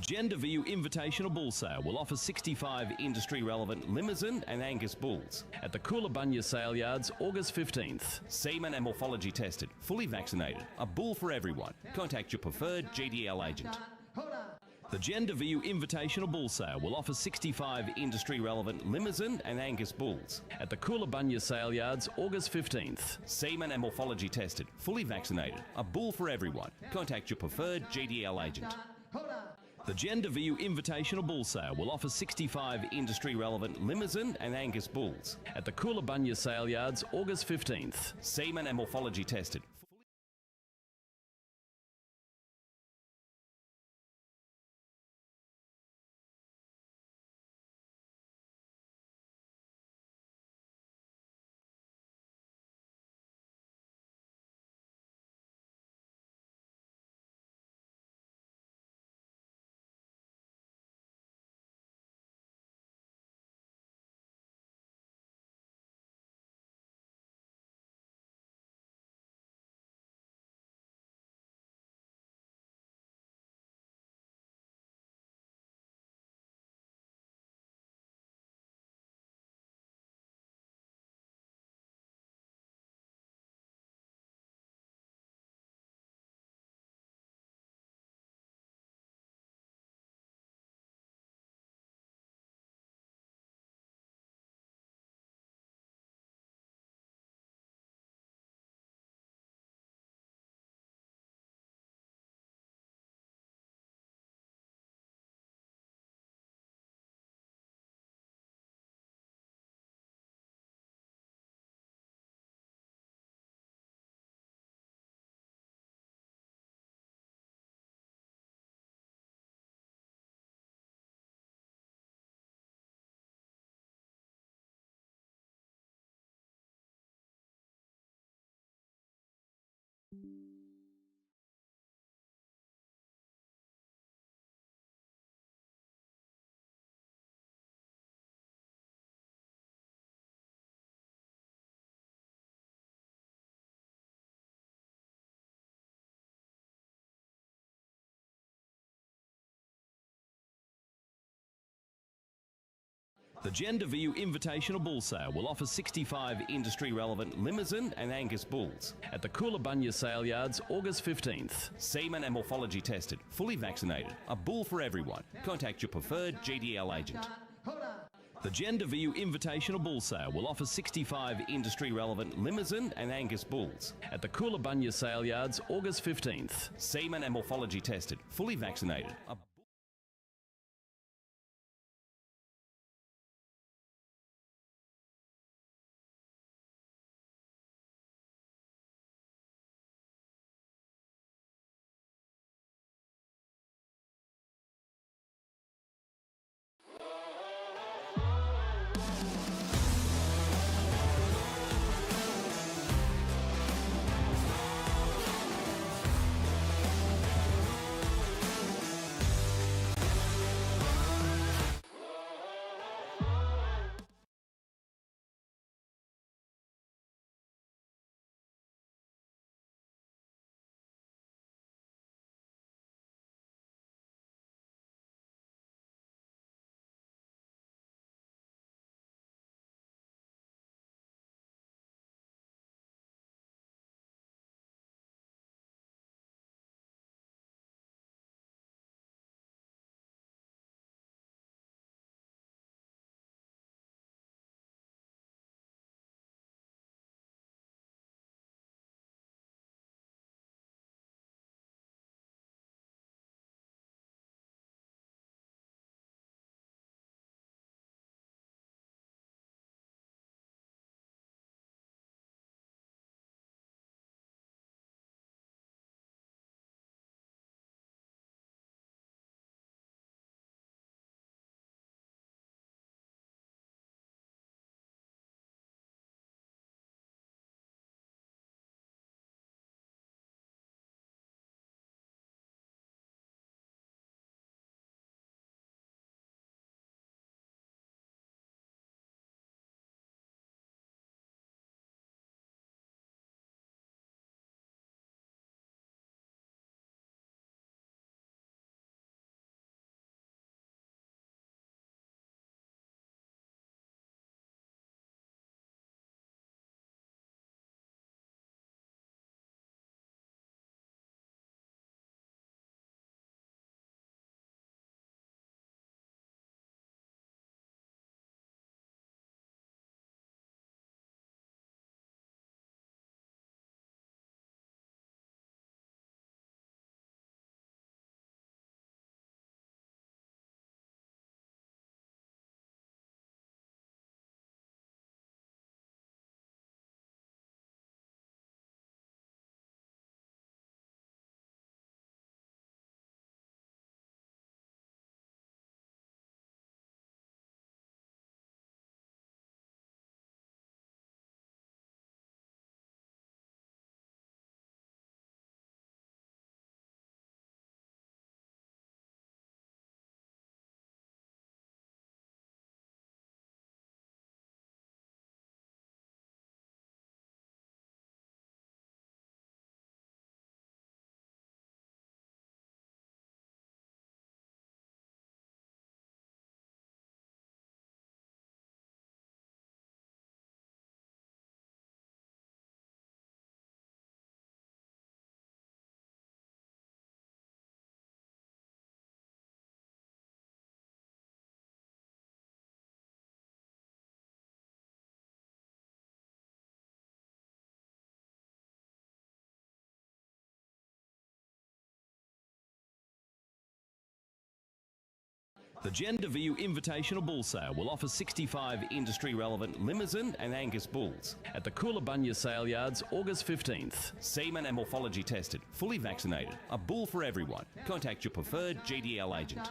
Gender View Invitational Bull Sale will offer 65 industry-relevant Limousin and Angus bulls at the Coolangatta Sale Yards, August 15th. Semen and morphology tested, fully vaccinated, a bull for everyone. Contact your preferred GDL agent. The Gender View Invitational Bull Sale will offer 65 industry-relevant Limousin and Angus bulls at the Coolangatta Sale Yards, August 15th. Semen and morphology tested, fully vaccinated, a bull for everyone. Contact your preferred GDL agent. The Gender View Invitational Bull Sale will offer 65 industry-relevant Limousin and Angus bulls at the Coolangatta Sale Yards, August 15th. Semen and morphology tested. The Gender View Invitational Bull Sale will offer 65 industry-relevant Limousin and Angus bulls at the Coolangatta Sale Yards, August 15th. Semen and morphology tested, fully vaccinated, a bull for everyone. Contact your preferred GDL agent. The Gender View Invitational Bull Sale will offer 65 industry-relevant Limousin and Angus bulls at the Coolangatta Sale Yards, August 15th. Semen and morphology tested, fully vaccinated, a The Gender View Invitational Bull Sale will offer 65 industry-relevant Limousin and Angus bulls at the Coolabunga Sale Yards August 15th. Semen and morphology tested, fully vaccinated, a bull for everyone. Contact your preferred GDL agent.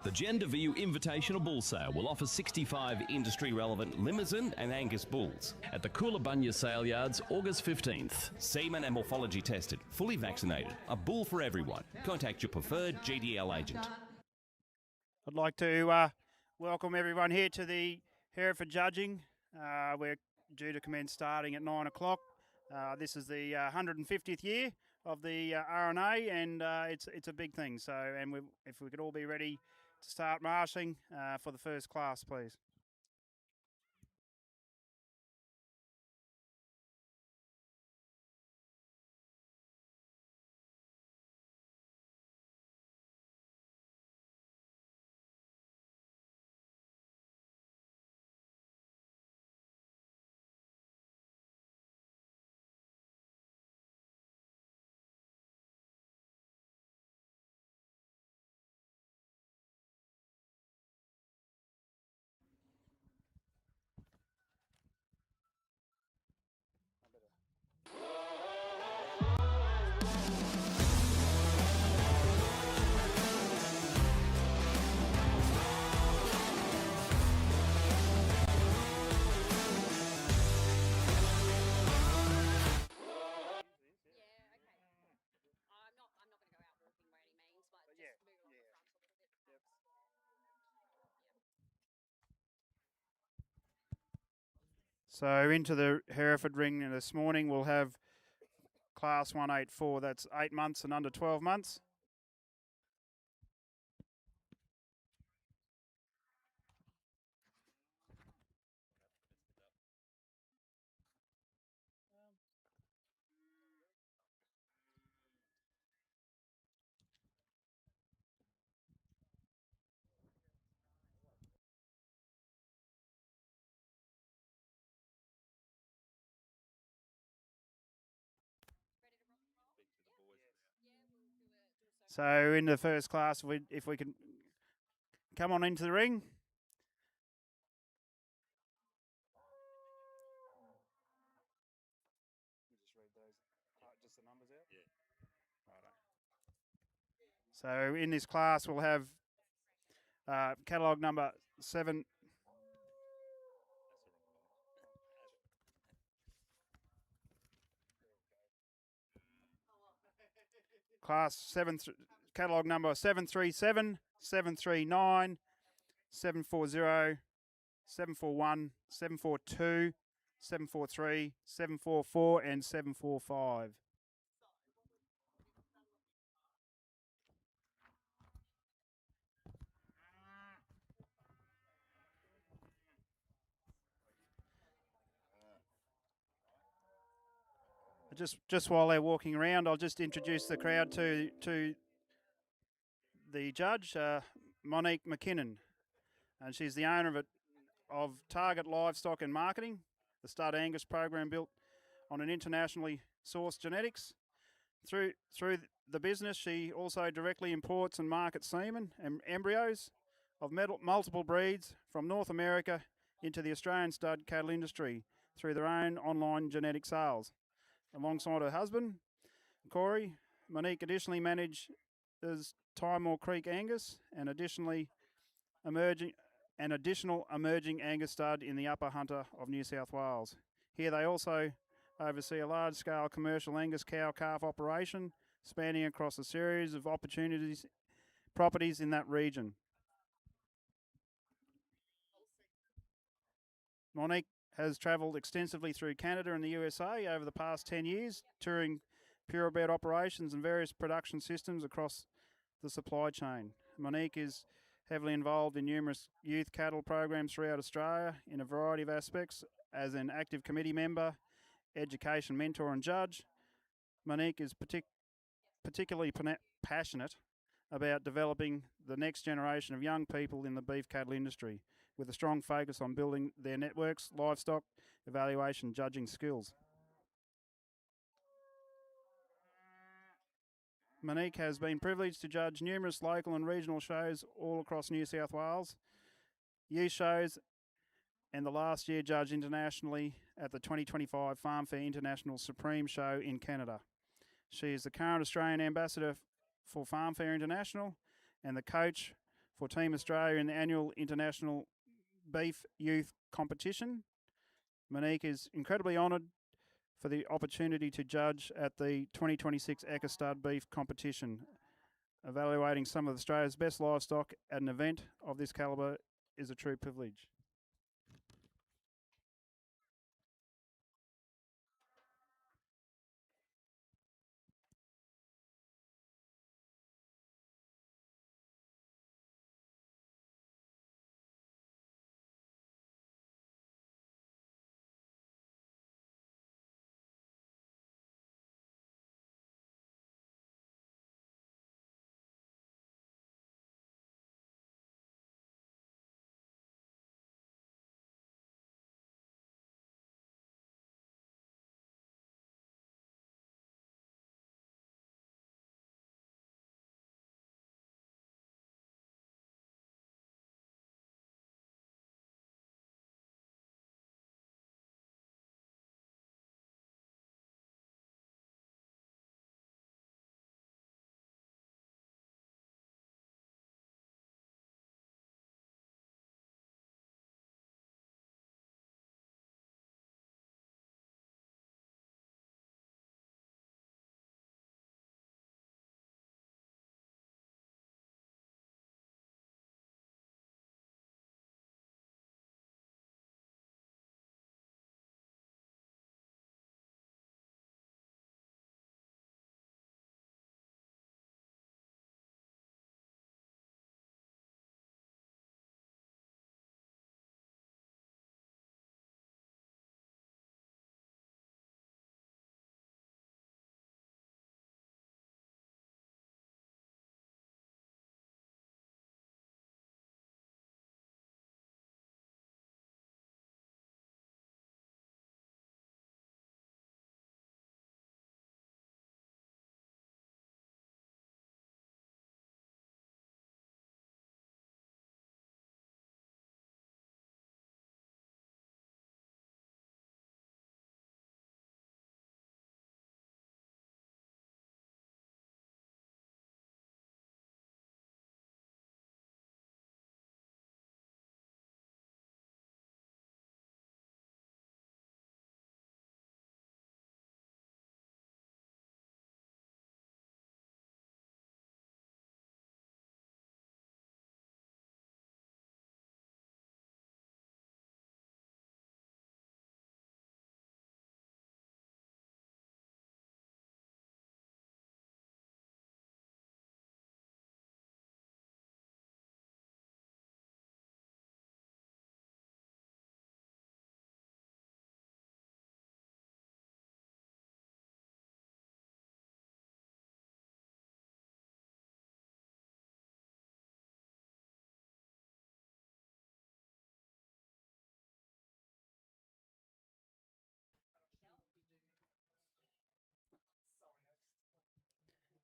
The Gender View Invitational Bull Sale will offer 65 industry-relevant Limousin and Angus bulls at the Coolabunga Sale Yards August 15th. Semen and morphology tested, fully vaccinated, a bull for everyone. Contact your preferred GDL agent. I'd like to welcome everyone here to the Hereford judging. We're due to commence starting at 9 o'clock. This is the 150th year of the RNA, and it's a big thing. So, if we could all be ready to start marching for the first class, please. So into the Hereford ring this morning, we'll have Class 184. That's 8 months and under 12 months. So in the first class, if we can come on into the ring. So in this class, we'll have catalogue number 7. Class 7, catalogue number 737, 739, 740, 741, 742, 743, 744, and 745. Just while they're walking around, I'll just introduce the crowd to the judge, Monique McKinnon, and she's the owner of Target Livestock and Marketing, the Stud Angus program built on an internationally sourced genetics. Through the business, she also directly imports and markets semen and embryos of multiple breeds from North America into the Australian stud cattle industry through their own online genetic sales. Alongside her husband, Corey, Monique additionally manages Timor Creek Angus and additional emerging Angus stud in the Upper Hunter of New South Wales. Here they also oversee a large-scale commercial Angus cow-calf operation spanning across a series of properties in that region. Monique has travelled extensively through Canada and the USA over the past 10 years, touring purebred operations and various production systems across the supply chain. Monique is heavily involved in numerous youth cattle programs throughout Australia in a variety of aspects as an active committee member, education mentor and judge. Monique is particularly passionate about developing the next generation of young people in the beef cattle industry, with a strong focus on building their networks, livestock, evaluation, judging skills. Monique has been privileged to judge numerous local and regional shows all across New South Wales, youth shows, and the last year judged internationally at the 2025 Farm Fair International Supreme Show in Canada. She is the current Australian Ambassador for Farm Fair International and the coach for Team Australia in the annual International Beef Youth Competition. Monique is incredibly honoured for the opportunity to judge at the 2026 Ecostud Beef Competition. Evaluating some of Australia's best livestock at an event of this calibre is a true privilege.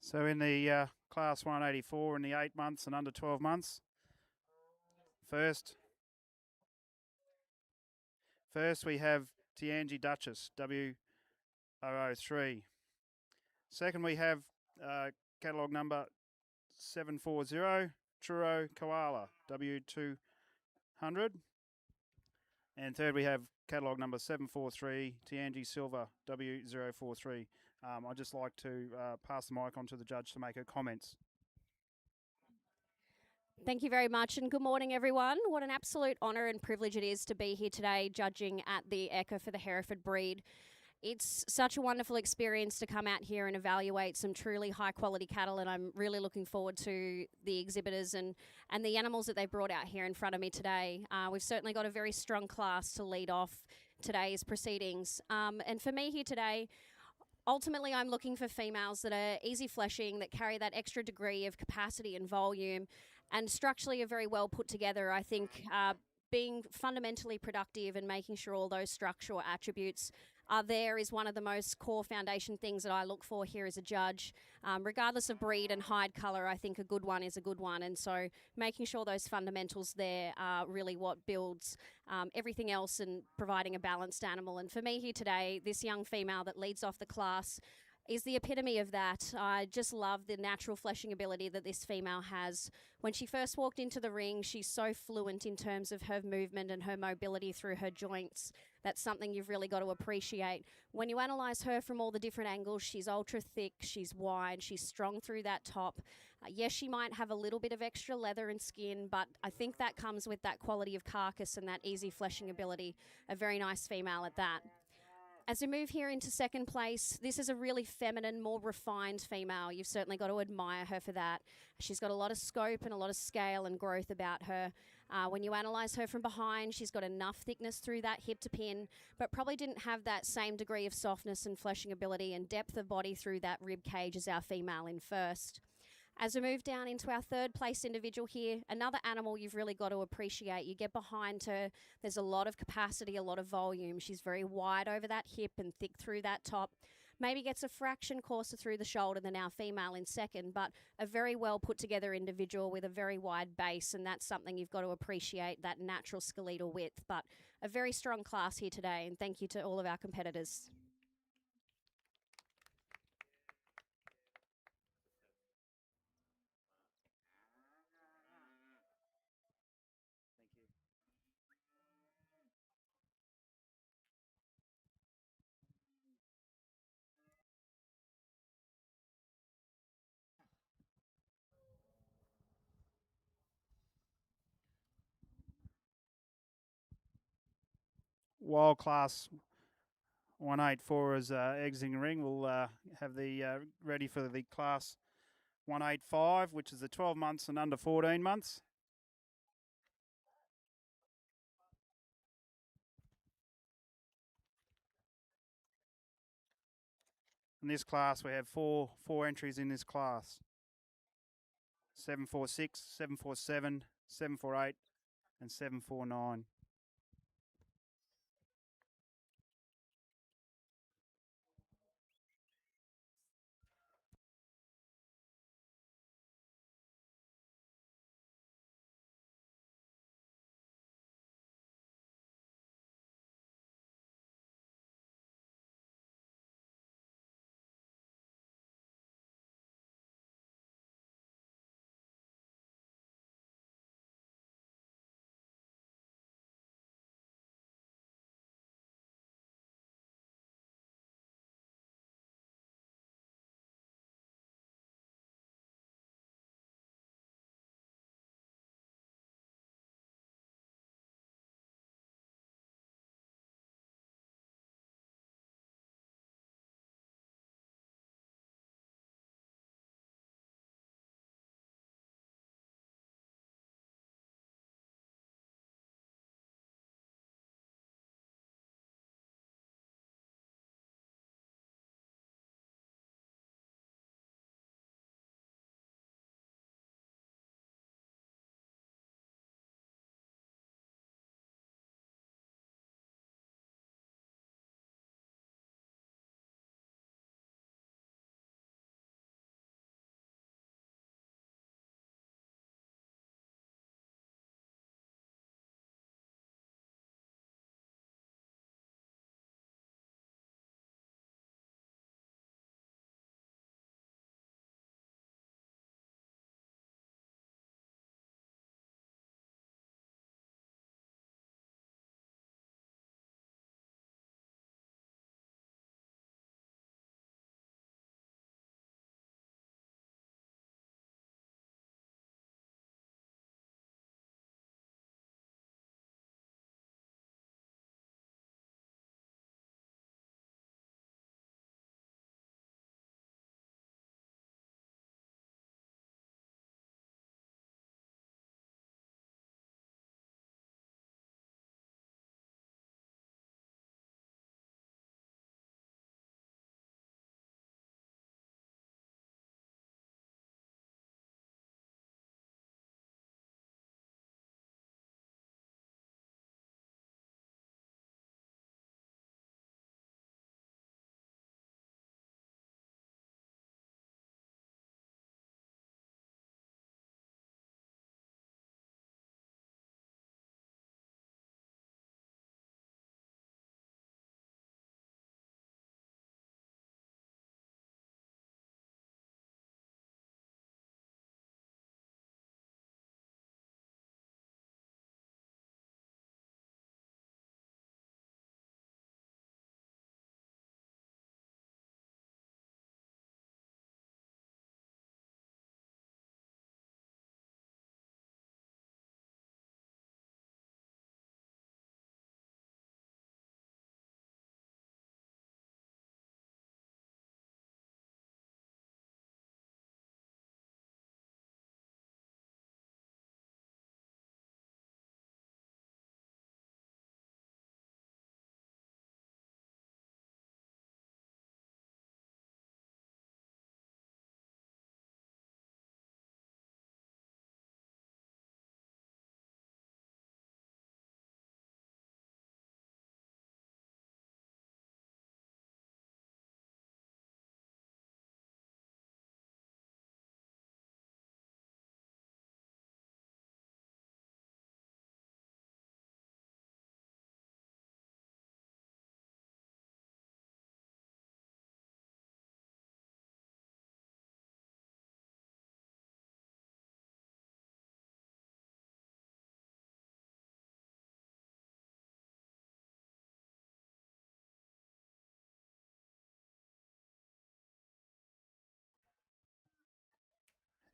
So in the Class 184 in the 8 months and under 12 months, first we have Tianji Duchess, W003. Second we have catalogue number 740, Truro Koala, W200. And third we have catalogue number 743, Tianji Silver, W043. I'd just like to pass the mic on to the judge to make her comments. Thank you very much, and good morning, everyone. What an absolute honour and privilege it is to be here today judging at the Echo for the Hereford breed. It's such a wonderful experience to come out here and evaluate some truly high-quality cattle, and I'm really looking forward to the exhibitors and the animals that they brought out here in front of me today. We've certainly got a very strong class to lead off today's proceedings. And for me here today, ultimately, I'm looking for females that are easy fleshing, that carry that extra degree of capacity and volume, and structurally are very well put together. I think being fundamentally productive and making sure all those structural attributes there is one of the most core foundation things that I look for here as a judge. Regardless of breed and hide colour, I think a good one is a good one. And so making sure those fundamentals there are really what builds everything else and providing a balanced animal. And for me here today, this young female that leads off the class is the epitome of that. I just love the natural fleshing ability that this female has. When she first walked into the ring, she's so fluent in terms of her movement and her mobility through her joints. That's something you've really got to appreciate. When you analyse her from all the different angles, she's ultra thick, she's wide, she's strong through that top. Yes, she might have a little bit of extra leather and skin, but I think that comes with that quality of carcass and that easy fleshing ability. A very nice female at that. As we move here into second place, this is a really feminine, more refined female. You've certainly got to admire her for that. She's got a lot of scope and a lot of scale and growth about her. When you analyse her from behind, she's got enough thickness through that hip to pin, but probably didn't have that same degree of softness and fleshing ability and depth of body through that rib cage as our female in first. As we move down into our third place individual here, another animal you've really got to appreciate. You get behind her, there's a lot of capacity, a lot of volume. She's very wide over that hip and thick through that top. Maybe gets a fraction coarser through the shoulder than our female in second, but a very well put together individual with a very wide base, and that's something you've got to appreciate, that natural skeletal width. But a very strong class here today, and thank you to all of our competitors. Wild class 184 is exiting the ring. We'll have the ready for the class 185, which is the 12 months and under 14 months. In this class, we have four entries in this class: 746, 747, 748, and 749.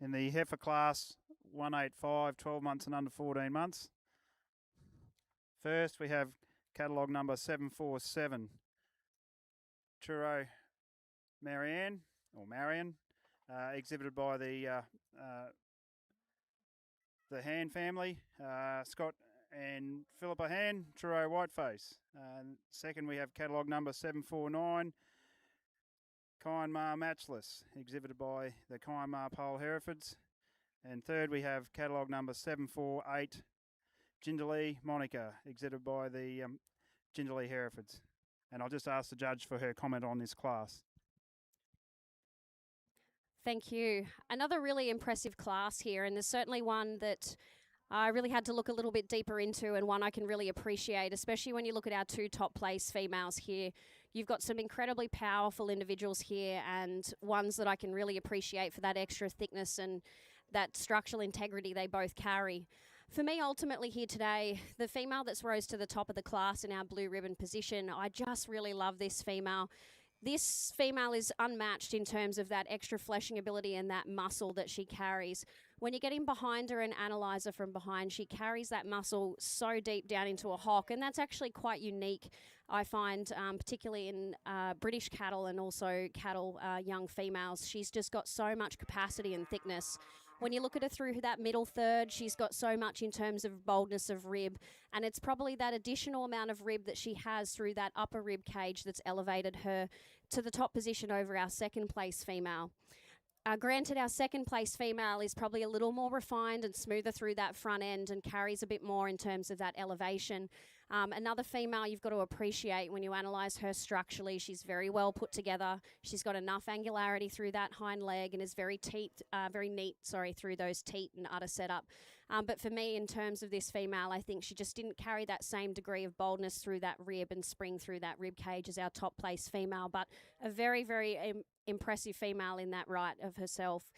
in the heifer class 185, 12 months and under 14 months. First, we have catalogue number 747, Churro Marianne, exhibited by the Han family, Scott and Philippa Han, Churro Whiteface. Second, we have catalogue number 749, Kyanmar Matchless, exhibited by the Kyanmar Pole Herefords. And third, we have catalogue number 748, Jindalee Monica, exhibited by the Jindalee Herefords. And I'll just ask the judge for her comment on this class. Thank you. Another really impressive class here, and there's certainly one that I really had to look a little bit deeper into, and one I can really appreciate, especially when you look at our two top place females here. You've got some incredibly powerful individuals here, and ones that I can really appreciate for that extra thickness and that structural integrity they both carry. For me, ultimately here today, the female that's rose to the top of the class in our blue ribbon position, I just really love this female. This female is unmatched in terms of that extra fleshing ability and that muscle that she carries. When you get in behind her and analyse her from behind, she carries that muscle so deep down into a hock, and that's actually quite unique, I find, particularly in British cattle and also cattle young females. She's just got so much capacity and thickness. When you look at her through that middle third, she's got so much in terms of boldness of rib, and it's probably that additional amount of rib that she has through that upper rib cage that's elevated her to the top position over our second place female. Granted, our second place female is probably a little more refined and smoother through that front end and carries a bit more in terms of that elevation. Another female you've got to appreciate when you analyse her structurally, she's very well put together. She's got enough angularity through that hind leg and is very neat through those teat and udder setup. But for me, in terms of this female, I think she just didn't carry that same degree of boldness through that rib and spring through that rib cage as our top place female, but a very, very impressive female in that right of herself.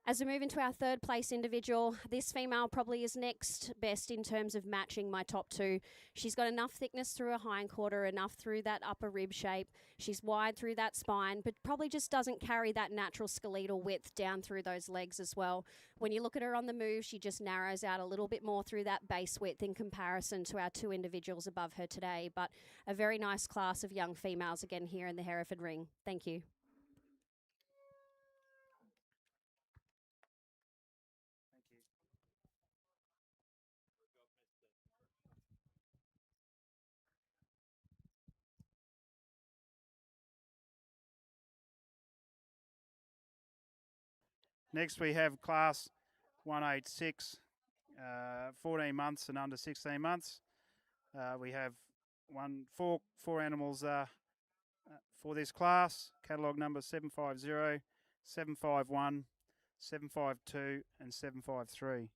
As we move into our third place individual, this female probably is next best in terms of matching my top two. She's got enough thickness through her hindquarter, enough through that upper rib shape. She's wide through that spine, but probably just doesn't carry that natural skeletal width down through those legs as well. When you look at her on the move, she just narrows out a little bit more through that base width in comparison to our two individuals above her today. But a very nice class of young females again here in the Hereford ring. Thank you. Next, we have class 186, 14 months and under 16 months. We have four animals for this class. Catalogue number 750, 751, 752 and 753.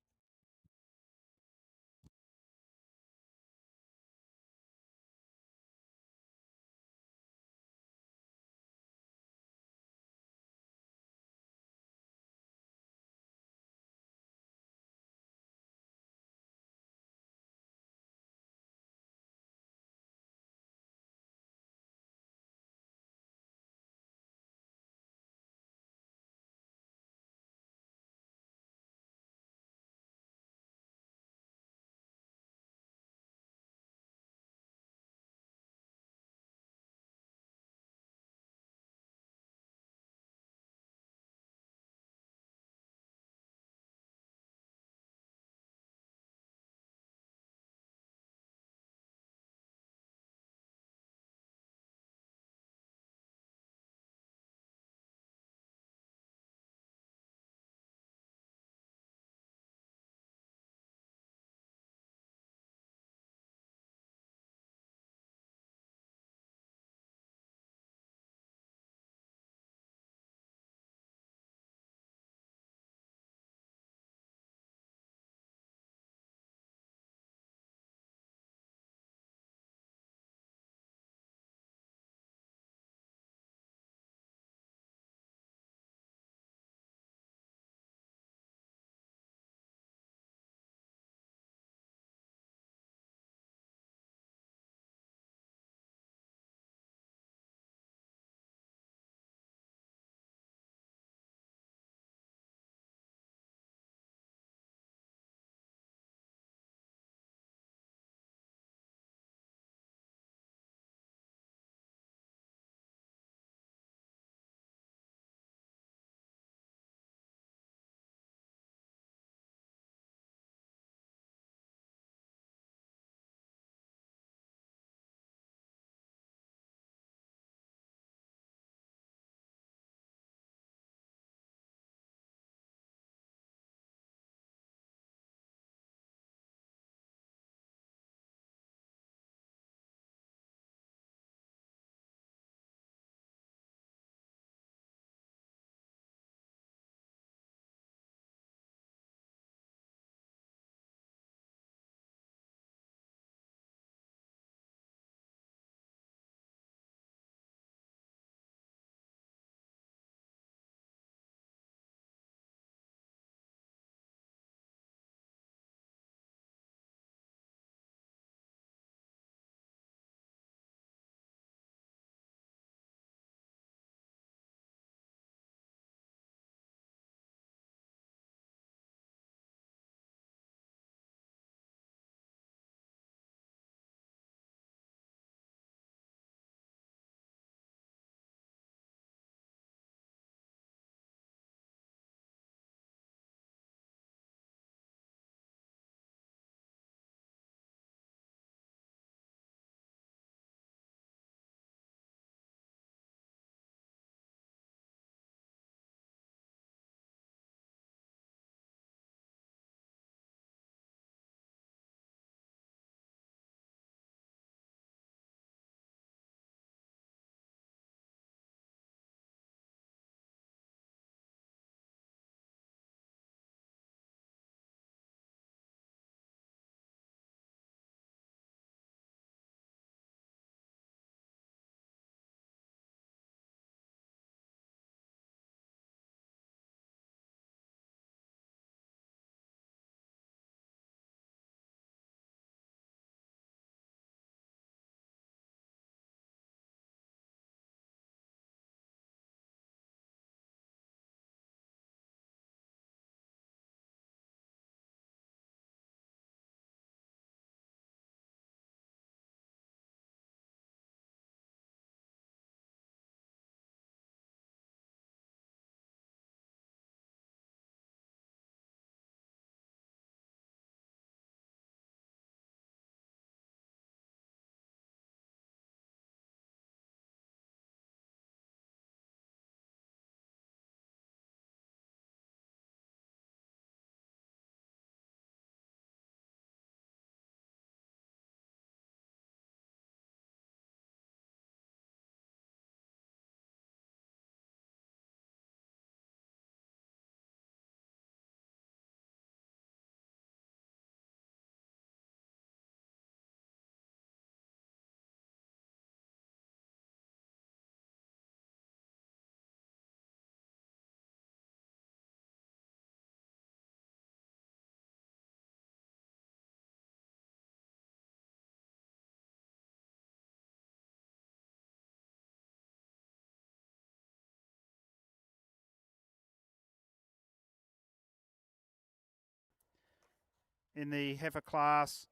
in the heifer class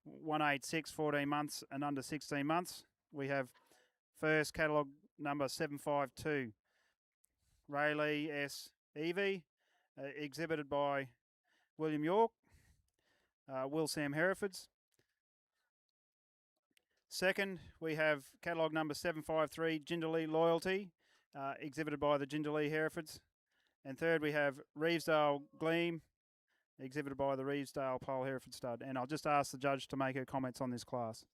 186, 14 months and under 16 months, we have first catalogue number 752, Rayleigh S. Evie, exhibited by William York, Will Sam Herefords. Second, we have catalogue number 753, Jindalee Loyalty, exhibited by the Jindalee Herefords. And third, we have Reevesdale Gleam, exhibited by the Reevesdale Pole Hereford Stud. And I'll just ask the judge to make her comments on this class.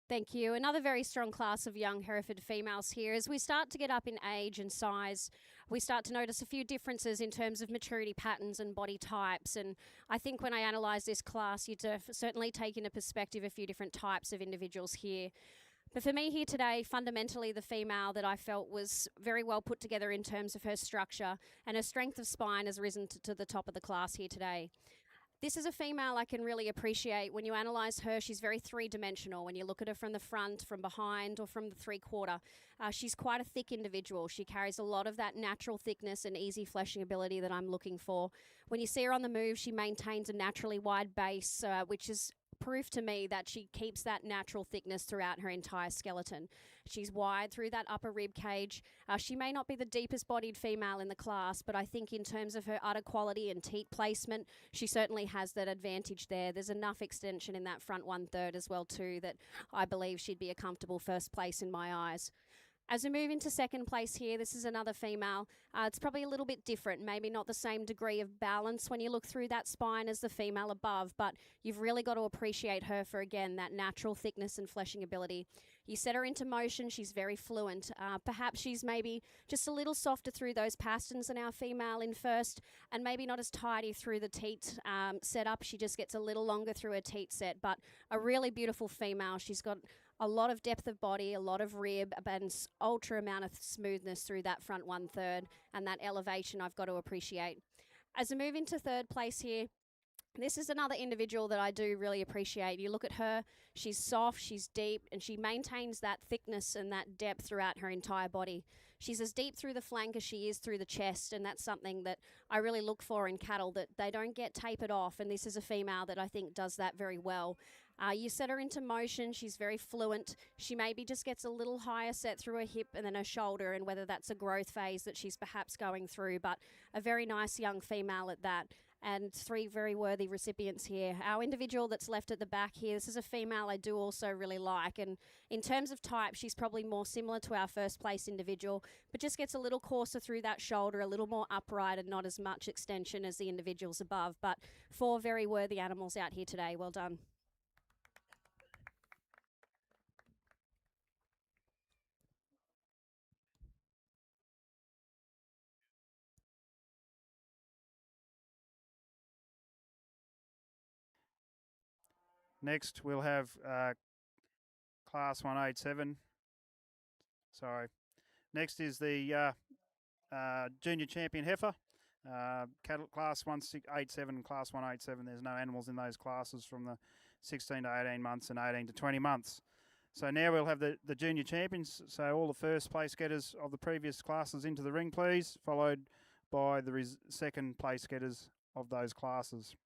Thank you. Another very strong class of young Hereford females here. As we start to get up in age and size, we start to notice a few differences in terms of maturity patterns and body types. And I think when I analyse this class, you'd certainly take into perspective a few different types of individuals here. But for me here today, fundamentally the female that I felt was very well put together in terms of her structure, and her strength of spine has risen to the top of the class here today. This is a female I can really appreciate. When you analyse her, she's very three-dimensional. When you look at her from the front, from behind, or from the three-quarter, she's quite a thick individual. She carries a lot of that natural thickness and easy fleshing ability that I'm looking for. When you see her on the move, she maintains a naturally wide base, which is proof to me that she keeps that natural thickness throughout her entire skeleton. She's wide through that upper rib cage. She may not be the deepest bodied female in the class, but I think in terms of her udder quality and teat placement, she certainly has that advantage there. There's enough extension in that front 1/3 as well too that I believe she'd be a comfortable first place in my eyes. As we move into second place here, this is another female. It's probably a little bit different, maybe not the same degree of balance when you look through that spine as the female above, but you've really got to appreciate her for, again, that natural thickness and fleshing ability. You set her into motion, she's very fluent. Perhaps she's maybe just a little softer through those pasterns than our female in first, and maybe not as tidy through the teat setup. She just gets a little longer through her teat set, but a really beautiful female. She's got a lot of depth of body, a lot of rib, and ultra amount of smoothness through that front 1/3, and that elevation I've got to appreciate. As we move into third place here, this is another individual that I do really appreciate. You look at her, she's soft, she's deep, and she maintains that thickness and that depth throughout her entire body. She's as deep through the flank as she is through the chest, and that's something that I really look for in cattle, that they don't get tapered off, and this is a female that I think does that very well. You set her into motion, she's very fluent. She maybe just gets a little higher set through her hip and then her shoulder, and whether that's a growth phase that she's perhaps going through, but a very nice young female at that. And three very worthy recipients here. Our individual that's left at the back here, this is a female I do also really like. And in terms of type, she's probably more similar to our first place individual, but just gets a little coarser through that shoulder, a little more upright and not as much extension as the individuals above. But four very worthy animals out here today. Well done. Next, we'll have class 187. Sorry. Next is the junior champion heifer. Class 187 and class 187. There's no animals in those classes from the 16 to 18 months and 18 to 20 months. So now we'll have the junior champions. So all the first place getters of the previous classes into the ring, please, followed by the second place getters of those classes.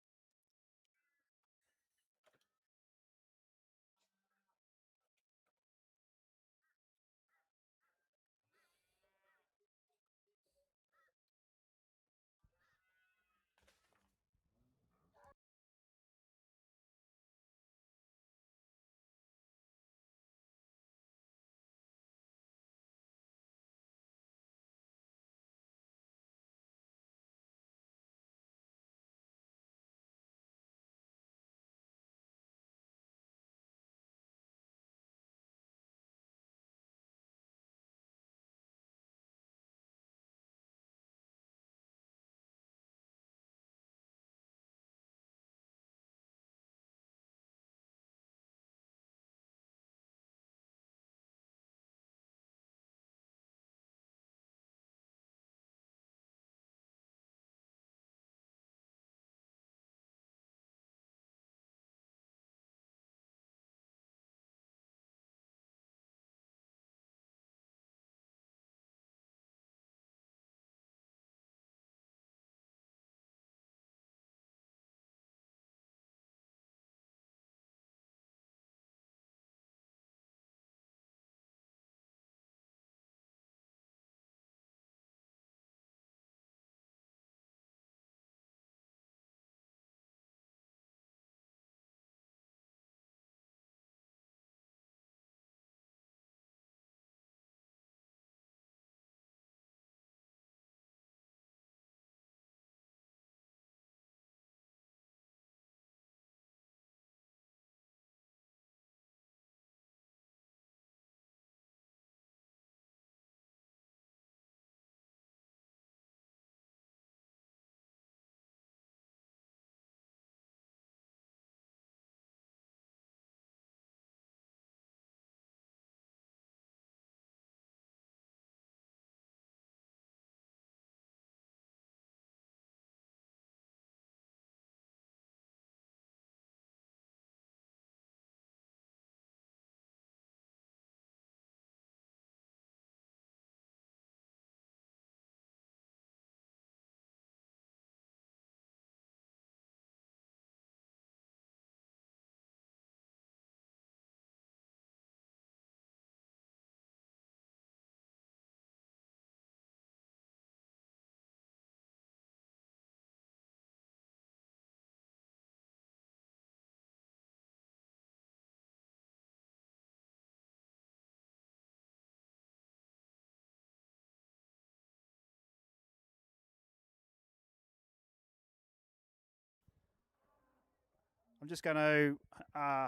I'm just going to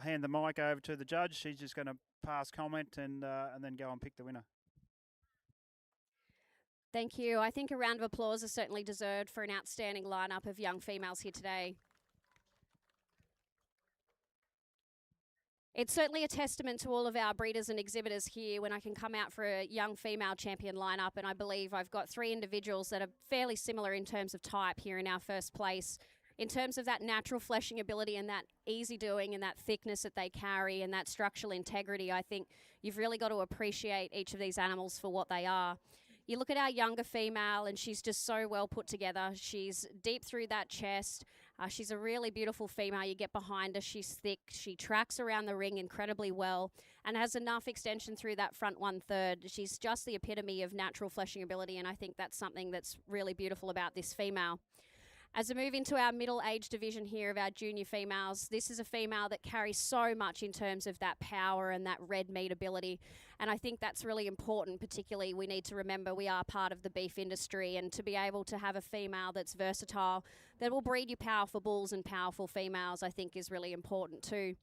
hand the mic over to the judge. She's just going to pass comment and then go and pick the winner. Thank you. I think a round of applause is certainly deserved for an outstanding lineup of young females here today. It's certainly a testament to all of our breeders and exhibitors here when I can come out for a young female champion lineup, and I believe I've got 3 individuals that are fairly similar in terms of type here in our first place. In terms of that natural fleshing ability and that easy doing and that thickness that they carry and that structural integrity, I think you've really got to appreciate each of these animals for what they are. You look at our younger female and she's just so well put together. She's deep through that chest. She's a really beautiful female. You get behind her, she's thick. She tracks around the ring incredibly well and has enough extension through that front 1/3. She's just the epitome of natural fleshing ability, and I think that's something that's really beautiful about this female. As we move into our middle age division here of our junior females, this is a female that carries so much in terms of that power and that red meat ability. And I think that's really important, particularly we need to remember we are part of the beef industry, and to be able to have a female that's versatile, that will breed you powerful bulls and powerful females, I think is really important too.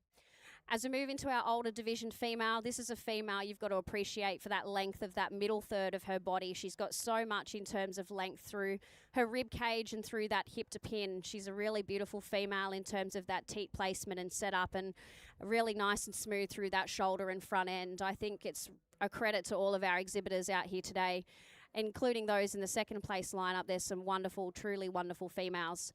As we move into our older division female, this is a female you've got to appreciate for that length of that middle third of her body. She's got so much in terms of length through her rib cage and through that hip to pin. She's a really beautiful female in terms of that teat placement and setup, and really nice and smooth through that shoulder and front end. I think it's a credit to all of our exhibitors out here today, including those in the second place lineup. There's some wonderful, truly wonderful females.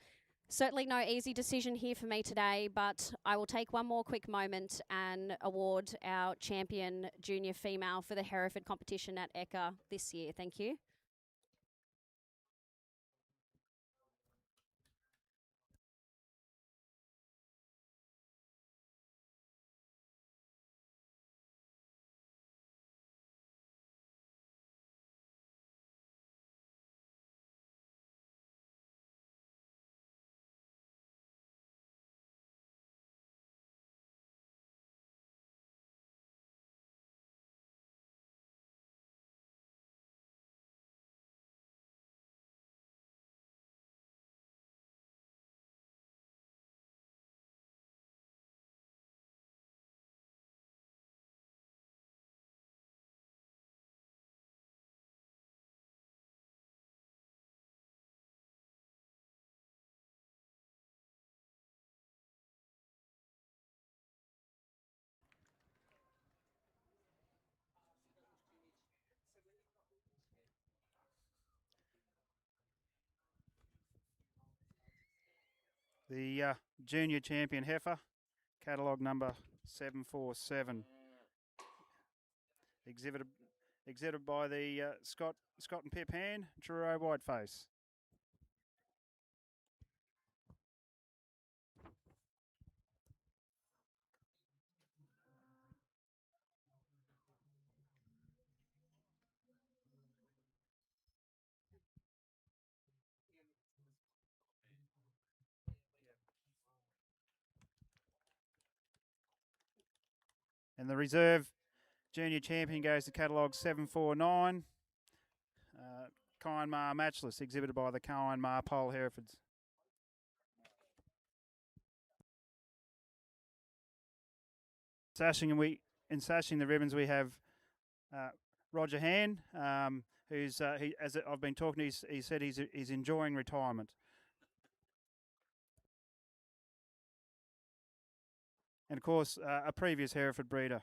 Certainly no easy decision here for me today, but I will take one more quick moment and award our champion junior female for the Hereford competition at ECA this year. Thank you. The junior champion heifer, catalogue number 747, exhibited by the Scott and Pip Hand, Truro Whiteface. And the reserve junior champion goes to catalogue 749, Kyanmar Matchless, exhibited by the Kyanmar Pole Herefords. In sashing the ribbons, we have Roger Han, who's as I've been talking to, he said he's enjoying retirement. And of course, a previous Hereford breeder.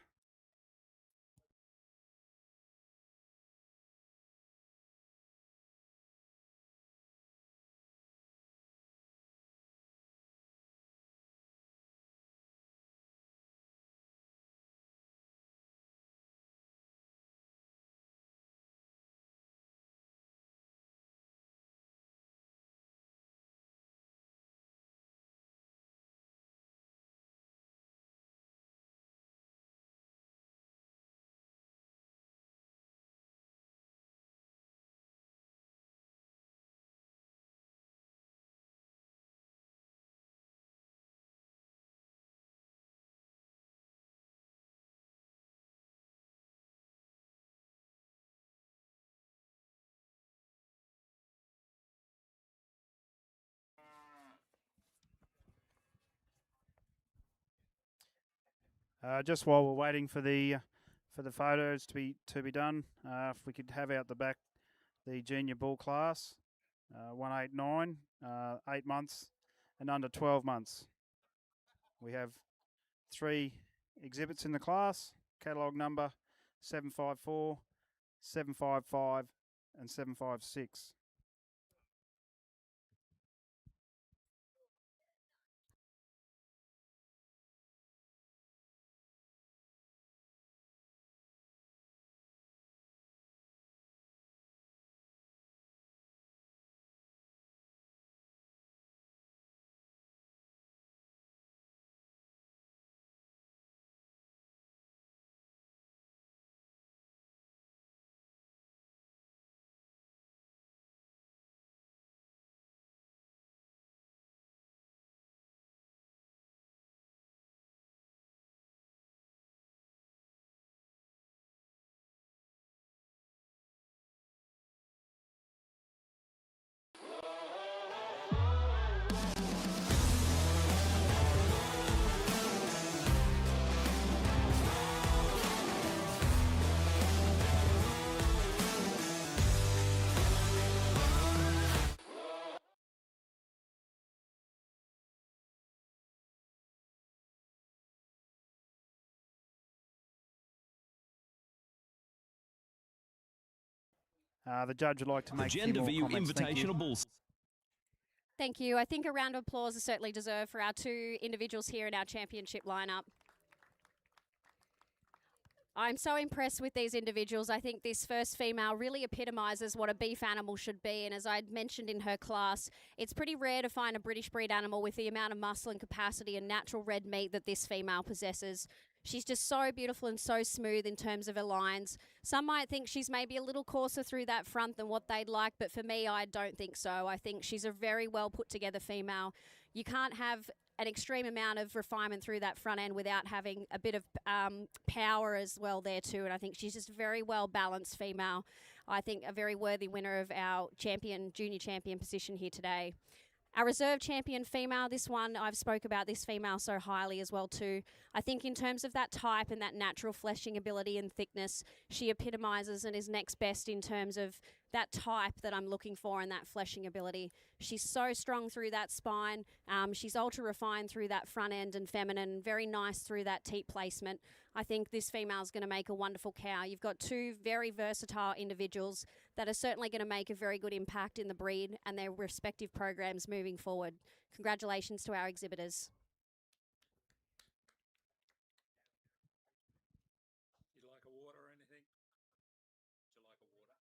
Just while we're waiting for the photos to be done, if we could have out the back the junior bull class, 189, 8 months and under 12 months. We have 3 exhibits in the class, catalogue number 754, 755 and 756. The judge would like to The make a few Gender more View comments. Thank you. Invitational Bulls. Thank you. I think a round of applause is certainly deserved for our 2 individuals here in our championship lineup. I'm so impressed with these individuals. I think this first female really epitomises what a beef animal should be. And as I'd mentioned in her class, it's pretty rare to find a British breed animal with the amount of muscle and capacity and natural red meat that this female possesses. She's just so beautiful and so smooth in terms of her lines. Some might think she's maybe a little coarser through that front than what they'd like, but for me, I don't think so. I think she's a very well put together female. You can't have an extreme amount of refinement through that front end without having a bit of power as well there too. And I think she's just a very well balanced female. I think a very worthy winner of our junior champion position here today. Our reserve champion female, this one, I've spoke about this female so highly as well too. I think in terms of that type and that natural fleshing ability and thickness, she epitomises and is next best in terms of that type that I'm looking for and that fleshing ability. She's so strong through that spine. She's ultra refined through that front end and feminine, very nice through that teat placement. I think this female is going to make a wonderful cow. You've got 2 very versatile individuals that are certainly going to make a very good impact in the breed and their respective programs moving forward. Congratulations to our exhibitors. You'd like a water or anything? Would you like a water?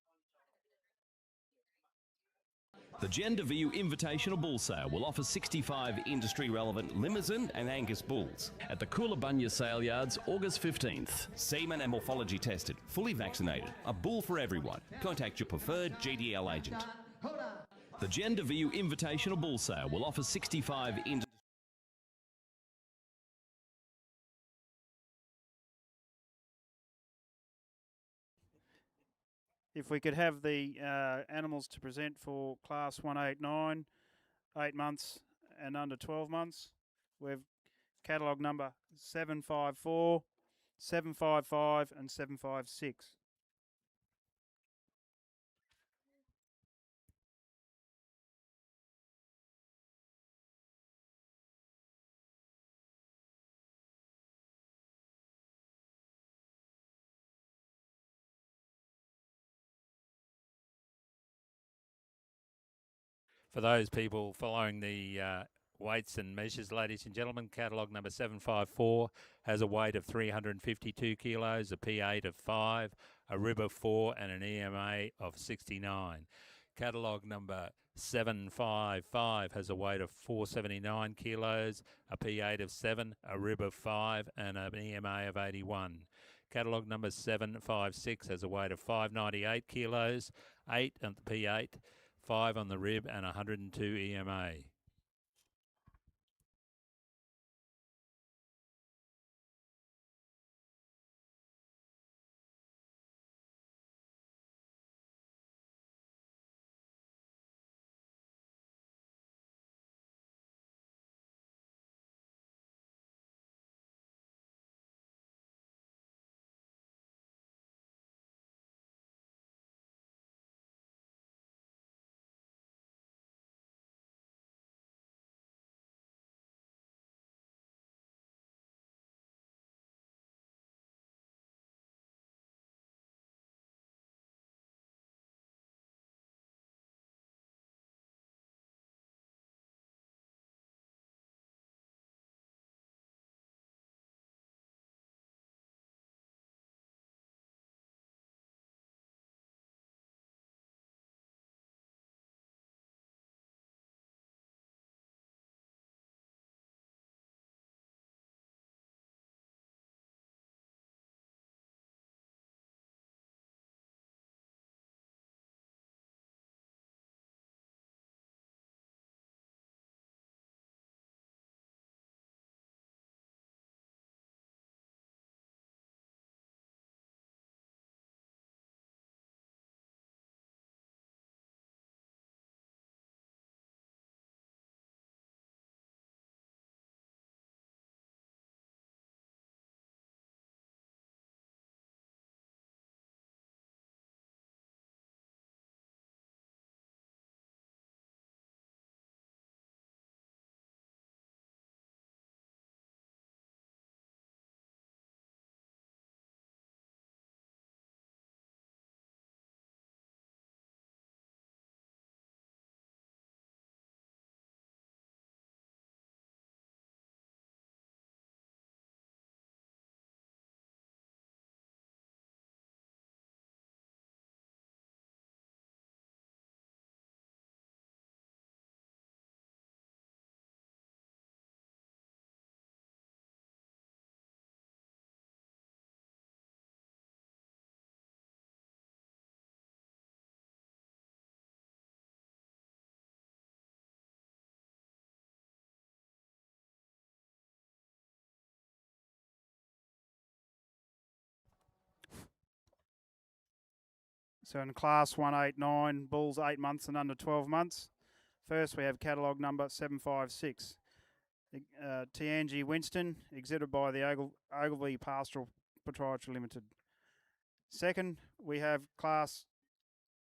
The Gender View Invitational Bull Sale will offer 65 industry-relevant Limousin and Angus bulls at the Coolabunga Sale Yards, August 15th. Semen and morphology tested, fully vaccinated, a bull for everyone. Contact your preferred GDL agent. The Gender View Invitational Bull Sale will offer 65 industry. If we could have the animals to present for class 189, 8 months and under 12 months. We've catalogue number 754, 755 and 756. For those people following the weights and measures, ladies and gentlemen, catalogue number 754 has a weight of 352 kilos, a P8 of 5, a rib of 4 and an EMA of 69. Catalogue number 755 has a weight of 479 kilos, a P8 of 7, a rib of 5 and an EMA of 81. Catalogue number 756 has a weight of 598 kilos, 8 on the P8, 5 on the rib and 102 EMA. So in class 189, bulls 8 months and under 12 months. First, we have catalogue number 756. Tianji Winston, exhibited by the Ogilvy Pastoral Proprietary Limited. Second, we have class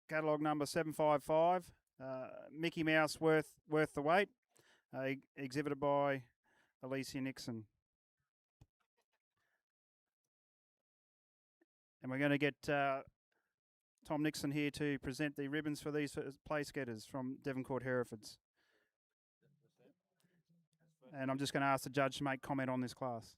catalogue number 755, Mickey Mouse worth the wait, exhibited by Alicia Nixon. And we're going to get Tom Nixon here to present the ribbons for these place getters from Devoncourt Herefords. And I'm just going to ask the judge to make comment on this class.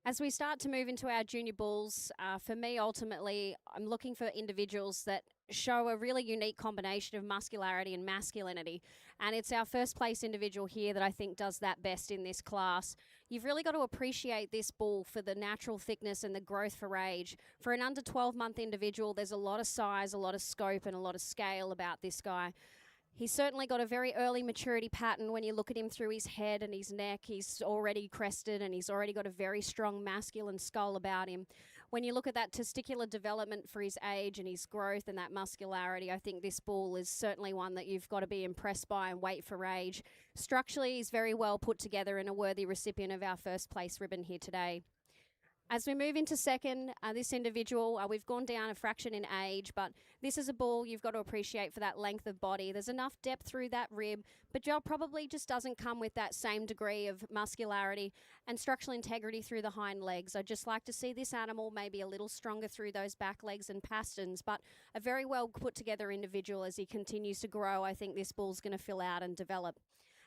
As we start to move into our junior bulls, for me, ultimately, I'm looking for individuals that show a really unique combination of muscularity and masculinity. And it's our first place individual here that I think does that best in this class. You've really got to appreciate this bull for the natural thickness and the growth for age. For an under 12-month individual, there's a lot of size, a lot of scope, and a lot of scale about this guy. He's certainly got a very early maturity pattern. When you look at him through his head and his neck, he's already crested and he's already got a very strong masculine skull about him. When you look at that testicular development for his age and his growth and that muscularity, I think this bull is certainly one that you've got to be impressed by and wait for age. Structurally, he's very well put together and a worthy recipient of our first place ribbon here today. As we move into second, this individual, we've gone down a fraction in age, but this is a bull you've got to appreciate for that length of body. There's enough depth through that rib, but job probably just doesn't come with that same degree of muscularity and structural integrity through the hind legs. I'd just like to see this animal maybe a little stronger through those back legs and pasterns, but a very well put together individual as he continues to grow. I think this bull's going to fill out and develop.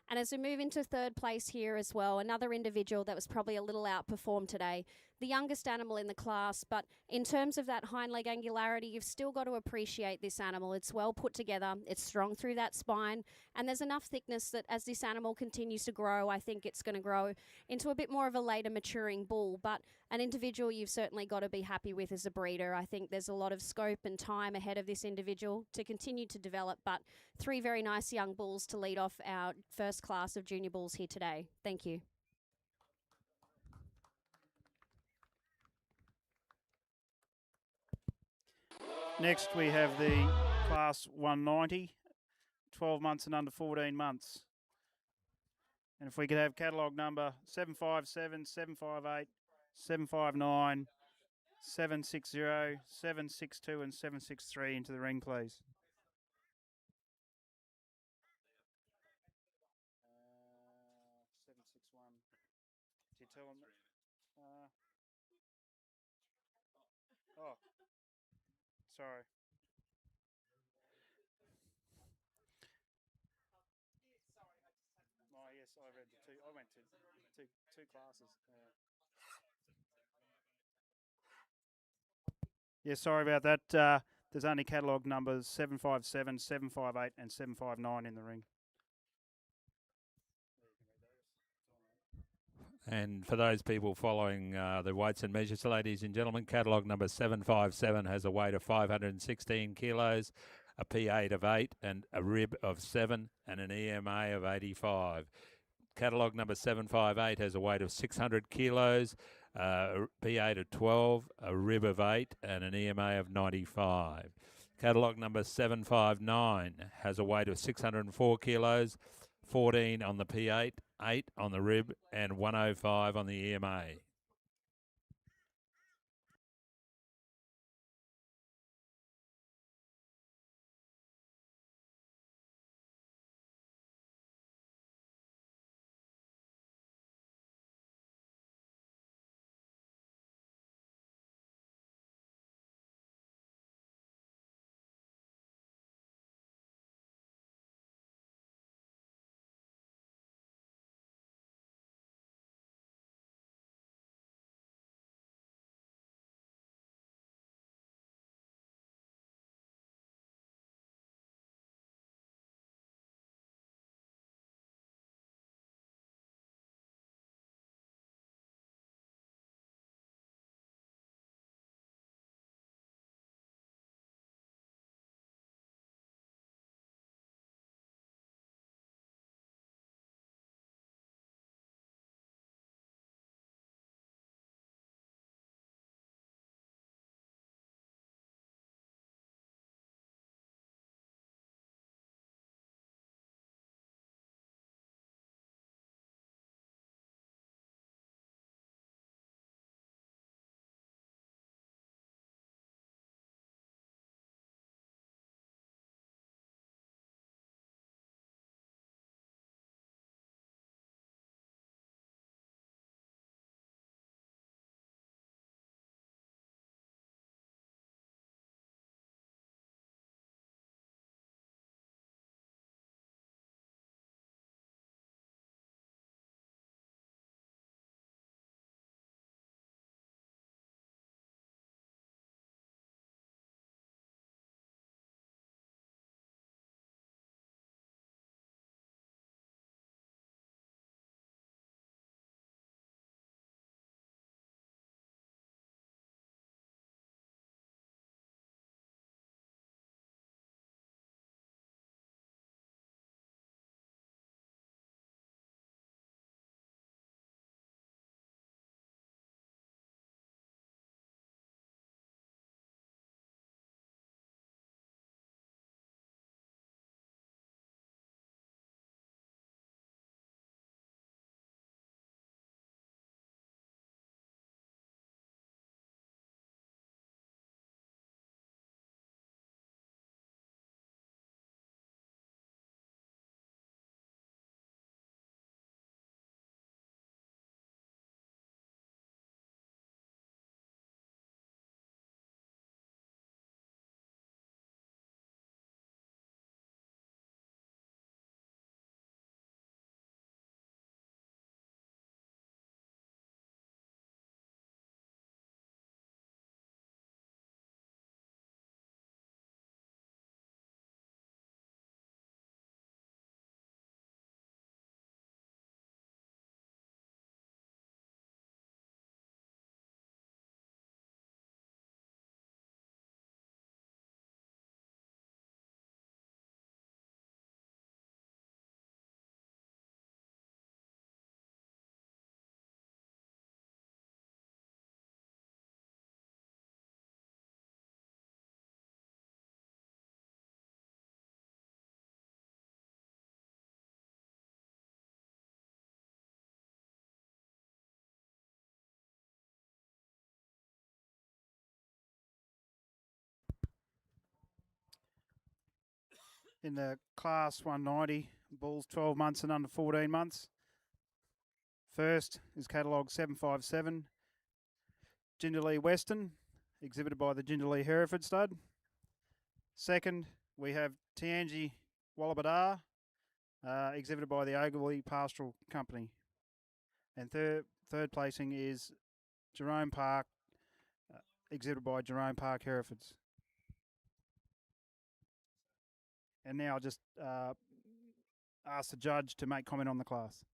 And as we move into third place here as well, another individual that was probably a little outperformed today, the youngest animal in the class, but in terms of that hind leg angularity, you've still got to appreciate this animal. It's well put together, it's strong through that spine, and there's enough thickness that as this animal continues to grow, I think it's going to grow into a bit more of a later maturing bull, but an individual you've certainly got to be happy with as a breeder. I think there's a lot of scope and time ahead of this individual to continue to develop, but three very nice young bulls to lead off our first class of junior bulls here today. Thank you. Next, we have the class 190, 12 months and under 14 months. And if we could have catalogue number 757, 758, 759, 760, 762 and 763 into the ring, please. Did you tell them? Oh, sorry. Oh, yes, I read the two. I went to two classes. Yeah, sorry about that. There's only catalogue numbers 757, 758 and 759 in the ring. And for those people following the weights and measures, ladies and gentlemen, catalogue number 757 has a weight of 516 kilos, a P8 of 8 and a rib of 7 and an EMA of 85. Catalogue number 758 has a weight of 600 kilos, a P8 of 12, a rib of 8 and an EMA of 95. Catalogue number 759 has a weight of 604 kilos, 14 on the P8, 8 on the rib and 105 on the EMA. In the Class 190, bulls 12 months and under 14 months. First is catalogue 757, Gingerlee Western, exhibited by the Gingerlee Hereford stud. Second, we have Tianji Wallabadar, exhibited by the Ogilvy Pastoral Company. And third placing is Jerome Park, exhibited by Jerome Park Herefords. And now I'll just ask the judge to make comment on the class.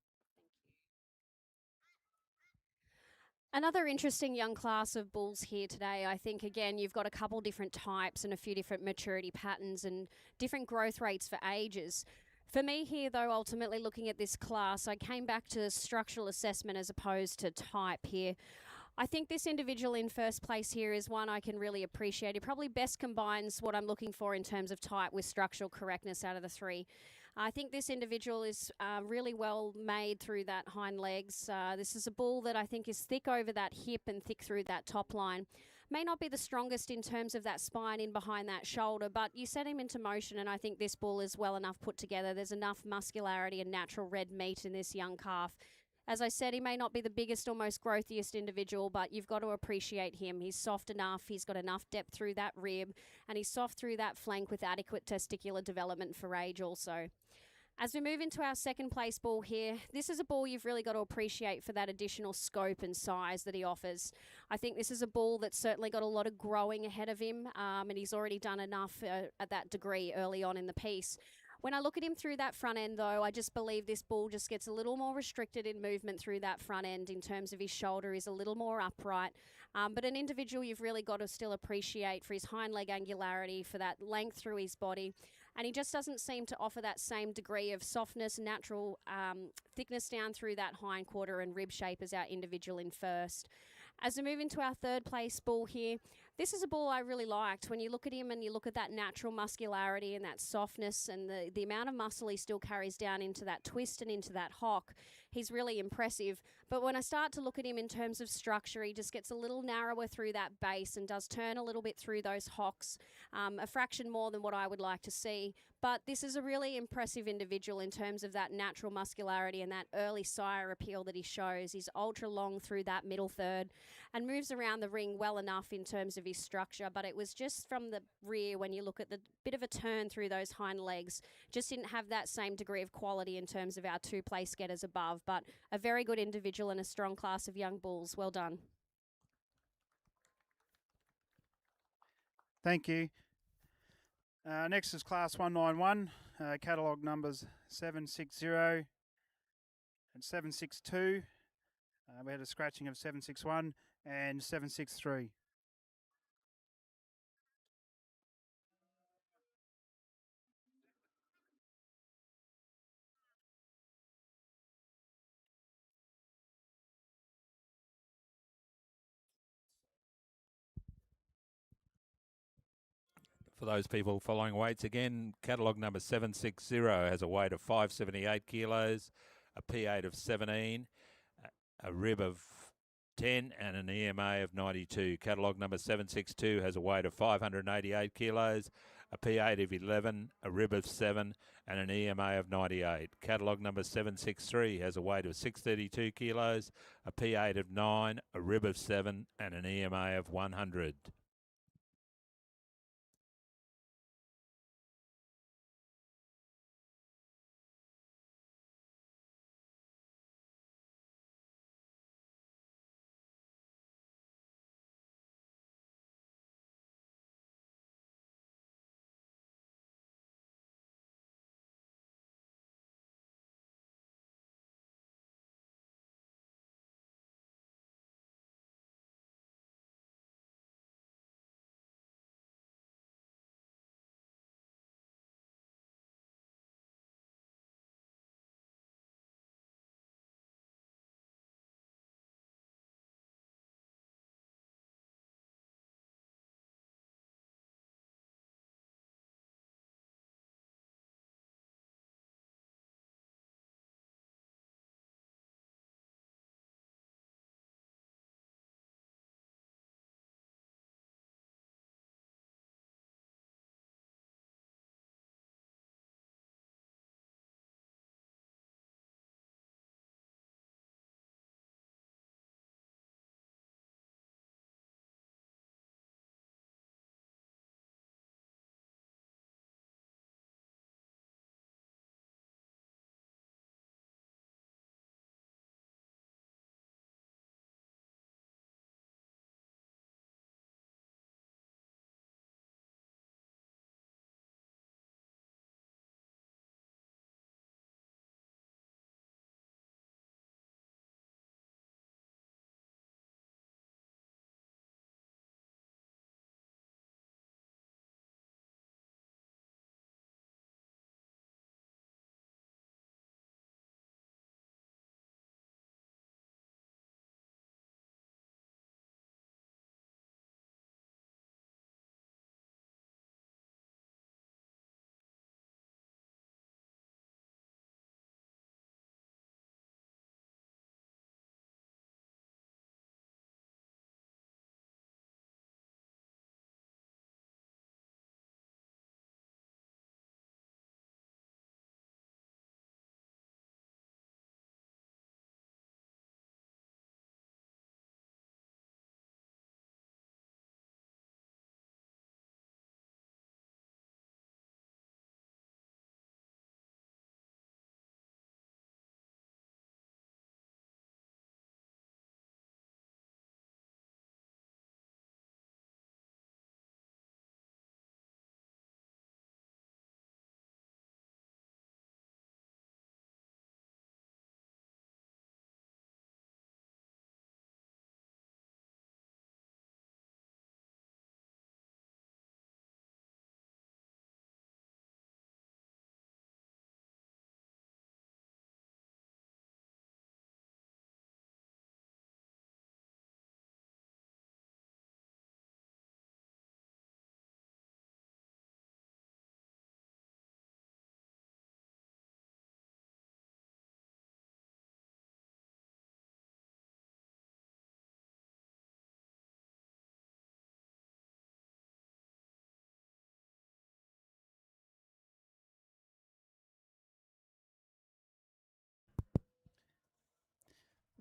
Another interesting young class of bulls here today. I think, again, you've got a couple different types and a few different maturity patterns and different growth rates for ages. For me here, though, ultimately looking at this class, I came back to structural assessment as opposed to type here. I think this individual in first place here is one I can really appreciate. He probably best combines what I'm looking for in terms of type with structural correctness out of the three. I think this individual is really well made through that hind legs. This is a bull that I think is thick over that hip and thick through that top line. May not be the strongest in terms of that spine in behind that shoulder, but you set him into motion and I think this bull is well enough put together. There's enough muscularity and natural red meat in this young calf. As I said, he may not be the biggest or most growthiest individual, but you've got to appreciate him. He's soft enough, he's got enough depth through that rib, and he's soft through that flank with adequate testicular development for age also. As we move into our second place bull here, this is a bull you've really got to appreciate for that additional scope and size that he offers. I think this is a bull that's certainly got a lot of growing ahead of him, and he's already done enough at that degree early on in the piece. When I look at him through that front end, though, I just believe this bull just gets a little more restricted in movement through that front end in terms of his shoulder is a little more upright. But an individual you've really got to still appreciate for his hind leg angularity, for that length through his body. And he just doesn't seem to offer that same degree of softness, natural thickness down through that hind quarter and rib shape as our individual in first. As we move into our third place bull here, this is a bull I really liked. When you look at him and you look at that natural muscularity and that softness and the amount of muscle he still carries down into that twist and into that hock, he's really impressive. But when I start to look at him in terms of structure, he just gets a little narrower through that base and does turn a little bit through those hocks, a fraction more than what I would like to see. But this is a really impressive individual in terms of that natural muscularity and that early sire appeal that he shows. He's ultra long through that middle third and moves around the ring well enough in terms of his structure, but it was just from the rear when you look at the bit of a turn through those hind legs, just didn't have that same degree of quality in terms of our two place getters above, but a very good individual and a strong class of young bulls. Well done. Thank you. Next is Class 191, catalogue numbers 760 and 762. We had a scratching of 761 and 763. For those people following weights again, catalogue number 760 has a weight of 578 kilos, a P8 of 17, a rib of 10 and an EMA of 92. Catalogue number 762 has a weight of 588 kilos, a P8 of 11, a rib of 7 and an EMA of 98. Catalogue number 763 has a weight of 632 kilos, a P8 of 9, a rib of 7 and an EMA of 100.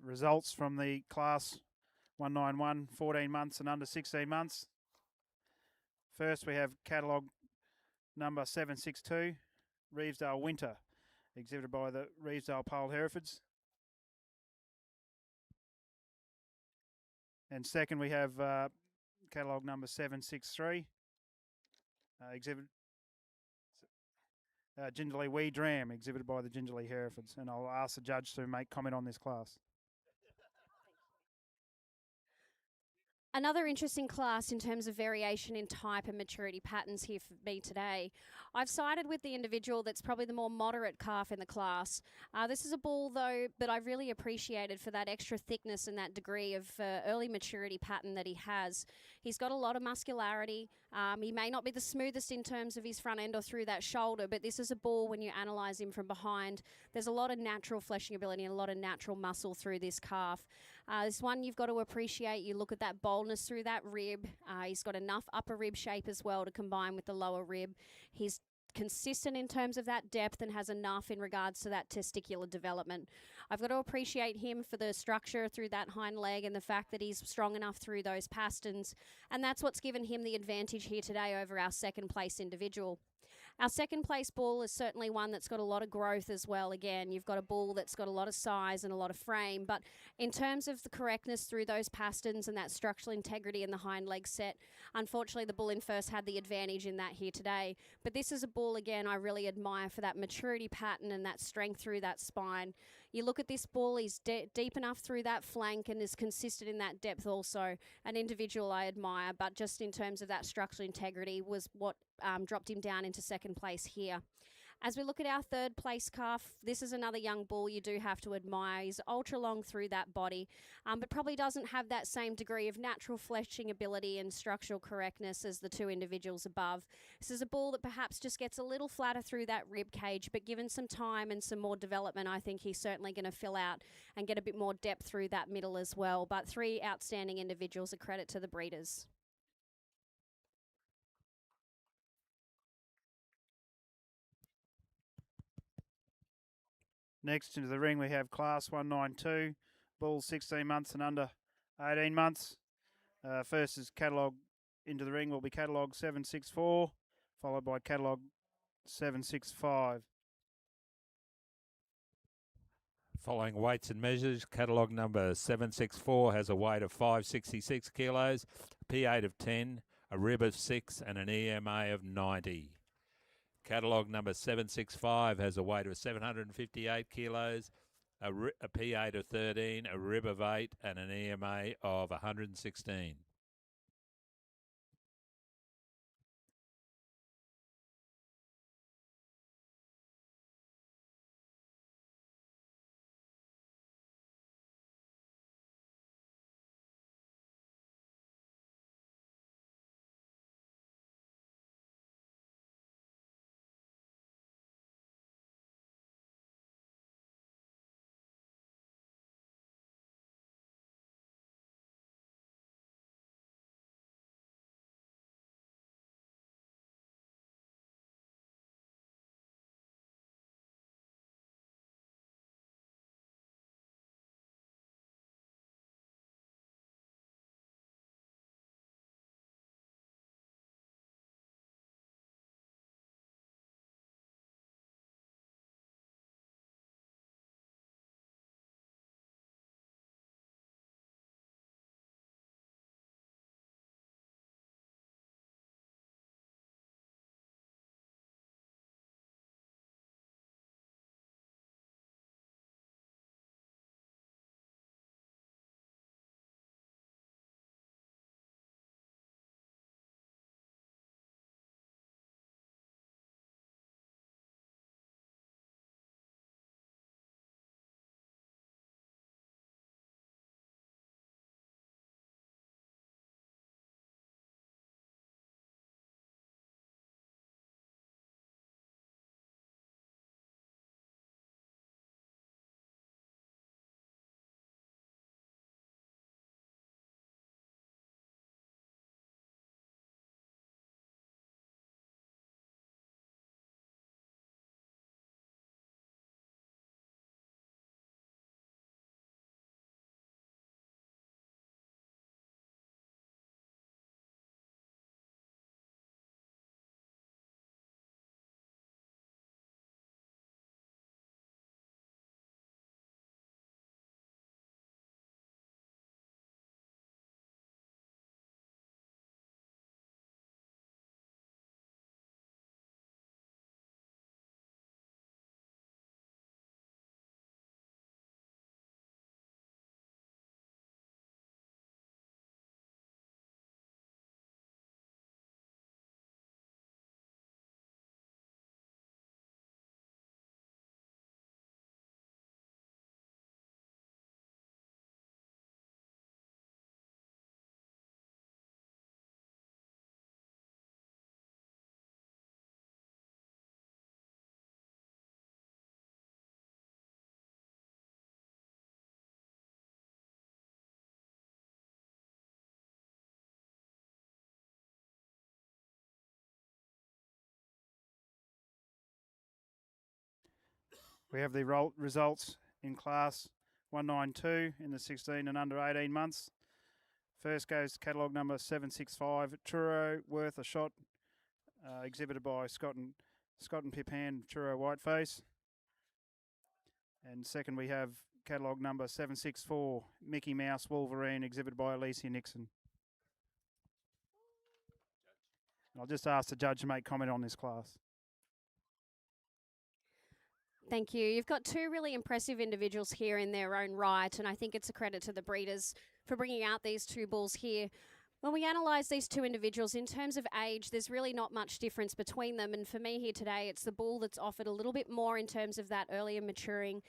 results from the Class 191, 14 months and under 16 months. First, we have catalogue number 762, Reevesdale Winter, exhibited by the Reevesdale Pole Herefords. And second, we have catalogue number 763, Gingerly Wee Dram, exhibited by the Gingerly Herefords. And I'll ask the judge to make comment on this class. Another interesting class in terms of variation in type and maturity patterns here for me today. I've sided with the individual that's probably the more moderate calf in the class. This is a bull, though, that I've really appreciated for that extra thickness and that degree of early maturity pattern that he has. He's got a lot of muscularity. He may not be the smoothest in terms of his front end or through that shoulder, but this is a bull, when you analyse him from behind, there's a lot of natural fleshing ability and a lot of natural muscle through this calf. This one you've got to appreciate. You look at that boldness through that rib. He's got enough upper rib shape as well to combine with the lower rib. He's consistent in terms of that depth and has enough in regards to that testicular development. I've got to appreciate him for the structure through that hind leg and the fact that he's strong enough through those pasterns, and that's what's given him the advantage here today over our second place individual. Our second place bull is certainly one that's got a lot of growth as well. Again, you've got a bull that's got a lot of size and a lot of frame, but in terms of the correctness through those pasterns and that structural integrity in the hind leg set, unfortunately the bull in first had the advantage in that here today. But this is a bull, again, I really admire for that maturity pattern and that strength through that spine. You look at this bull, he's deep enough through that flank and is consistent in that depth also. An individual I admire, but just in terms of that structural integrity was what dropped him down into second place here. As we look at our third place calf, this is another young bull you do have to admire. He's ultra long through that body, but probably doesn't have that same degree of natural fleshing ability and structural correctness as the two individuals above. This is a bull that perhaps just gets a little flatter through that rib cage, but given some time and some more development, I think he's certainly going to fill out and get a bit more depth through that middle as well. But three outstanding individuals, a credit to the breeders. Next into the ring, we have Class 192, bulls 16 months and under 18 months. First is catalogue into the ring will be catalogue 764, followed by catalogue 765. Following weights and measures, catalogue number 764 has a weight of 566 kilos, P8 of 10, a rib of 6 and an EMA of 90. Catalogue number 765 has a weight of 758 kilos, a P8 of 13, a rib of 8 and an EMA of 116. We have the results in class 192 in the 16 and under 18 months. First goes catalogue number 765, Truro, Worth a Shot, exhibited by Scott and Pipan, Truro Whiteface. And second we have catalogue number 764, Mickey Mouse Wolverine, exhibited by Alicia Nixon. I'll just ask the judge to make comment on this class. Thank you. You've got two really impressive individuals here in their own right, and I think it's a credit to the breeders for bringing out these two bulls here. When we analyse these two individuals, in terms of age, there's really not much difference between them. And for me here today, it's the bull that's offered a little bit more in terms of that earlier maturing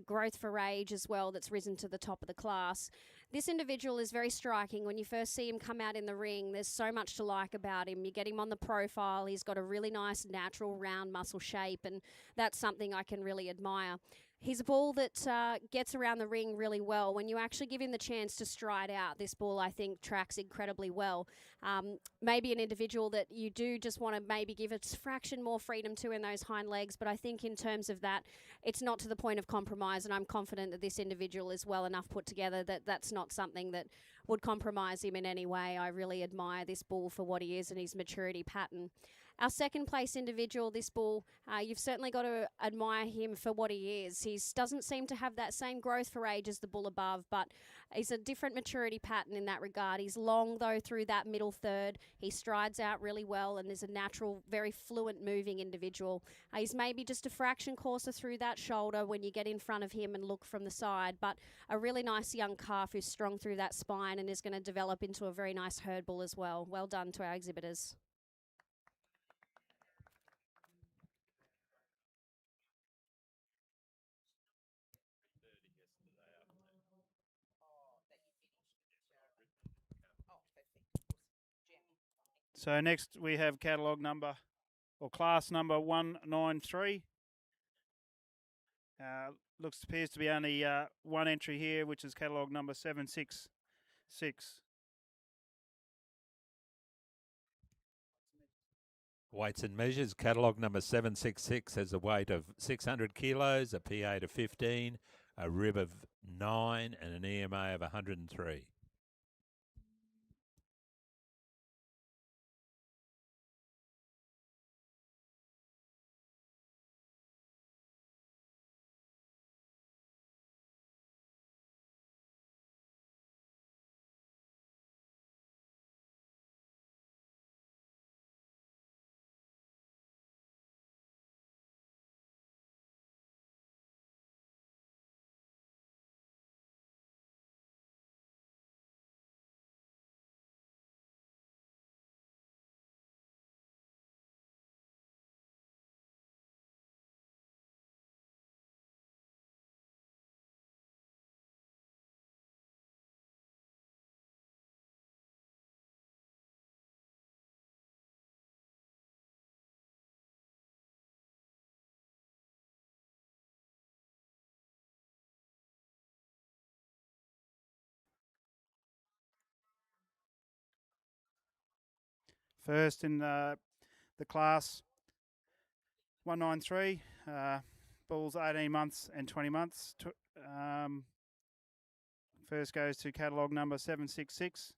growth for age as well, that's risen to the top of the class. This individual is very striking. When you first see him come out in the ring, there's so much to like about him. You get him on the profile. He's got a really nice natural round muscle shape, and that's something I can really admire. He's a bull that gets around the ring really well. When you actually give him the chance to stride out, this bull, I think, tracks incredibly well. Maybe an individual that you do just want to maybe give a fraction more freedom to in those hind legs, but I think in terms of that, it's not to the point of compromise, and I'm confident that this individual is well enough put together that that's not something that would compromise him in any way. I really admire this bull for what he is and his maturity pattern. Our second place individual, this bull, you've certainly got to admire him for what he is. He doesn't seem to have that same growth for age as the bull above, but he's a different maturity pattern in that regard. He's long, though, through that middle third. He strides out really well and is a natural, very fluent moving individual. He's maybe just a fraction coarser through that shoulder when you get in front of him and look from the side, but a really nice young calf who's strong through that spine and is going to develop into a very nice herd bull as well. Well done to our exhibitors. So next we have catalogue number, or class number 193. Appears to be only one entry here, which is catalogue number 766. Weights and measures. Catalogue number 766 has a weight of 600 kilos, a P8 of 15, a rib of 9, and an EMA of 103. First in the class 193, bulls 18 months and 20 months. First goes to catalogue number 766,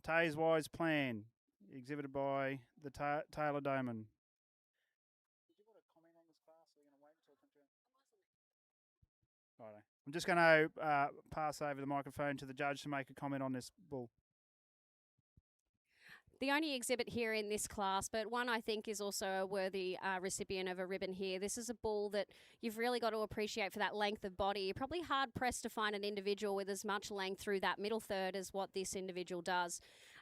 Tays Wise Plan, exhibited by the Taylor Doman. Did you want to comment on this class, or are you going to wait until it comes around? Righto. I'm just going to pass over the microphone to the judge to make a comment on this bull. The only exhibit here in this class, but one I think is also a worthy recipient of a ribbon here. This is a bull that you've really got to appreciate for that length of body. You're probably hard-pressed to find an individual with as much length through that middle third as what this individual does.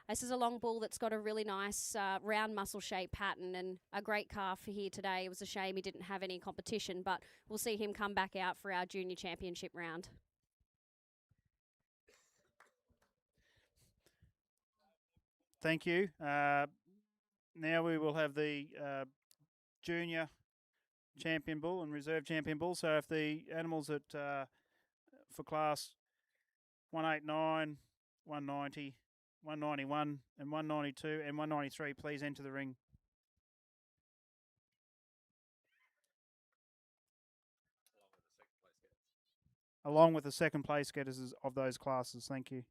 This is a long bull that's got a really nice round muscle shape pattern and a great calf for here today. It was a shame he didn't have any competition, but we'll see him come back out for our junior championship round. Thank you. Now we will have the junior champion bull and reserve champion bull. So if the animals that for class 189, 190, 191 and 192 and 193 please enter the ring. along with the second place getters of those classes. Thank you.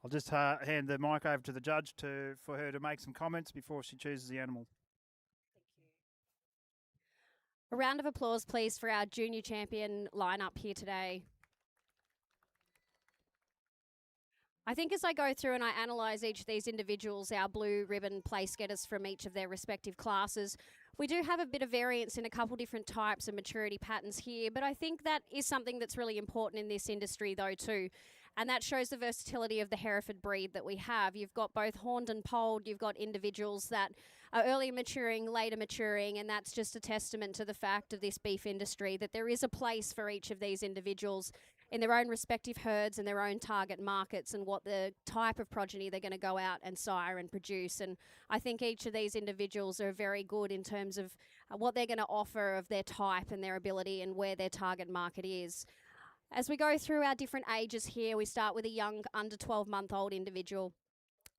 I'll just hand the mic over to the judge for her to make some comments before she chooses the animal. A round of applause, please, for our junior champion lineup here today. I think as I go through and I analyse each of these individuals, our blue ribbon place getters from each of their respective classes, we do have a bit of variance in a couple different types of maturity patterns here, but I think that is something that's really important in this industry though too. And that shows the versatility of the Hereford breed that we have. You've got both horned and polled. You've got individuals that are early maturing, later maturing, and that's just a testament to the fact of this beef industry, that there is a place for each of these individuals in their own respective herds and their own target markets and what the type of progeny they're going to go out and sire and produce. And I think each of these individuals are very good in terms of what they're going to offer of their type and their ability and where their target market is. As we go through our different ages here, we start with a young under 12-month-old individual.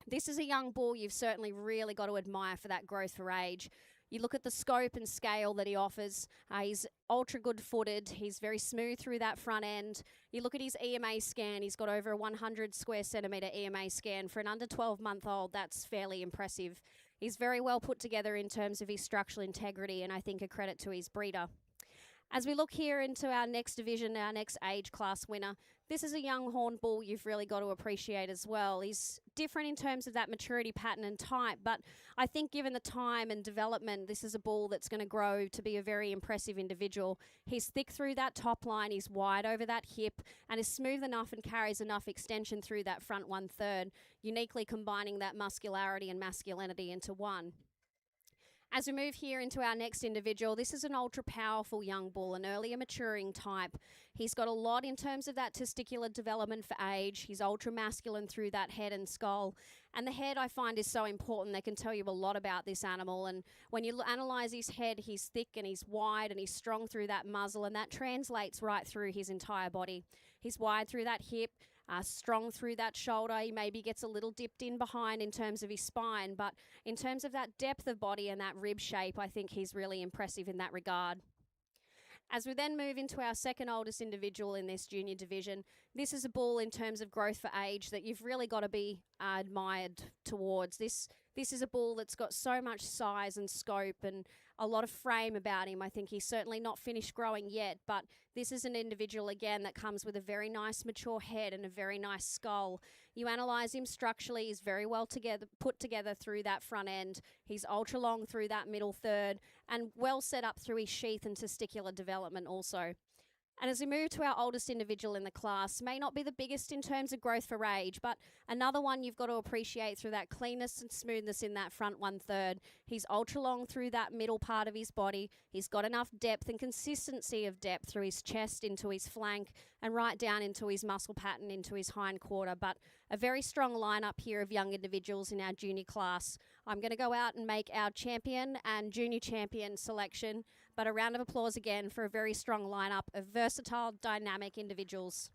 This is a young bull you've certainly really got to admire for that growth for age. You look at the scope and scale that he offers. He's ultra good footed. He's very smooth through that front end. You look at his EMA scan. He's got over a 100 square centimetre EMA scan. For an under 12-month-old, that's fairly impressive. He's very well put together in terms of his structural integrity, and I think a credit to his breeder. As we look here into our next division, our next age class winner, this is a young horn bull you've really got to appreciate as well. He's different in terms of that maturity pattern and type, but I think given the time and development, this is a bull that's going to grow to be a very impressive individual. He's thick through that top line, he's wide over that hip, and is smooth enough and carries enough extension through that front 1/3, uniquely combining that muscularity and masculinity into one. As we move here into our next individual, this is an ultra powerful young bull, an earlier maturing type. He's got a lot in terms of that testicular development for age. He's ultra masculine through that head and skull. And the head I find is so important. They can tell you a lot about this animal. And when you analyse his head, he's thick and he's wide and he's strong through that muzzle, and that translates right through his entire body. He's wide through that hip, strong through that shoulder. He maybe gets a little dipped in behind in terms of his spine, but in terms of that depth of body and that rib shape, I think he's really impressive in that regard. As we then move into our second oldest individual in this junior division, this is a bull in terms of growth for age that you've really got to be admired towards. This is a bull that's got so much size and scope and a lot of frame about him. I think he's certainly not finished growing yet, but this is an individual, again, that comes with a very nice mature head and a very nice skull. You analyse him structurally, he's very well put together through that front end. He's ultra long through that middle third and well set up through his sheath and testicular development also. And as we move to our oldest individual in the class, may not be the biggest in terms of growth for age, but another one you've got to appreciate through that cleanness and smoothness in that front 1/3. He's ultra long through that middle part of his body. He's got enough depth and consistency of depth through his chest into his flank and right down into his muscle pattern into his hind quarter. But a very strong lineup here of young individuals in our junior class. I'm going to go out and make our champion and junior champion selection, but a round of applause again for a very strong lineup of versatile, dynamic individuals.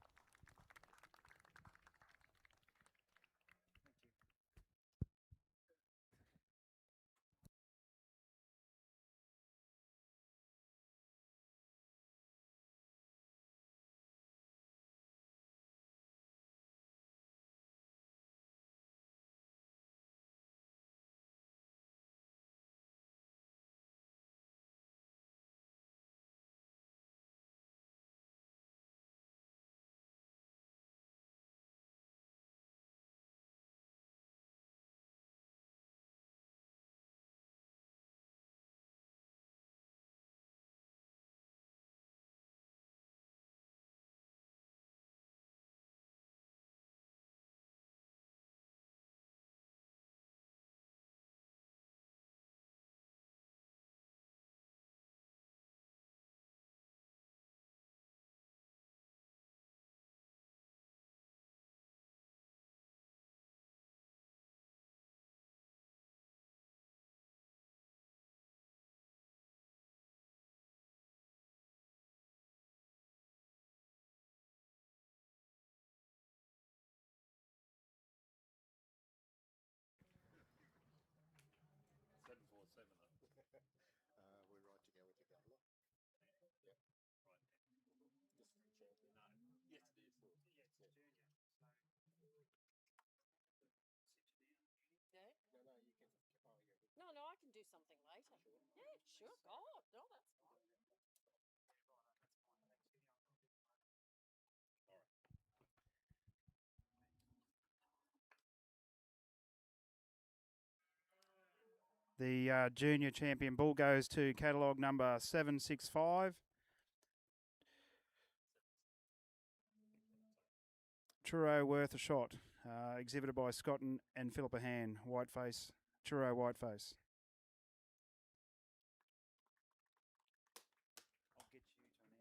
No, I can do something later. Yeah, sure. God, no, that's fine. The junior champion bull goes to catalogue number 765. Churro Worth a Shot, exhibited by Scott and Philippa Han, Whiteface, Churro Whiteface. I'll get you to announce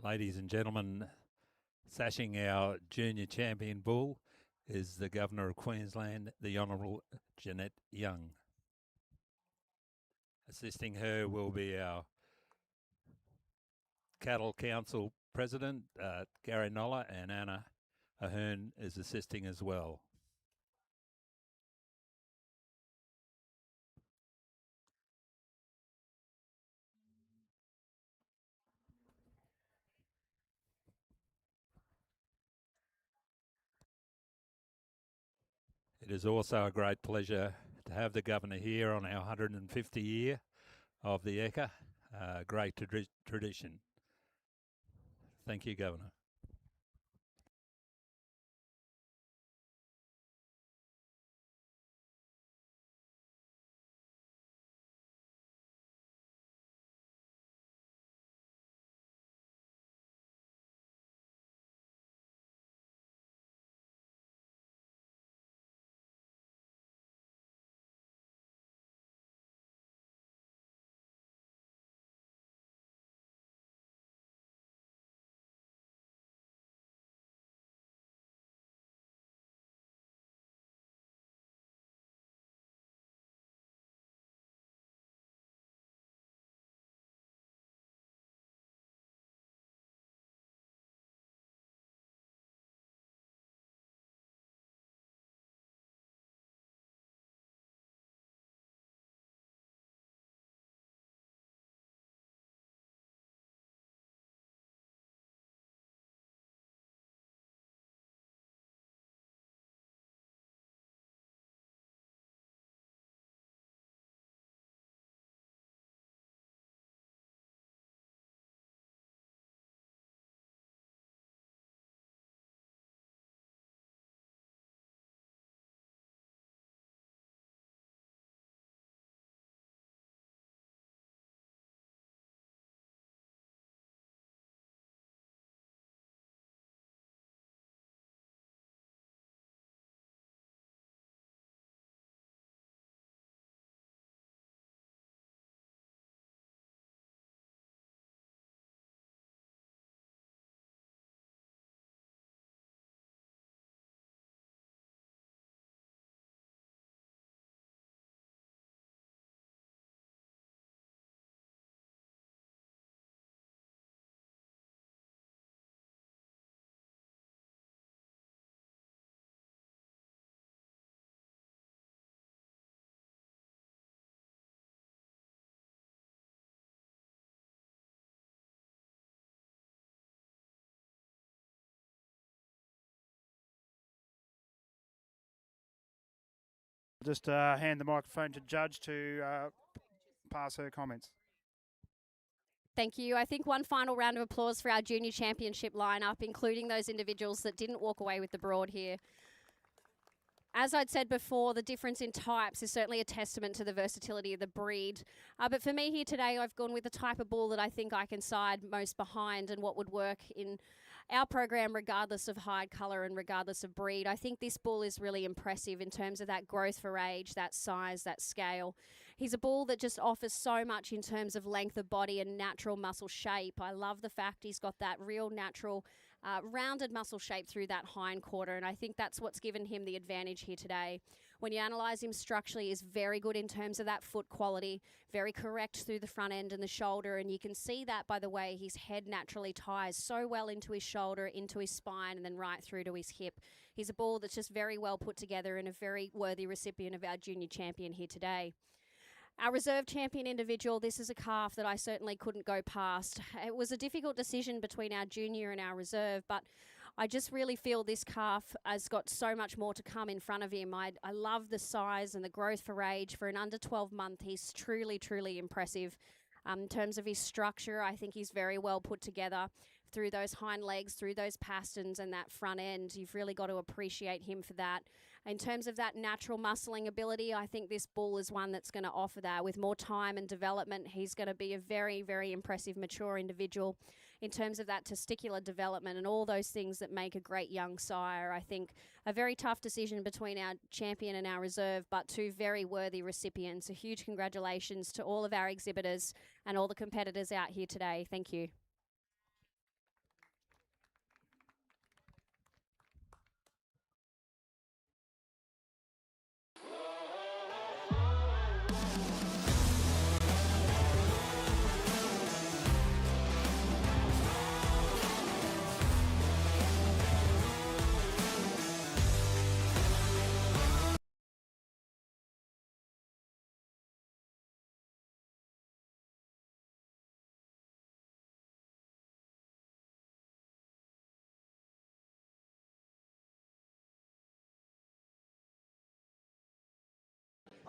Ladies and gentlemen, sashing our junior champion bull is the Governor of Queensland, the Honourable Jeanette Young. Assisting her will be our Cattle Council President, Gary Noller, and Anna Ahern is assisting as well. It is also a great pleasure to have the Governor here on our 150 year of the Ekka. Great tradition. Thank you, Governor. Just hand the microphone to Judge to pass her comments. Thank you. I think one final round of applause for our junior championship lineup, including those individuals that didn't walk away with the broad here. As I'd said before, the difference in types is certainly a testament to the versatility of the breed. But for me here today, I've gone with the type of bull that I think I can side most behind and what would work in our program regardless of hide colour and regardless of breed. I think this bull is really impressive in terms of that growth for age, that size, that scale. He's a bull that just offers so much in terms of length of body and natural muscle shape. I love the fact he's got that real natural rounded muscle shape through that hind quarter, and I think that's what's given him the advantage here today. When you analyse him structurally, he's very good in terms of that foot quality, very correct through the front end and the shoulder, and you can see that by the way his head naturally ties so well into his shoulder, into his spine, and then right through to his hip. He's a bull that's just very well put together and a very worthy recipient of our junior champion here today. Our reserve champion individual, this is a calf that I certainly couldn't go past. It was a difficult decision between our junior and our reserve, but I just really feel this calf has got so much more to come in front of him. I love the size and the growth for age. For an under 12 month, he's truly, truly impressive. In terms of his structure, I think he's very well put together through those hind legs, through those pasterns and that front end. You've really got to appreciate him for that. In terms of that natural muscling ability, I think this bull is one that's going to offer that. With more time and development, he's going to be a very, very impressive, mature individual. In terms of that testicular development and all those things that make a great young sire, I think a very tough decision between our champion and our reserve, but two very worthy recipients. A huge congratulations to all of our exhibitors and all the competitors out here today. Thank you.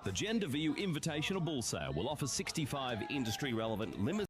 The Gender View Invitational Bull Sale will offer 65 industry-relevant limited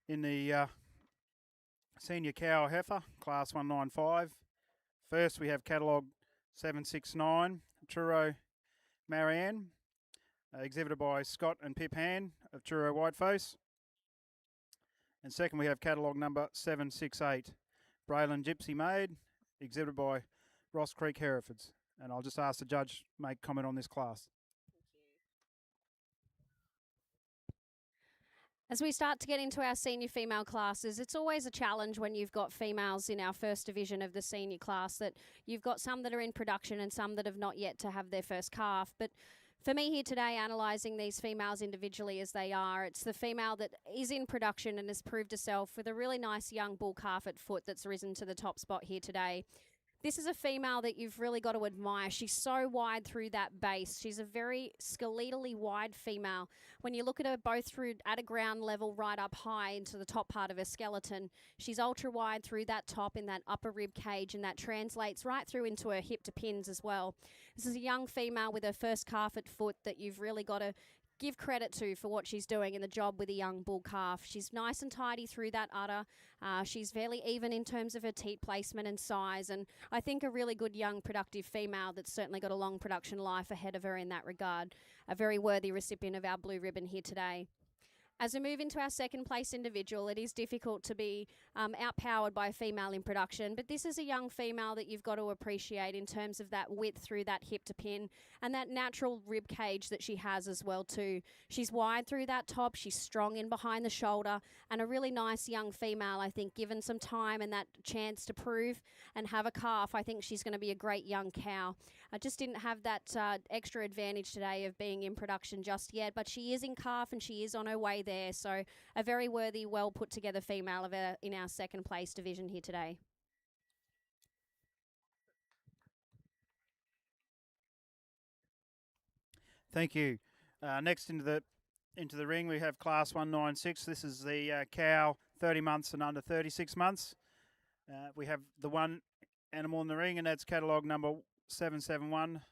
in the Senior Cow Heifer, Class 195. First, we have catalogue 769, Truro Marianne, exhibited by Scott and Pip Han of Truro Whiteface. And second, we have catalogue number 768, Braylon Gypsy Maid, exhibited by Ross Creek Herefords. And I'll just ask the judge to make comment on this class. As we start to get into our senior female classes, it's always a challenge when you've got females in our first division of the senior class, that you've got some that are in production and some that have not yet to have their first calf. But for me here today, analysing these females individually as they are, it's the female that is in production and has proved herself with a really nice young bull calf at foot that's risen to the top spot here today. This is a female that you've really got to admire. She's so wide through that base. She's a very skeletally wide female. When you look at her both through at a ground level right up high into the top part of her skeleton, she's ultra wide through that top in that upper rib cage, and that translates right through into her hip to pins as well. This is a young female with her first calf at foot that you've really got to give credit to for what she's doing in the job with a young bull calf. She's nice and tidy through that udder. She's fairly even in terms of her teat placement and size, and I think a really good young productive female that's certainly got a long production life ahead of her in that regard. A very worthy recipient of our blue ribbon here today. As we move into our second place individual, it is difficult to be outpowered by a female in production, but this is a young female that you've got to appreciate in terms of that width through that hip to pin and that natural rib cage that she has as well too. She's wide through that top, she's strong in behind the shoulder, and a really nice young female, I think, given some time and that chance to prove and have a calf. I think she's going to be a great young cow. I just didn't have that extra advantage today of being in production just yet, but she is in calf and she is on her way there. So a very worthy, well put together female in our second place division here today. Thank you. Next into the ring we have Class 196. This is the cow 30 months and under 36 months. We have the one animal in the ring, and that's catalogue number 771.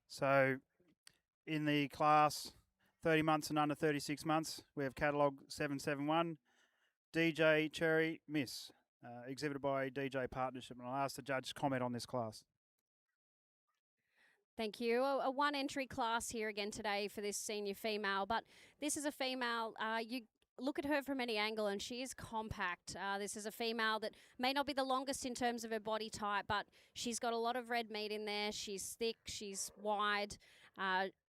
So in the class 30 months and under 36 months, we have catalogue 771, DJ Cherry Miss, exhibited by DJ Partnership. And I'll ask the judge to comment on this class. Thank you. A one entry class here again today for this senior female, but this is a female, you look at her from any angle and she is compact. This is a female that may not be the longest in terms of her body type, but she's got a lot of red meat in there. She's thick, she's wide.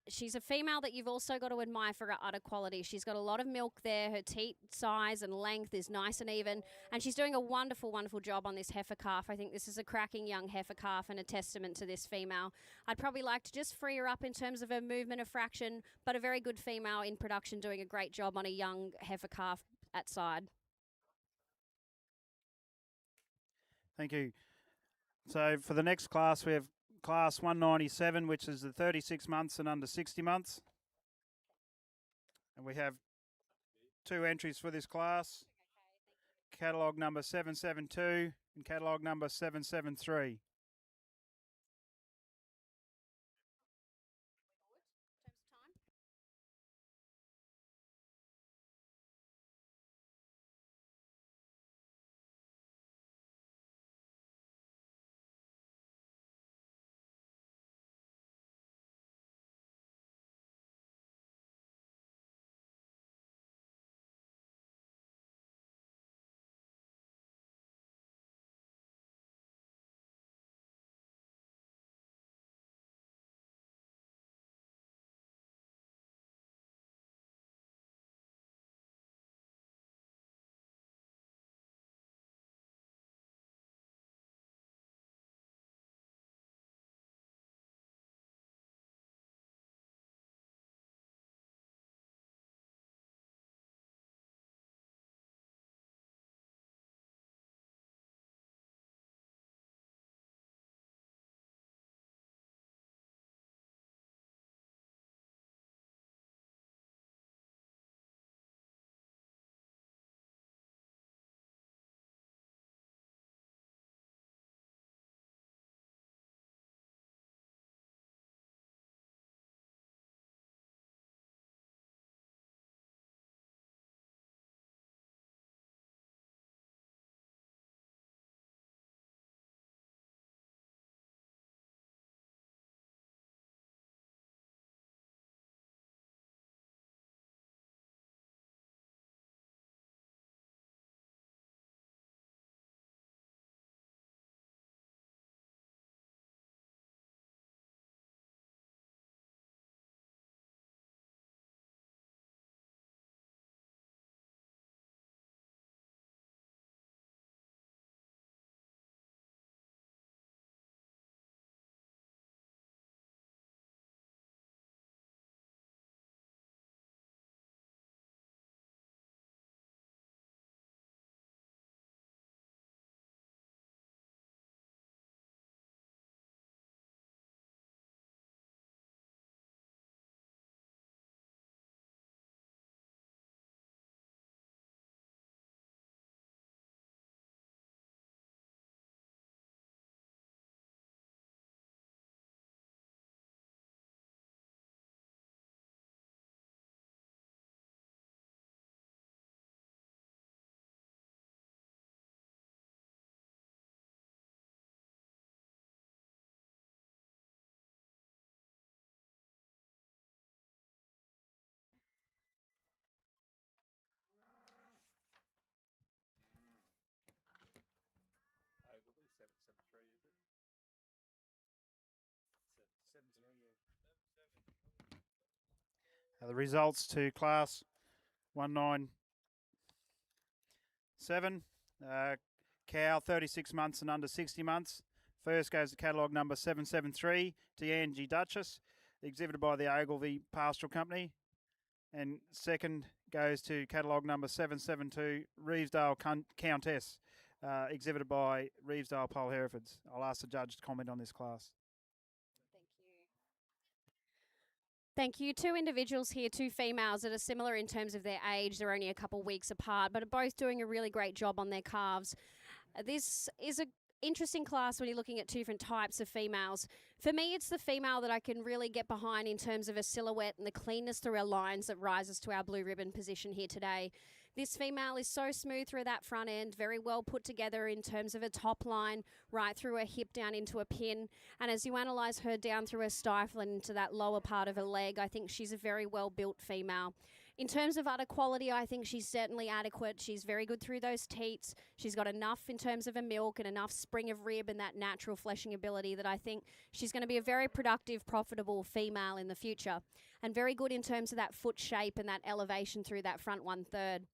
She's a female that you've also got to admire for her udder quality. She's got a lot of milk there. Her teat size and length is nice and even. And she's doing a wonderful, wonderful job on this heifer calf. I think this is a cracking young heifer calf and a testament to this female. I'd probably like to just free her up in terms of her movement of fraction, but a very good female in production doing a great job on a young heifer calf at side. Thank you. So for the next class, we have class 197, which is the 36 months and under 60 months. And we have two entries for this class. Catalogue number 772 and catalogue number 773. The results to class 197. Cow 36 months and under 60 months. First goes to catalogue number 773, D'Angie Duchess, exhibited by the Ogilvy Pastoral Company. And second goes to catalogue number 772, Reevesdale Countess, exhibited by Reevesdale Pole Herefords. I'll ask the judge to comment on this class. Thank you. Two individuals here, two females that are similar in terms of their age. They're only a couple weeks apart, but are both doing a really great job on their calves. This is a interesting class when you're looking at two different types of females. For me, it's the female that I can really get behind in terms of a silhouette and the cleanness through our lines that rises to our blue ribbon position here today. This female is so smooth through that front end, very well put together in terms of a top line, right through her hip down into a pin. And as you analyse her down through her stifle and into that lower part of her leg, I think she's a very well built female. In terms of udder quality, I think she's certainly adequate. She's very good through those teats. She's got enough in terms of a milk and enough spring of rib and that natural fleshing ability that I think she's going to be a very productive, profitable female in the future. And very good in terms of that foot shape and that elevation through that front 1/3.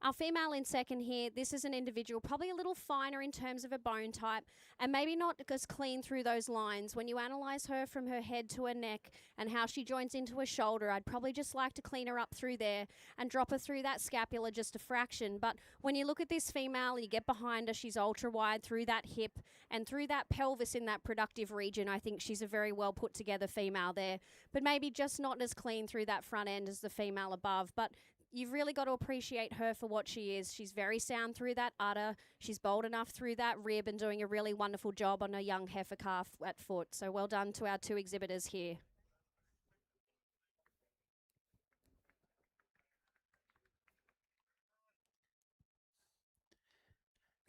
Our female in second here, this is an individual probably a little finer in terms of a bone type and maybe not as clean through those lines. When you analyse her from her head to her neck and how she joins into her shoulder, I'd probably just like to clean her up through there and drop her through that scapula just a fraction. But when you look at this female, you get behind her, she's ultra wide through that hip and through that pelvis in that productive region. I think she's a very well put together female there, but maybe just not as clean through that front end as the female above. But you've really got to appreciate her for what she is. She's very sound through that udder. She's bold enough through that rib and doing a really wonderful job on a young heifer calf at foot. So well done to our two exhibitors here.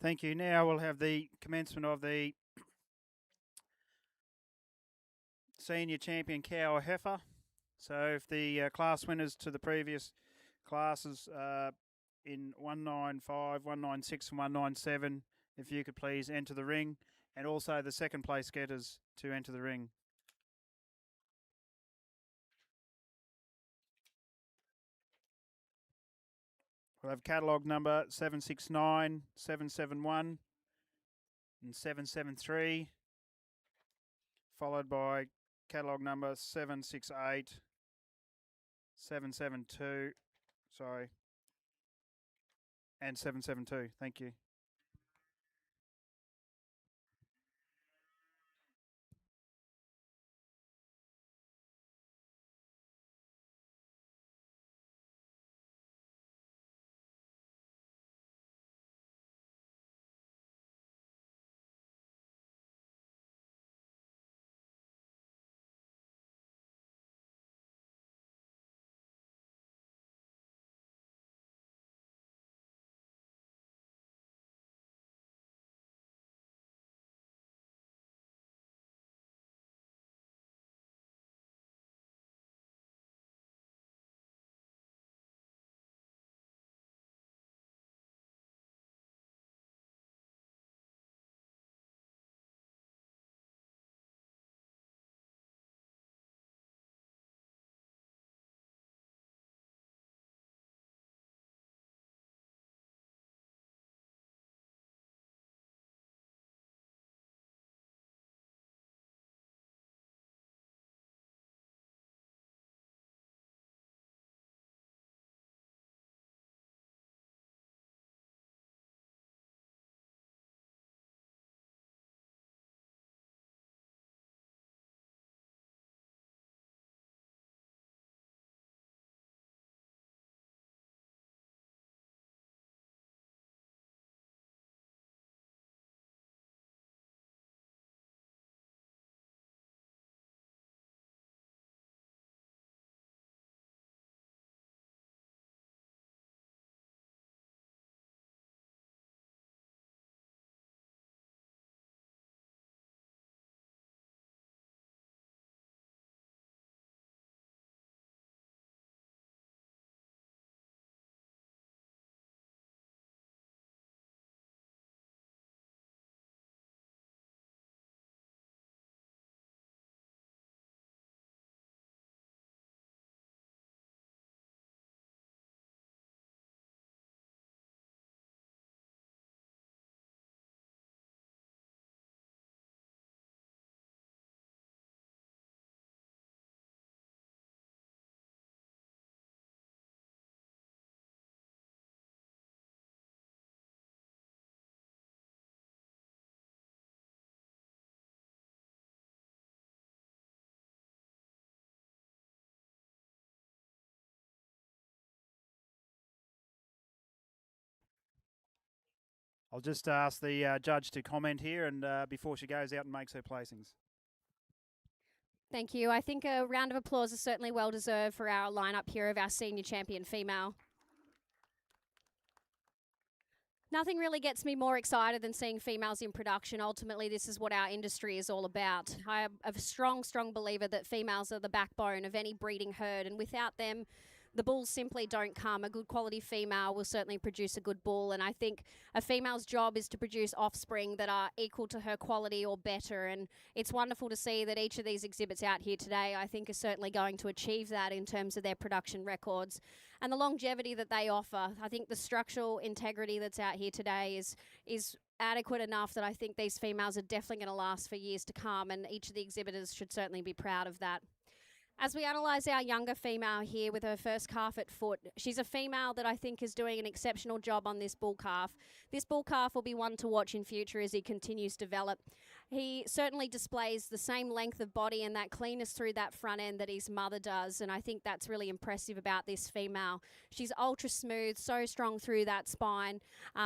Thank you. Now we'll have the commencement of the senior champion cow or heifer. So if the class winners to the previous classes in 195, 196 and 197, if you could please enter the ring, and also the second place getters to enter the ring. We'll have catalogue number 769, 771 and 773, followed by catalogue number 768, 772, and 772. Thank you. I'll just ask the judge to comment here and before she goes out and makes her placings. Thank you. I think a round of applause is certainly well deserved for our lineup here of our senior champion female. Nothing really gets me more excited than seeing females in production. Ultimately, this is what our industry is all about. I am a strong believer that females are the backbone of any breeding herd, and without them, the bulls simply don't come. A good quality female will certainly produce a good bull, and I think a female's job is to produce offspring that are equal to her quality or better, and it's wonderful to see that each of these exhibits out here today, I think, are certainly going to achieve that in terms of their production records and the longevity that they offer. I think the structural integrity that's out here today is adequate enough that I think these females are definitely going to last for years to come, and each of the exhibitors should certainly be proud of that. As we analyse our younger female here with her first calf at foot, she's a female that I think is doing an exceptional job on this bull calf. This bull calf will be one to watch in future as he continues to develop. He certainly displays the same length of body and that cleanness through that front end that his mother does, and I think that's really impressive about this female. She's ultra smooth, so strong through that spine.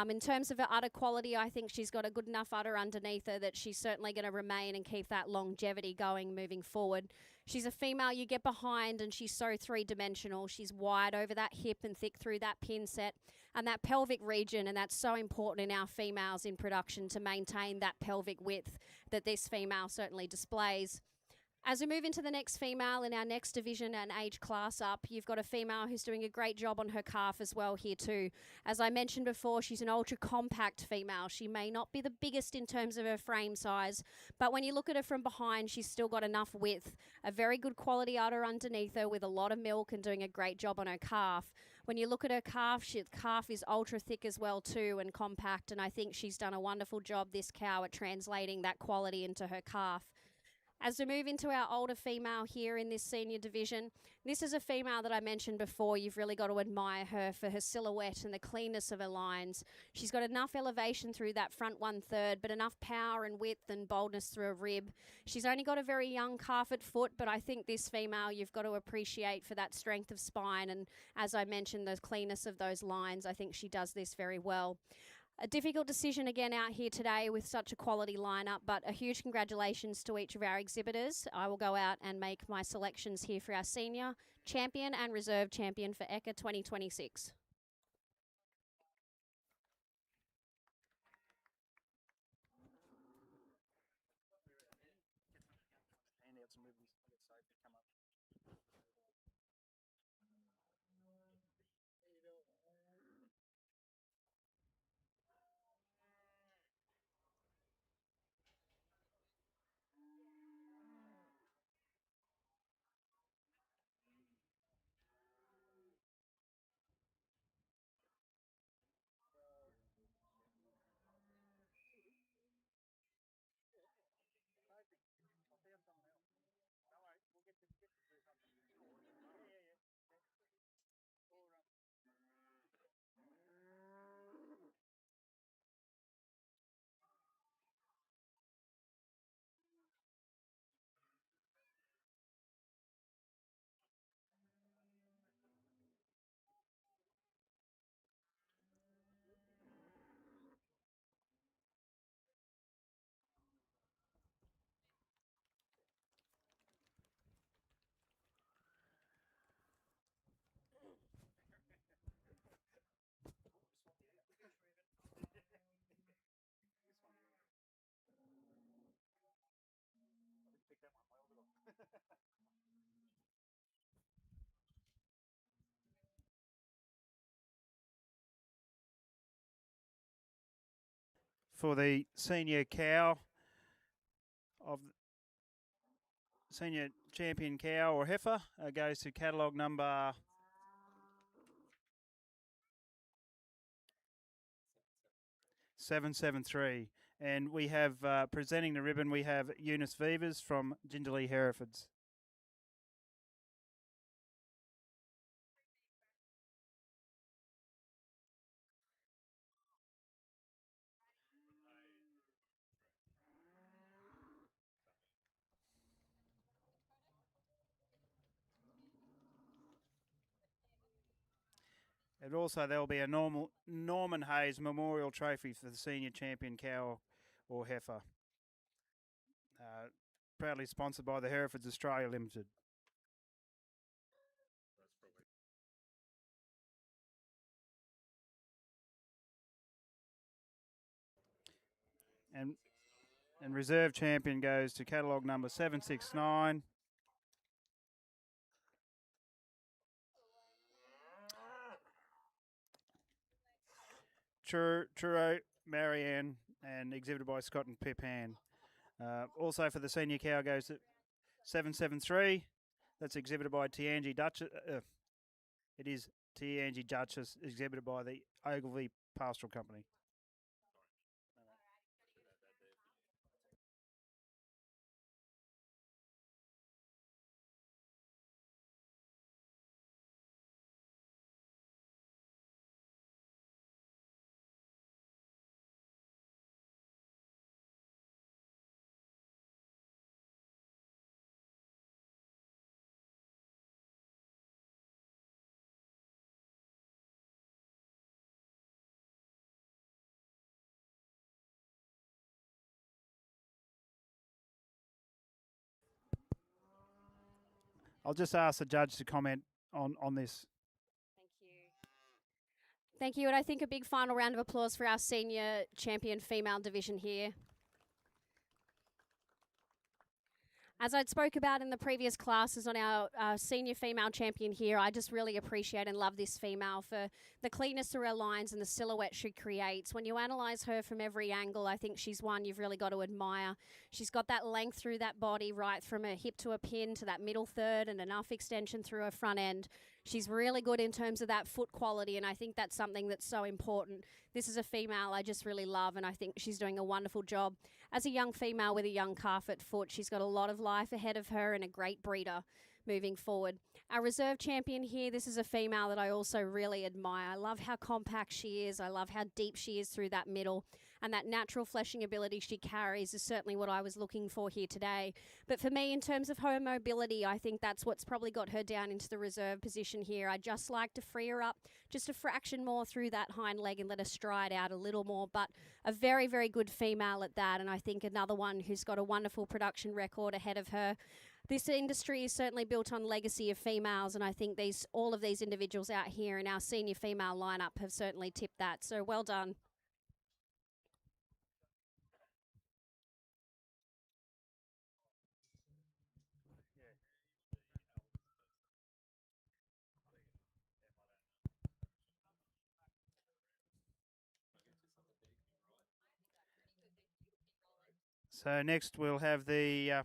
In terms of her udder quality, I think she's got a good enough udder underneath her that she's certainly going to remain and keep that longevity going moving forward. She's a female you get behind, and she's so three-dimensional. She's wide over that hip and thick through that pin set and that pelvic region, and that's so important in our females in production to maintain that pelvic width that this female certainly displays. As we move into the next female in our next division and age class up, you've got a female who's doing a great job on her calf as well here too. As I mentioned before, she's an ultra compact female. She may not be the biggest in terms of her frame size, but when you look at her from behind, she's still got enough width, a very good quality udder underneath her with a lot of milk and doing a great job on her calf. When you look at her calf, the calf is ultra thick as well too and compact, and I think she's done a wonderful job, this cow, at translating that quality into her calf. As we move into our older female here in this senior division, this is a female that I mentioned before. You've really got to admire her for her silhouette and the cleanness of her lines. She's got enough elevation through that front 1/3, but enough power and width and boldness through a rib. She's only got a very young calf at foot, but I think this female you've got to appreciate for that strength of spine. And as I mentioned, the cleanness of those lines, I think she does this very well. A difficult decision again out here today with such a quality lineup, but a huge congratulations to each of our exhibitors. I will go out and make my selections here for our senior champion and reserve champion for ECA 2026. For the senior cow of senior champion cow or heifer goes to catalogue number 773. And we have presenting the ribbon, we have Eunice Vivers from Jindalee Herefords. And also there will be a Norman Hayes Memorial Trophy for the senior champion cow or heifer. Proudly sponsored by the Herefords Australia Limited. And reserve champion goes to catalogue number 769. Truro, Marianne, and exhibited by Scott and Pip Hand. Also for the senior cow goes to 773. That's exhibited by Tianji Duchess. It is Tianji Duchess, exhibited by the Ogilvy Pastoral Company. I'll just ask the judge to comment on this. Thank you. Thank you, and I think a big final round of applause for our senior champion female division here. As I'd spoke about in the previous classes on our senior female champion here, I just really appreciate and love this female for the cleanness through her lines and the silhouette she creates. When you analyse her from every angle, I think she's one you've really got to admire. She's got that length through that body, right from her hip to a pin to that middle third, and enough extension through her front end. She's really good in terms of that foot quality, and I think that's something that's so important. This is a female I just really love, and I think she's doing a wonderful job. As a young female with a young calf at foot, she's got a lot of life ahead of her and a great breeder moving forward. Our reserve champion here, this is a female that I also really admire. I love how compact she is. I love how deep she is through that middle. And that natural fleshing ability she carries is certainly what I was looking for here today. But for me, in terms of her mobility, I think that's what's probably got her down into the reserve position here. I just like to free her up just a fraction more through that hind leg and let her stride out a little more. But a very, very good female at that. And I think another one who's got a wonderful production record ahead of her. This industry is certainly built on legacy of females, and I think all of these individuals out here in our senior female lineup have certainly tipped that. So well done. So next we'll have the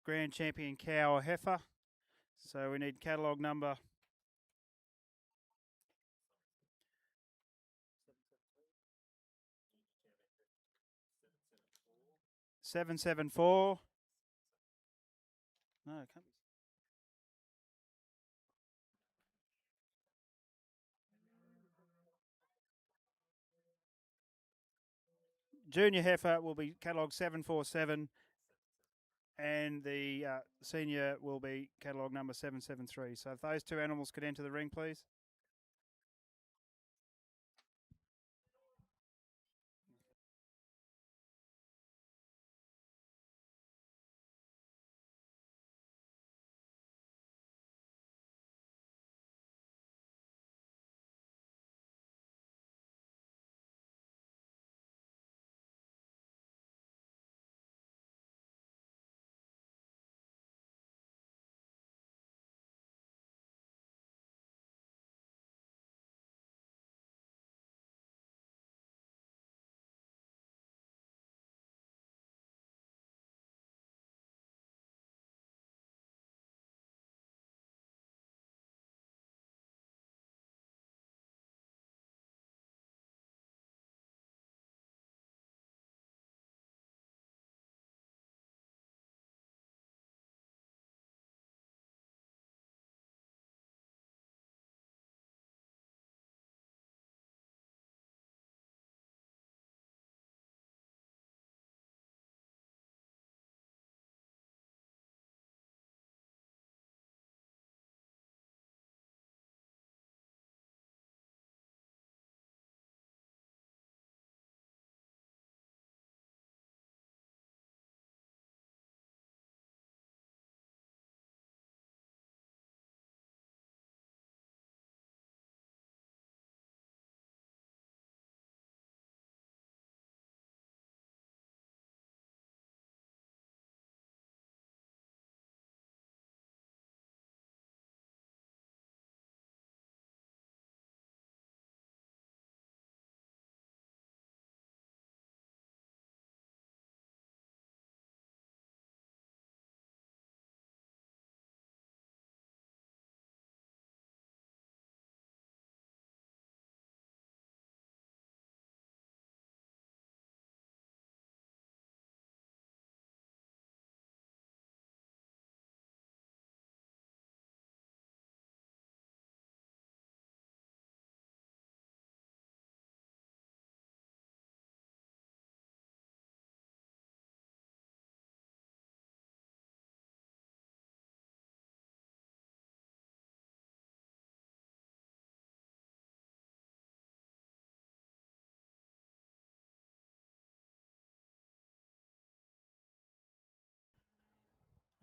Grand Champion cow or heifer. So we need catalogue number 774. No, it can't be. Junior heifer will be catalogue 747, and the senior will be catalogue number 773. So if those two animals could enter the ring, please.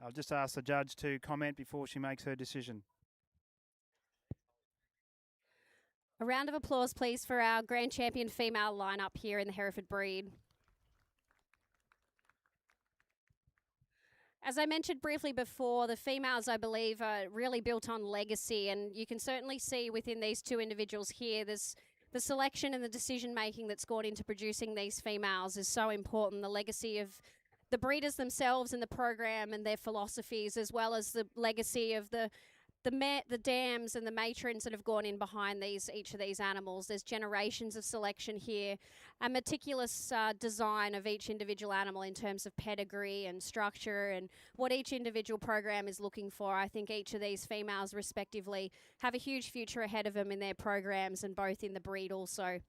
I'll just ask the judge to comment before she makes her decision. A round of applause, please, for our Grand Champion female lineup here in the Hereford breed. As I mentioned briefly before, the females, I believe, are really built on legacy, and you can certainly see within these two individuals here, there's the selection and the decision-making that's gone into producing these females is so important. The legacy of the breeders themselves and the program and their philosophies, as well as the legacy of the dams and the matrons that have gone in behind each of these animals. There's generations of selection here, a meticulous design of each individual animal in terms of pedigree and structure and what each individual program is looking for. I think each of these females respectively have a huge future ahead of them in their programs and both in the breed also.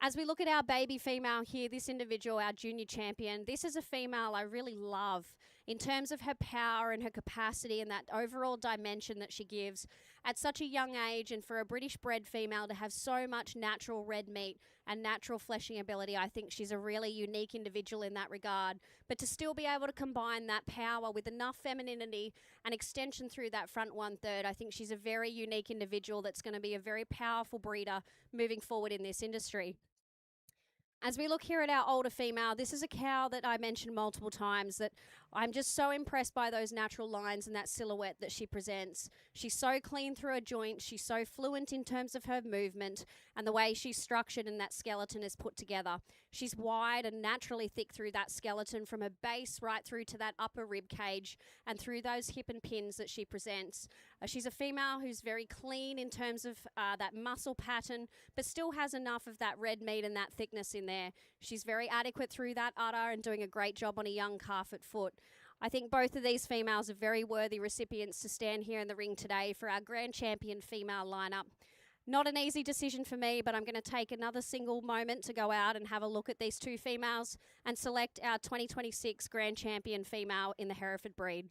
As we look at our baby female here, this individual, our junior champion, this is a female I really love in terms of her power and her capacity and that overall dimension that she gives at such a young age. And for a British bred female to have so much natural red meat and natural fleshing ability, I think she's a really unique individual in that regard. But to still be able to combine that power with enough femininity and extension through that front 1/3, I think she's a very unique individual that's going to be a very powerful breeder moving forward in this industry. As we look here at our older female, this is a cow that I mentioned multiple times that I'm just so impressed by those natural lines and that silhouette that she presents. She's so clean through her joints. She's so fluent in terms of her movement and the way she's structured and that skeleton is put together. She's wide and naturally thick through that skeleton from her base right through to that upper rib cage and through those hip and pins that she presents. She's a female who's very clean in terms of that muscle pattern, but still has enough of that red meat and that thickness in there. She's very adequate through that udder and doing a great job on a young calf at foot. I think both of these females are very worthy recipients to stand here in the ring today for our Grand Champion female lineup. Not an easy decision for me, but I'm going to take another single moment to go out and have a look at these two females and select our 2026 Grand Champion female in the Hereford breed.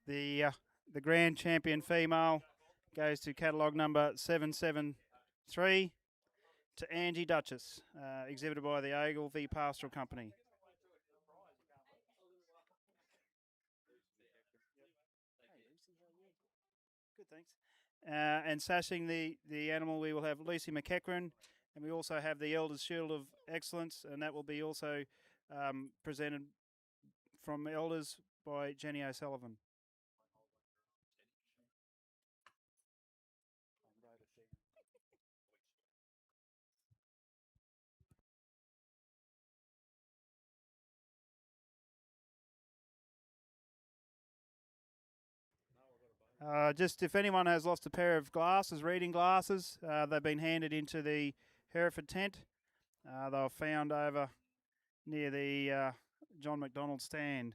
The Grand Champion female goes to catalogue number 773 to Angie Duchess, exhibited by the Ogilvy Pastoral Company. Good, thanks. And sashing the animal, we will have Lucy McEachran, and we also have the Elders Shield of Excellence, and that will be also presented from Elders by Jenny O'Sullivan. Just if anyone has lost a pair of glasses, reading glasses, they've been handed into the Hereford tent. They were found over near the John McDonald stand.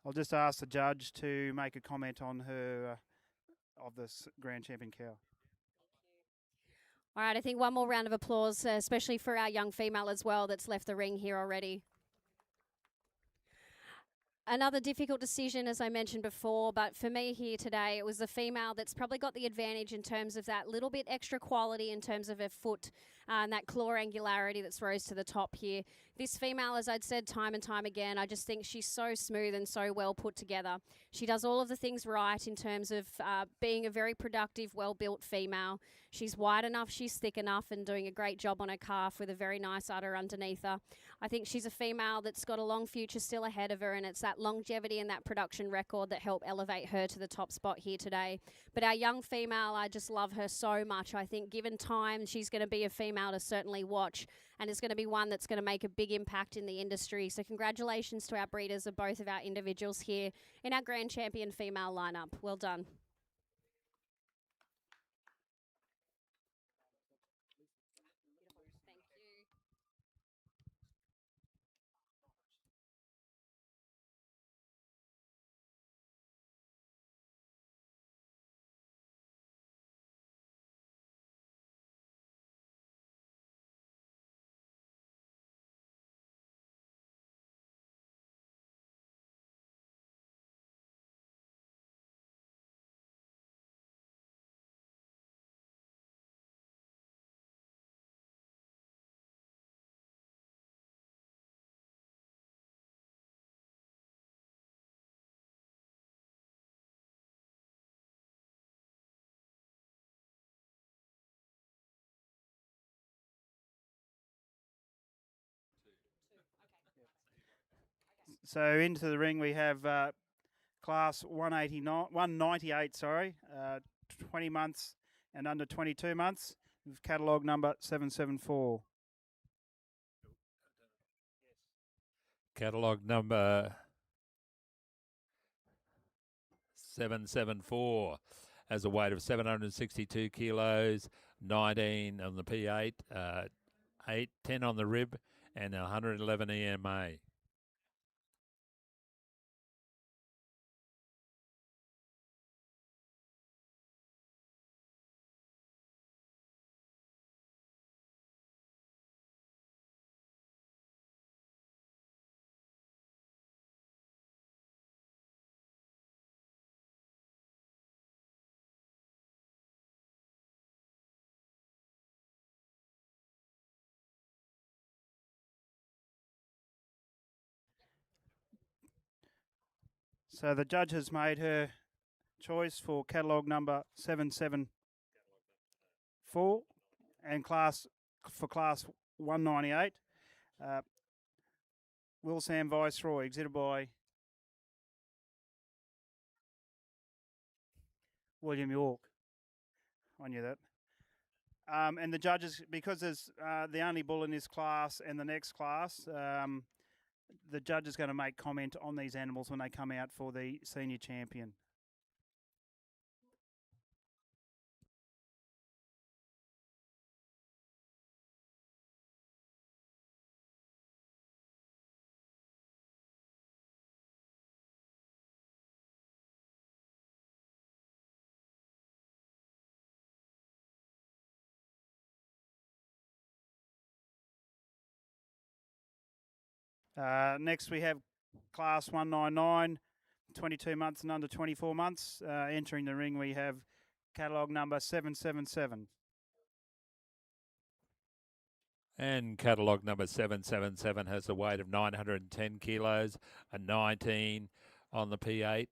I'll just ask the judge to make a comment on her of this Grand Champion cow. All right, I think one more round of applause, especially for our young female as well that's left the ring here already. Another difficult decision, as I mentioned before, but for me here today, it was the female that's probably got the advantage in terms of that little bit extra quality in terms of her foot and that claw angularity that's rose to the top here. This female, as I'd said time and time again, I just think she's so smooth and so well put together. She does all of the things right in terms of being a very productive, well-built female. She's wide enough, she's thick enough, and doing a great job on her calf with a very nice udder underneath her. I think she's a female that's got a long future still ahead of her, and it's that longevity and that production record that help elevate her to the top spot here today. But our young female, I just love her so much. I think given time, she's going to be a female to certainly watch, and is going to be one that's going to make a big impact in the industry. So congratulations to our breeders of both of our individuals here in our Grand Champion female lineup. Well done. So into the ring we have class 198, 20 months and under 22 months, with catalogue number 774. Catalogue number 774 has a weight of 762 kilos, 19 on the P8, 10 on the rib, and 111 EMA. So the judge has made her choice for catalogue number 774 and class 198. Will Sam Viceroy, exhibited by William York. I knew that. And the judges, because there's the only bull in this class and the next class, the judge is going to make comment on these animals when they come out for the senior champion. Next we have Class 199, 22 months and under 24 months. Entering the ring we have catalogue number 777. And catalogue number 777 has a weight of 910 kilos, a 19 on the P8,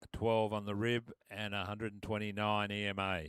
a 12 on the rib, and 129 EMA.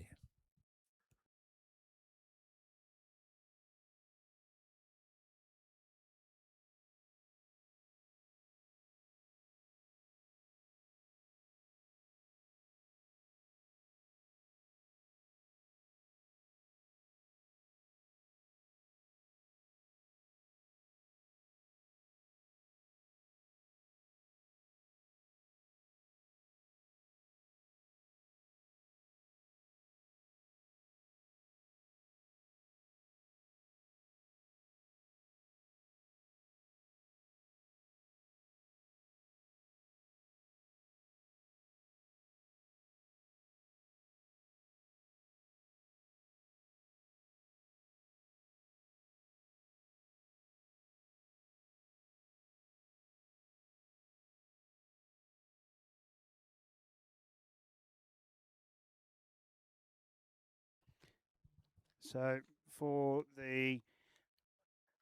So for the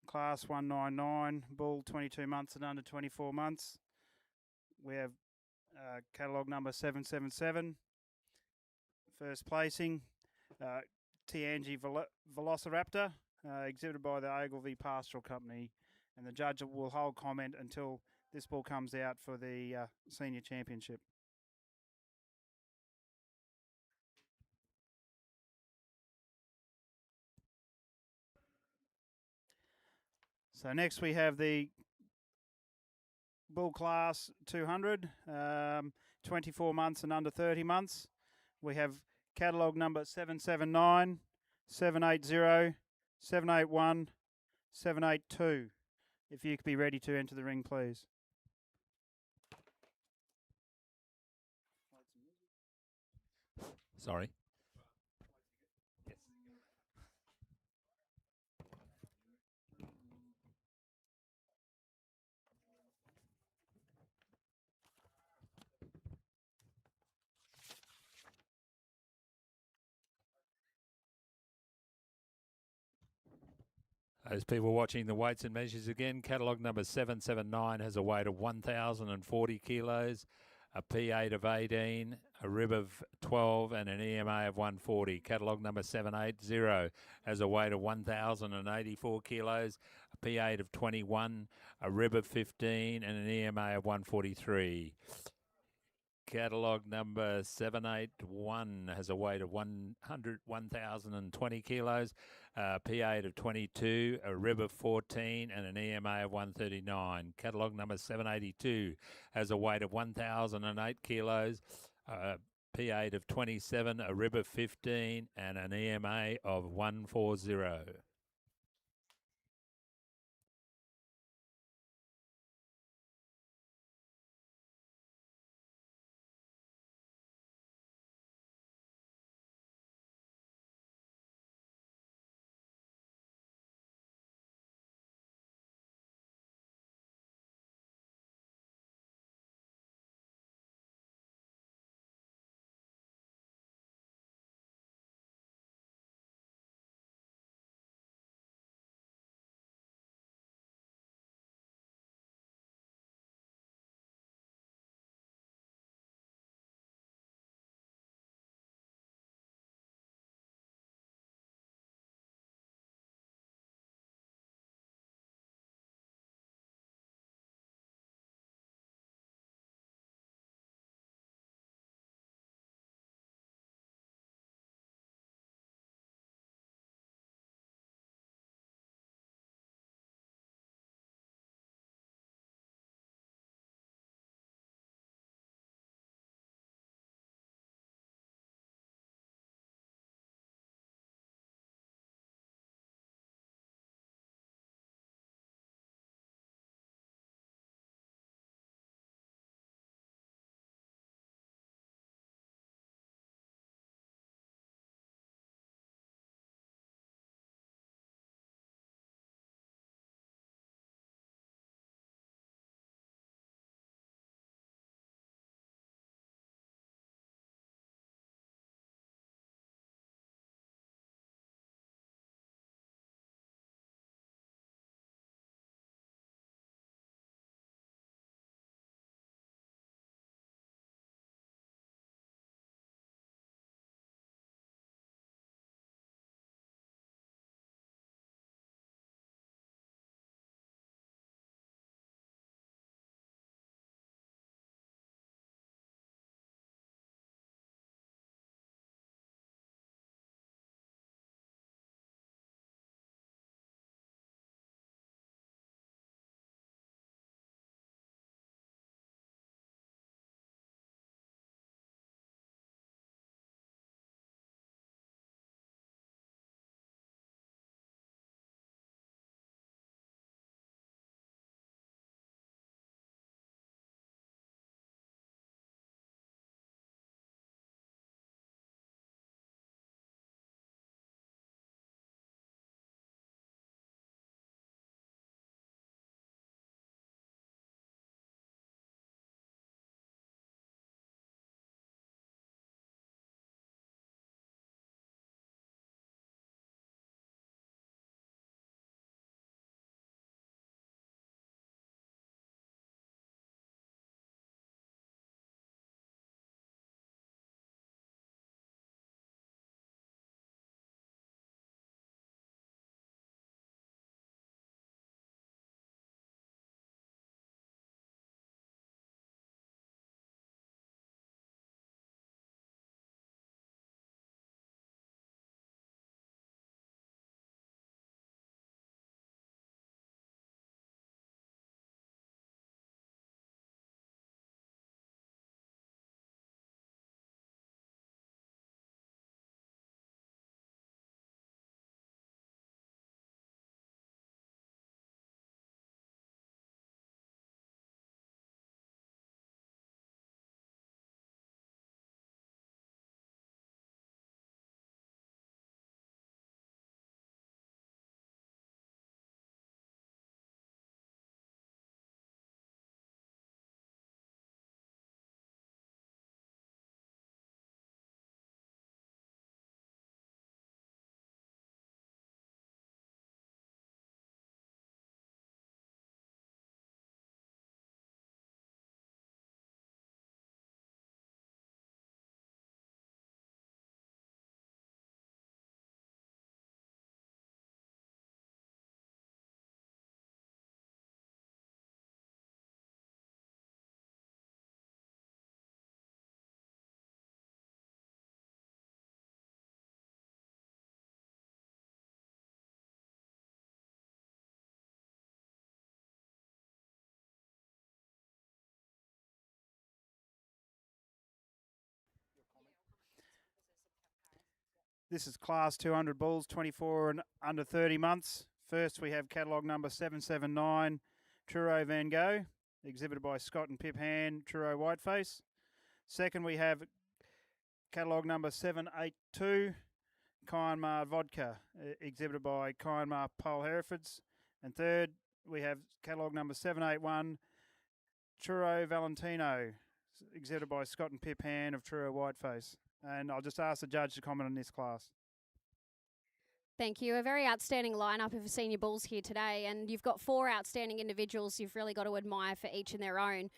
Class 199 bull, 22 months and under 24 months, we have catalogue number 777. First placing, Tianji Velociraptor, exhibited by the Ogilvy Pastoral Company, and the judge will hold comment until this ball comes out for the senior championship. So next we have the bull class 200, 24 months and under 30 months. We have catalogue number 779, 780, 781, 782. If you could be ready to enter the ring, please. Sorry. As people watching the weights and measures again, catalogue number 779 has a weight of 1,040 kilos, a P8 of 18, a rib of 12, and an EMA of 140. Catalogue number 780 has a weight of 1,084 kilos, a P8 of 21, a rib of 15, and an EMA of 143. Catalogue number 781 has a weight of 1,020 kilos, P8 of 22, a rib of 14, and an EMA of 139. Catalogue number 782 has a weight of 1,008 kilos, P8 of 27, a rib of 15, and an EMA of 140. This is Class 200 bulls, 24 and under 30 months. First, we have catalogue number 779, Truro Van Gogh, exhibited by Scott and Pip Hand, Truro Whiteface. Second, we have catalogue number 782, Kyanmar Vodka, exhibited by Kyanmar Pole Herefords. And third, we have catalogue number 781, Truro Valentino, exhibited by Scott and Pip Hand of Truro Whiteface. And I'll just ask the judge to comment on this class. Thank you. A very outstanding lineup of senior bulls here today, and you've got 4 outstanding individuals you've really got to admire for each in their own.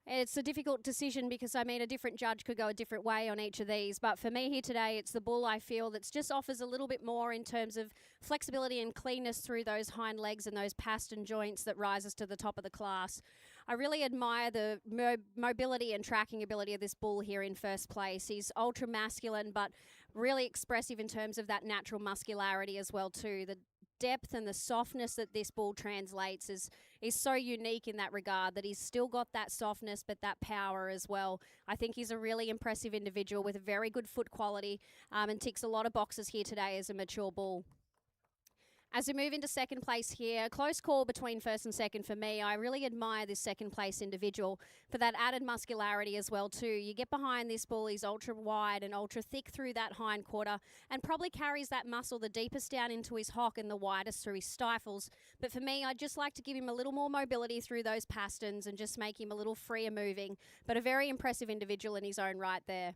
It's a difficult decision because, I mean, a different judge could go a different way on each of these. But for me here today, it's the bull I feel that just offers a little bit more in terms of flexibility and cleanness through those hind legs and those pastern joints that rises to the top of the class. I really admire the mobility and tracking ability of this bull here in first place. He's ultra masculine, but really expressive in terms of that natural muscularity as well too. The depth and the softness that this bull translates is so unique in that regard, that he's still got that softness but that power as well. I think he's a really impressive individual with a very good foot quality and ticks a lot of boxes here today as a mature bull. As we move into second place here, a close call between first and second for me. I really admire this second place individual for that added muscularity as well too. You get behind this bull, he's ultra wide and ultra thick through that hind quarter and probably carries that muscle the deepest down into his hock and the widest through his stifles. But for me, I'd just like to give him a little more mobility through those pasterns and just make him a little freer moving. But a very impressive individual in his own right there.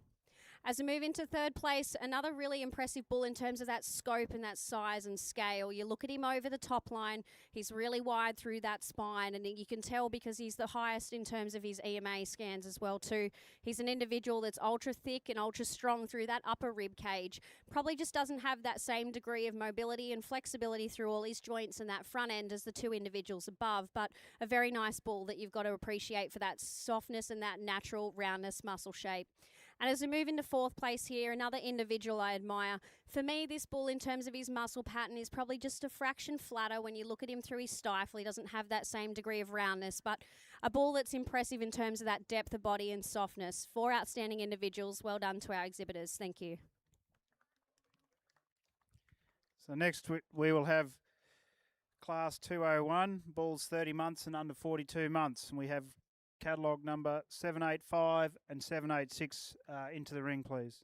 As we move into third place, another really impressive bull in terms of that scope and that size and scale. You look at him over the top line, he's really wide through that spine, and you can tell because he's the highest in terms of his EMA scans as well too. He's an individual that's ultra thick and ultra strong through that upper rib cage. Probably just doesn't have that same degree of mobility and flexibility through all his joints and that front end as the 2 individuals above, but a very nice bull that you've got to appreciate for that softness and that natural roundness muscle shape. And as we move into fourth place here, another individual I admire. For me, this bull in terms of his muscle pattern is probably just a fraction flatter when you look at him through his stifle. He doesn't have that same degree of roundness, but a bull that's impressive in terms of that depth of body and softness. 4 outstanding individuals. Well done to our exhibitors. Thank you. So next we will have Class 201, bulls 30 months and under 42 months. And we have catalogue number 785 and 786 into the ring, please.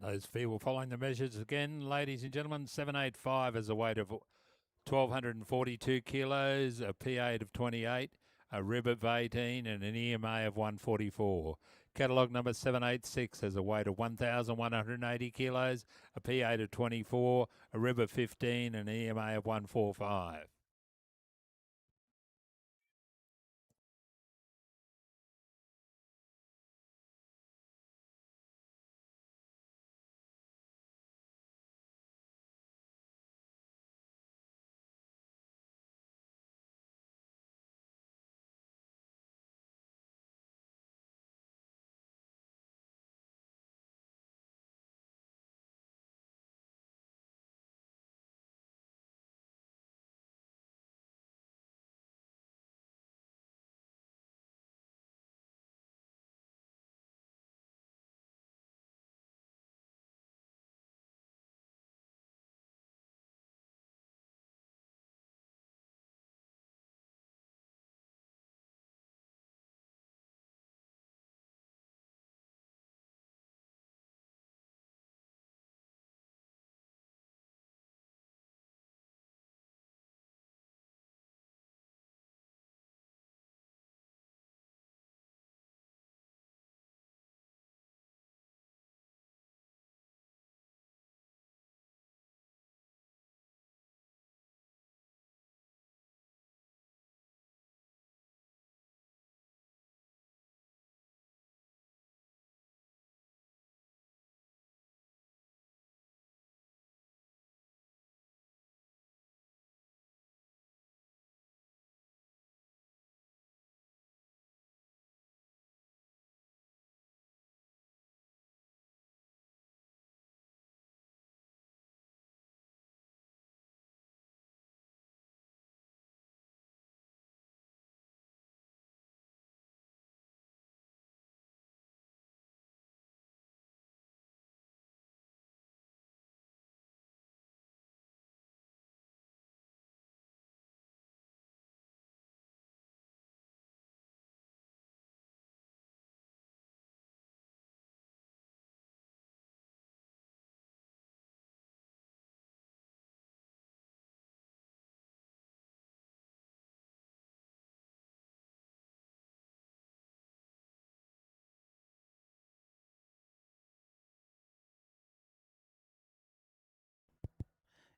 Those feet will following the measures again, ladies and gentlemen. 785 has a weight of 1,242 kilos, a P8 of 28, a rib of 18, and an EMA of 144. Catalogue number 786 has a weight of 1,180 kilos, a P8 of 24, a rib of 15, and an EMA of 145.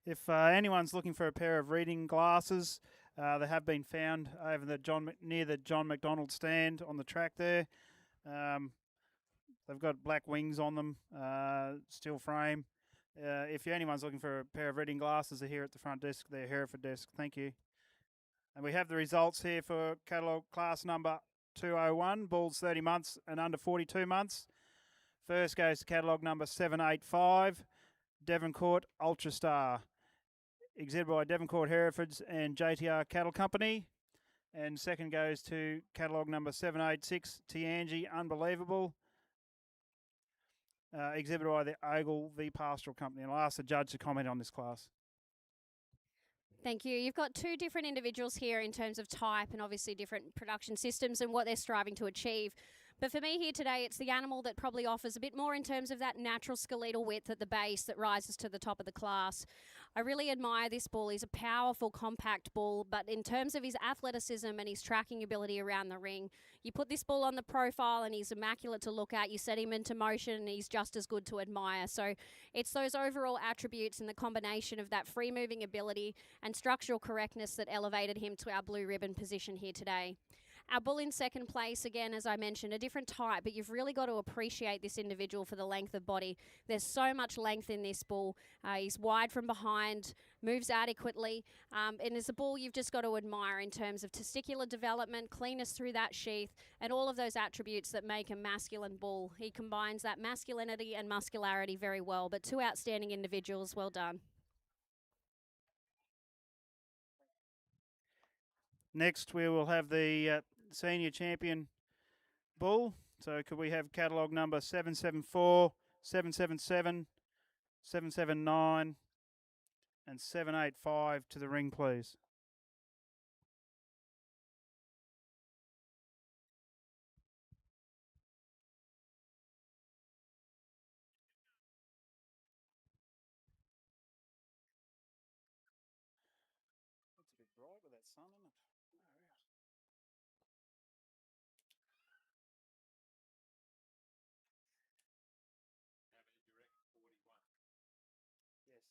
If anyone's looking for a pair of reading glasses, they have been found over near the John McDonald stand on the track there. They've got black wings on them, steel frame. If anyone's looking for a pair of reading glasses, they're here at the front desk, their Hereford desk. Thank you. And we have the results here for catalogue class number 201, bulls 30 months and under 42 months. First goes to catalogue number 785, Devoncourt Ultra Star, exhibited by Devoncourt Herefords and JTR Cattle Company. And second goes to catalogue number 786, Tianji Unbelievable, exhibited by the Ogle V Pastoral Company. And I'll ask the judge to comment on this class. Thank you. You've got two different individuals here in terms of type and obviously different production systems and what they're striving to achieve. But for me here today, it's the animal that probably offers a bit more in terms of that natural skeletal width at the base that rises to the top of the class. I really admire this bull. He's a powerful, compact bull, but in terms of his athleticism and his tracking ability around the ring, you put this bull on the profile and he's immaculate to look at. You set him into motion and he's just as good to admire. So it's those overall attributes and the combination of that free-moving ability and structural correctness that elevated him to our blue ribbon position here today. Our bull in second place, again, as I mentioned, a different type, but you've really got to appreciate this individual for the length of body. There's so much length in this bull. He's wide from behind, moves adequately, and it's a bull you've just got to admire in terms of testicular development, cleanness through that sheath, and all of those attributes that make a masculine bull. He combines that masculinity and muscularity very well, but two outstanding individuals. Well done. Next, we will have the senior champion bull. So could we have catalogue number 774, 777, 779 and 785 to the ring, please? It's a bit bright with that sun, isn't it? Yes.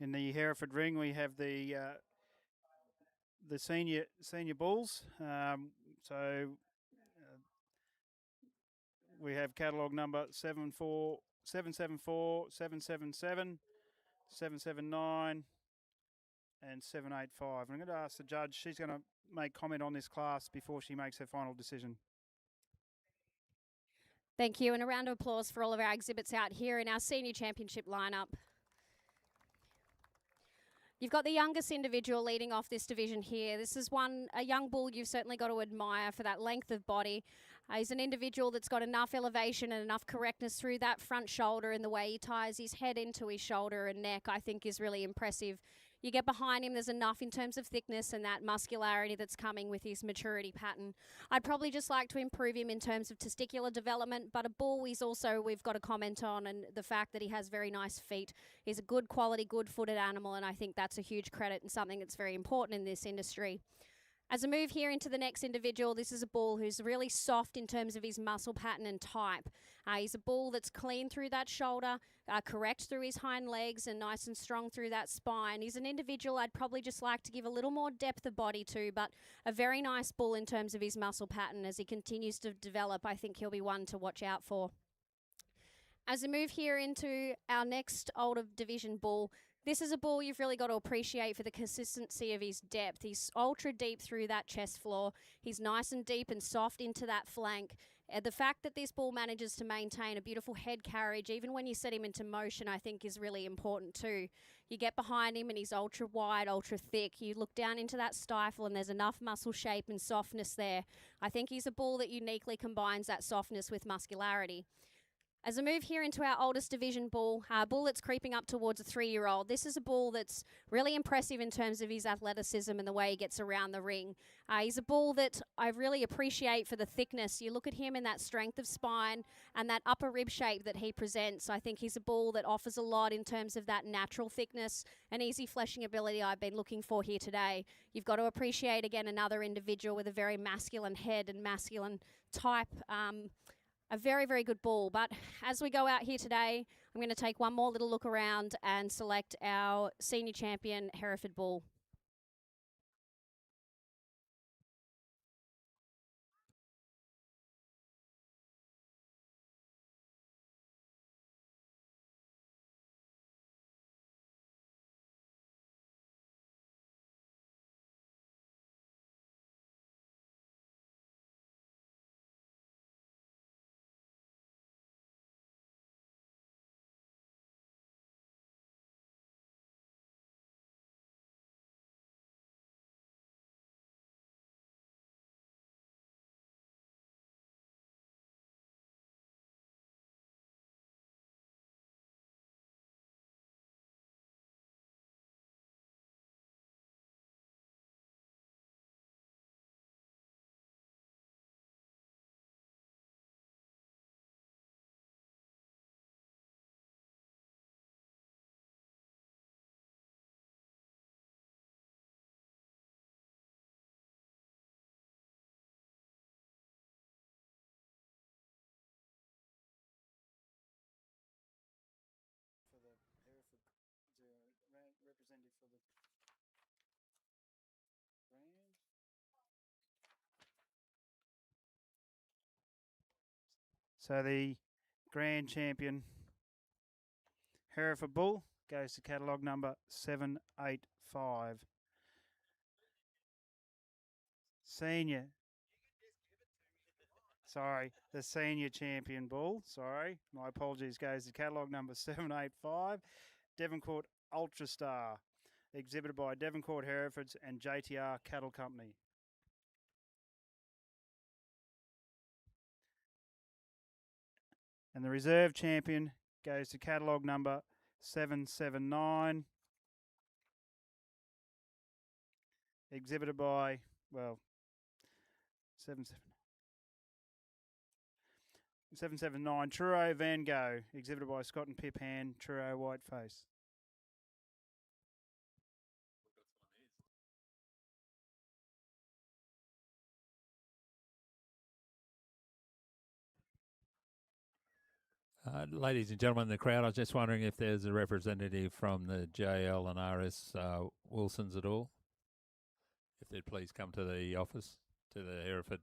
In the Hereford ring, we have the senior bulls. So we have catalogue number 744, 774, 777, 779, and 785. I'm going to ask the judge. She's going to make comment on this class before she makes her final decision. Thank you, and a round of applause for all of our exhibits out here in our senior championship lineup. You've got the youngest individual leading off this division here. This is a young bull you've certainly got to admire for that length of body. He's an individual that's got enough elevation and enough correctness through that front shoulder, and the way he ties his head into his shoulder and neck, I think, is really impressive. You get behind him, there's enough in terms of thickness and that muscularity that's coming with his maturity pattern. I'd probably just like to improve him in terms of testicular development, but a bull we've got to comment on, and the fact that he has very nice feet. He's a good quality, good-footed animal, and I think that's a huge credit and something that's very important in this industry. As I move here into the next individual, this is a bull who's really soft in terms of his muscle pattern and type. He's a bull that's clean through that shoulder, correct through his hind legs, and nice and strong through that spine. He's an individual I'd probably just like to give a little more depth of body to, but a very nice bull in terms of his muscle pattern. As he continues to develop, I think he'll be one to watch out for. As we move here into our next older division bull, this is a bull you've really got to appreciate for the consistency of his depth. He's ultra deep through that chest floor. He's nice and deep and soft into that flank. The fact that this bull manages to maintain a beautiful head carriage, even when you set him into motion, I think is really important too. You get behind him and he's ultra wide, ultra thick. You look down into that stifle and there's enough muscle shape and softness there. I think he's a bull that uniquely combines that softness with muscularity. As I move here into our oldest division bull, a bull that's creeping up towards a 3-year-old, this is a bull that's really impressive in terms of his athleticism and the way he gets around the ring. He's a bull that I really appreciate for the thickness. You look at him in that strength of spine and that upper rib shape that he presents. I think he's a bull that offers a lot in terms of that natural thickness and easy fleshing ability I've been looking for here today. You've got to appreciate, again, another individual with a very masculine head and masculine type. A very, very good bull. But as we go out here today, I'm going to take one more little look around and select our senior champion, Hereford bull. For the Hereford representative for the brand. So the grand champion Hereford bull goes to catalogue number 785. Senior. Sorry, the senior champion bull. Sorry, my apologies. Goes to catalogue number 785. Devoncourt Ultra Star, exhibited by Devoncourt Herefords and JTR Cattle Company. And the reserve champion goes to catalogue number 779, exhibited by, 779 Truro Van Gogh, exhibited by Scott and Pip Hand, Truro Whiteface. Ladies and gentlemen in the crowd, I was just wondering if there's a representative from the JL and RS Wilsons at all. If they'd please come to the office, to the Hereford.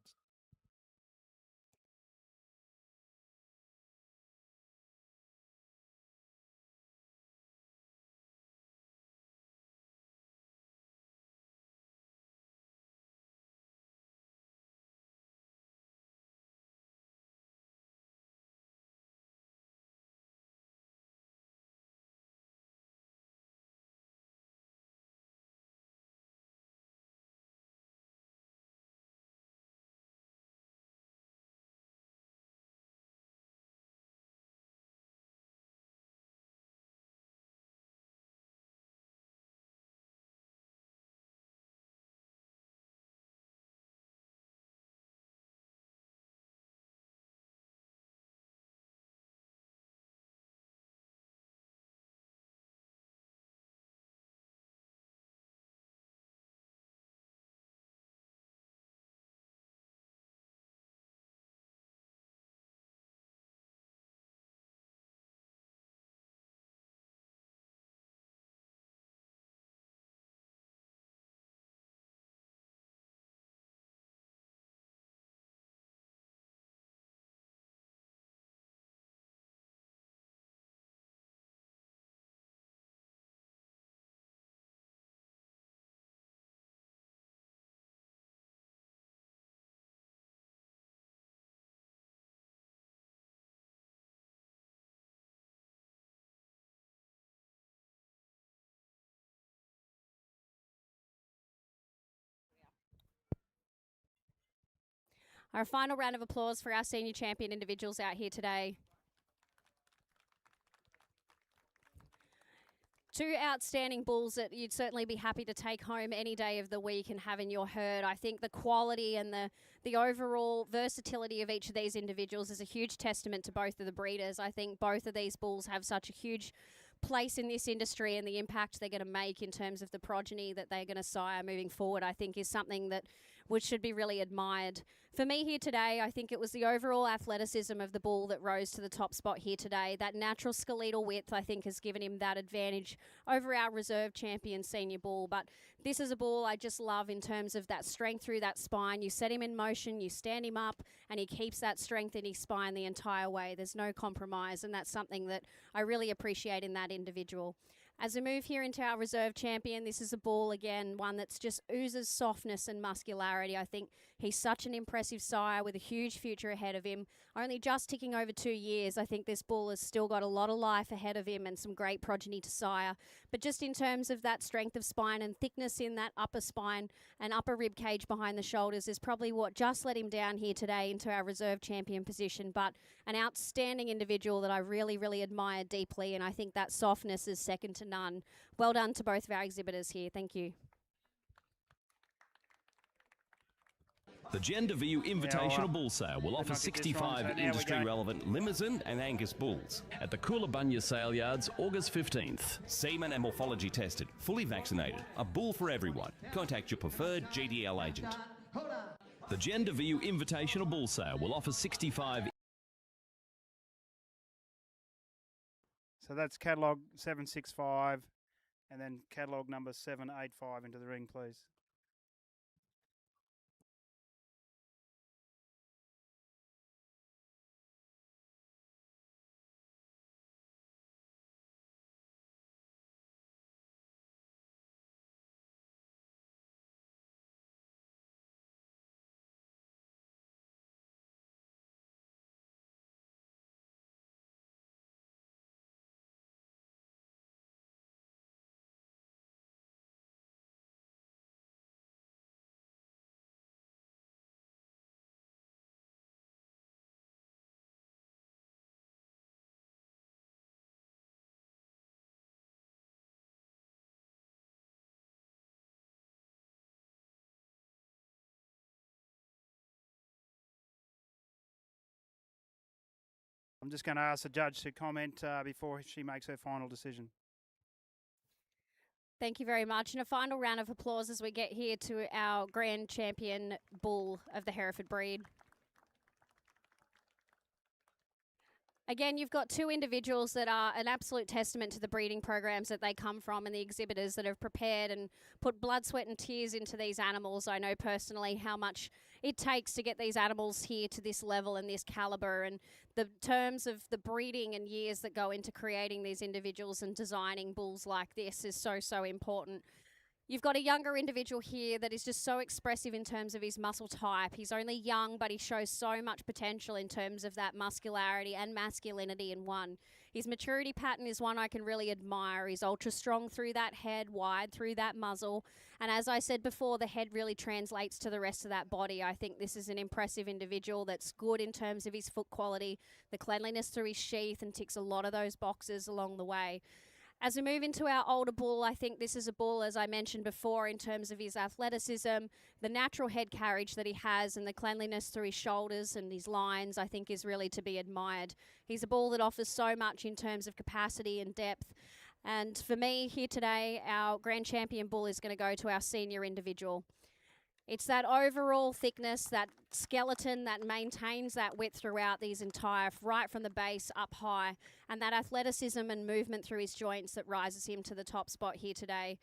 Our final round of applause for our senior champion individuals out here today. Two outstanding bulls that you'd certainly be happy to take home any day of the week and have in your herd. I think the quality and the overall versatility of each of these individuals is a huge testament to both of the breeders. I think both of these bulls have such a huge place in this industry, and the impact they're going to make in terms of the progeny that they're going to sire moving forward, I think is something that should be really admired. For me here today, I think it was the overall athleticism of the bull that rose to the top spot here today. That natural skeletal width, I think, has given him that advantage over our reserve champion senior bull. But this is a bull I just love in terms of that strength through that spine. You set him in motion, you stand him up, and he keeps that strength in his spine the entire way. There's no compromise, and that's something that I really appreciate in that individual. As we move here into our reserve champion, this is a bull, again, one that's just oozes softness and muscularity. I think he's such an impressive sire with a huge future ahead of him. Only just ticking over 2 years, I think this bull has still got a lot of life ahead of him and some great progeny to sire. But just in terms of that strength of spine and thickness in that upper spine and upper rib cage behind the shoulders is probably what just let him down here today into our reserve champion position. But an outstanding individual that I really, really admire deeply, and I think that softness is second to none. Well done to both of our exhibitors here. Thank you. The Gender View Invitational Bull Sale will offer 65 industry-relevant Limousin and Angus bulls at the Coolabunga Sale Yards, August 15th. Semen and morphology tested, fully vaccinated. A bull for everyone. Contact your preferred GDL agent. The Gender View Invitational Bull Sale will offer 65... So that's catalogue 765 and then catalogue number 785 into the ring, please. I'm just going to ask the judge to comment before she makes her final decision. Thank you very much. And a final round of applause as we get here to our grand champion bull of the Hereford breed. Again, you've got two individuals that are an absolute testament to the breeding programs that they come from and the exhibitors that have prepared and put blood, sweat and tears into these animals. I know personally how much it takes to get these animals here to this level and this caliber, and the terms of the breeding and years that go into creating these individuals and designing bulls like this is so, so important. You've got a younger individual here that is just so expressive in terms of his muscle type. He's only young, but he shows so much potential in terms of that muscularity and masculinity in one. His maturity pattern is one I can really admire. He's ultra strong through that head, wide through that muzzle. And as I said before, the head really translates to the rest of that body. I think this is an impressive individual that's good in terms of his foot quality, the cleanliness through his sheath, and ticks a lot of those boxes along the way. As we move into our older bull, I think this is a bull, as I mentioned before, in terms of his athleticism, the natural head carriage that he has and the cleanliness through his shoulders and his lines, I think is really to be admired. He's a bull that offers so much in terms of capacity and depth. And for me here today, our grand champion bull is going to go to our senior individual. It's that overall thickness, that skeleton that maintains that width throughout these entire, right from the base up high, and that athleticism and movement through his joints that rises him to the top spot here today.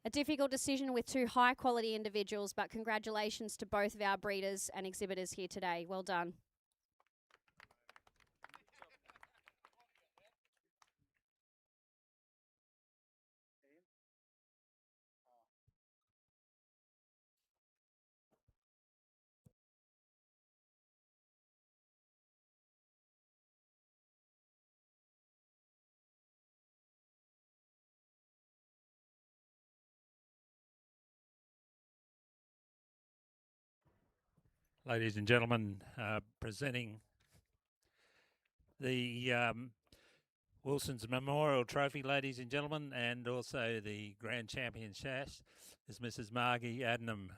A difficult decision with two high quality individuals, but congratulations to both of our breeders and exhibitors here today. Well done. Ladies and gentlemen, presenting the Wilson's Memorial Trophy, ladies and gentlemen, and also the Grand Champion sash is Mrs. Margie Adnam.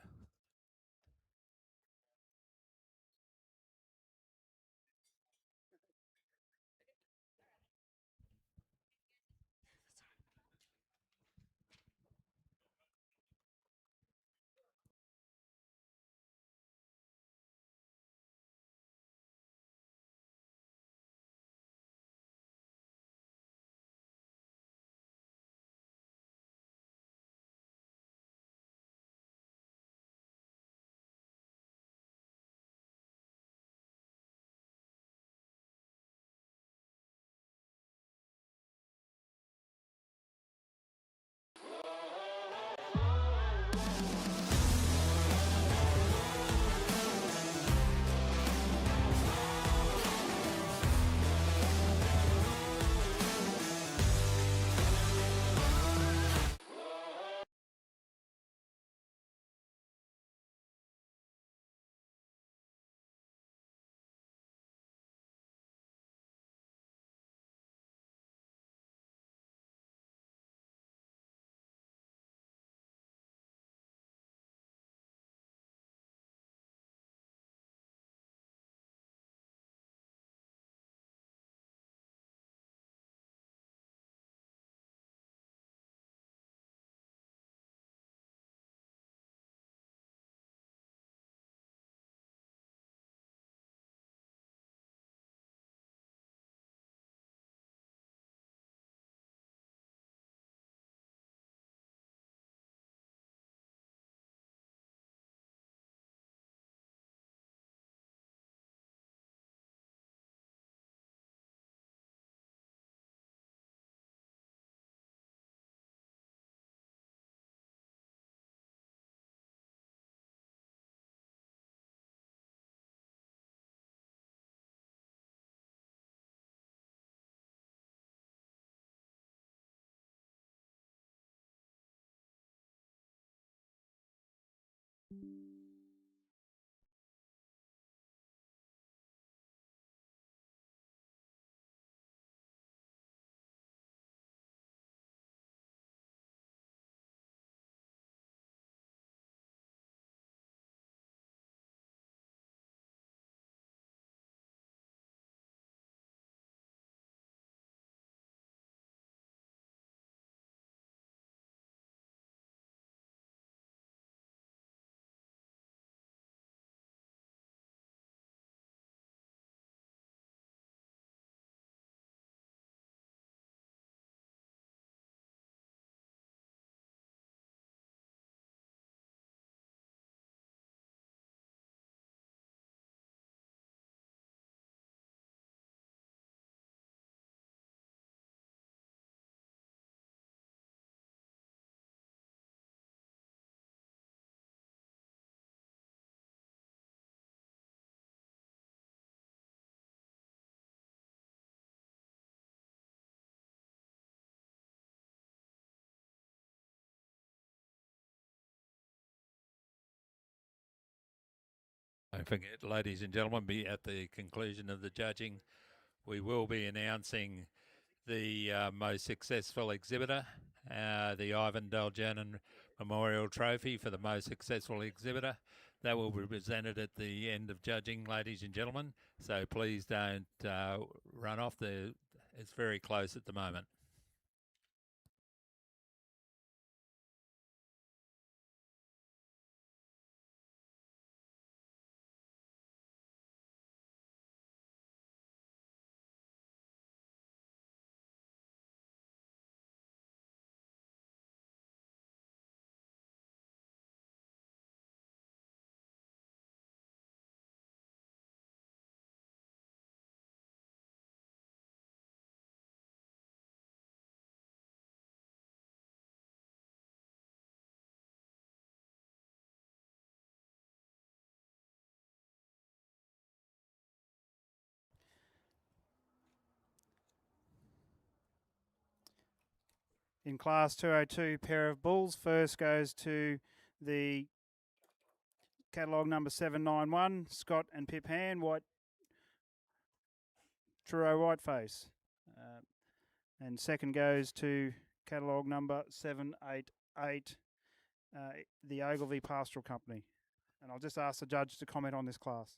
Don't forget, ladies and gentlemen, be at the conclusion of the judging, we will be announcing the most successful exhibitor, the Ivan Daljanin Memorial Trophy for the most successful exhibitor. That will be presented at the end of judging, ladies and gentlemen. So please don't run off. It's very close at the moment. In Class 202, pair of bulls. First goes to the catalogue number 791, Scott and Pip Hand, white Truro Whiteface. And second goes to catalogue number 788, the Ogilvy Pastoral Company. And I'll just ask the judge to comment on this class.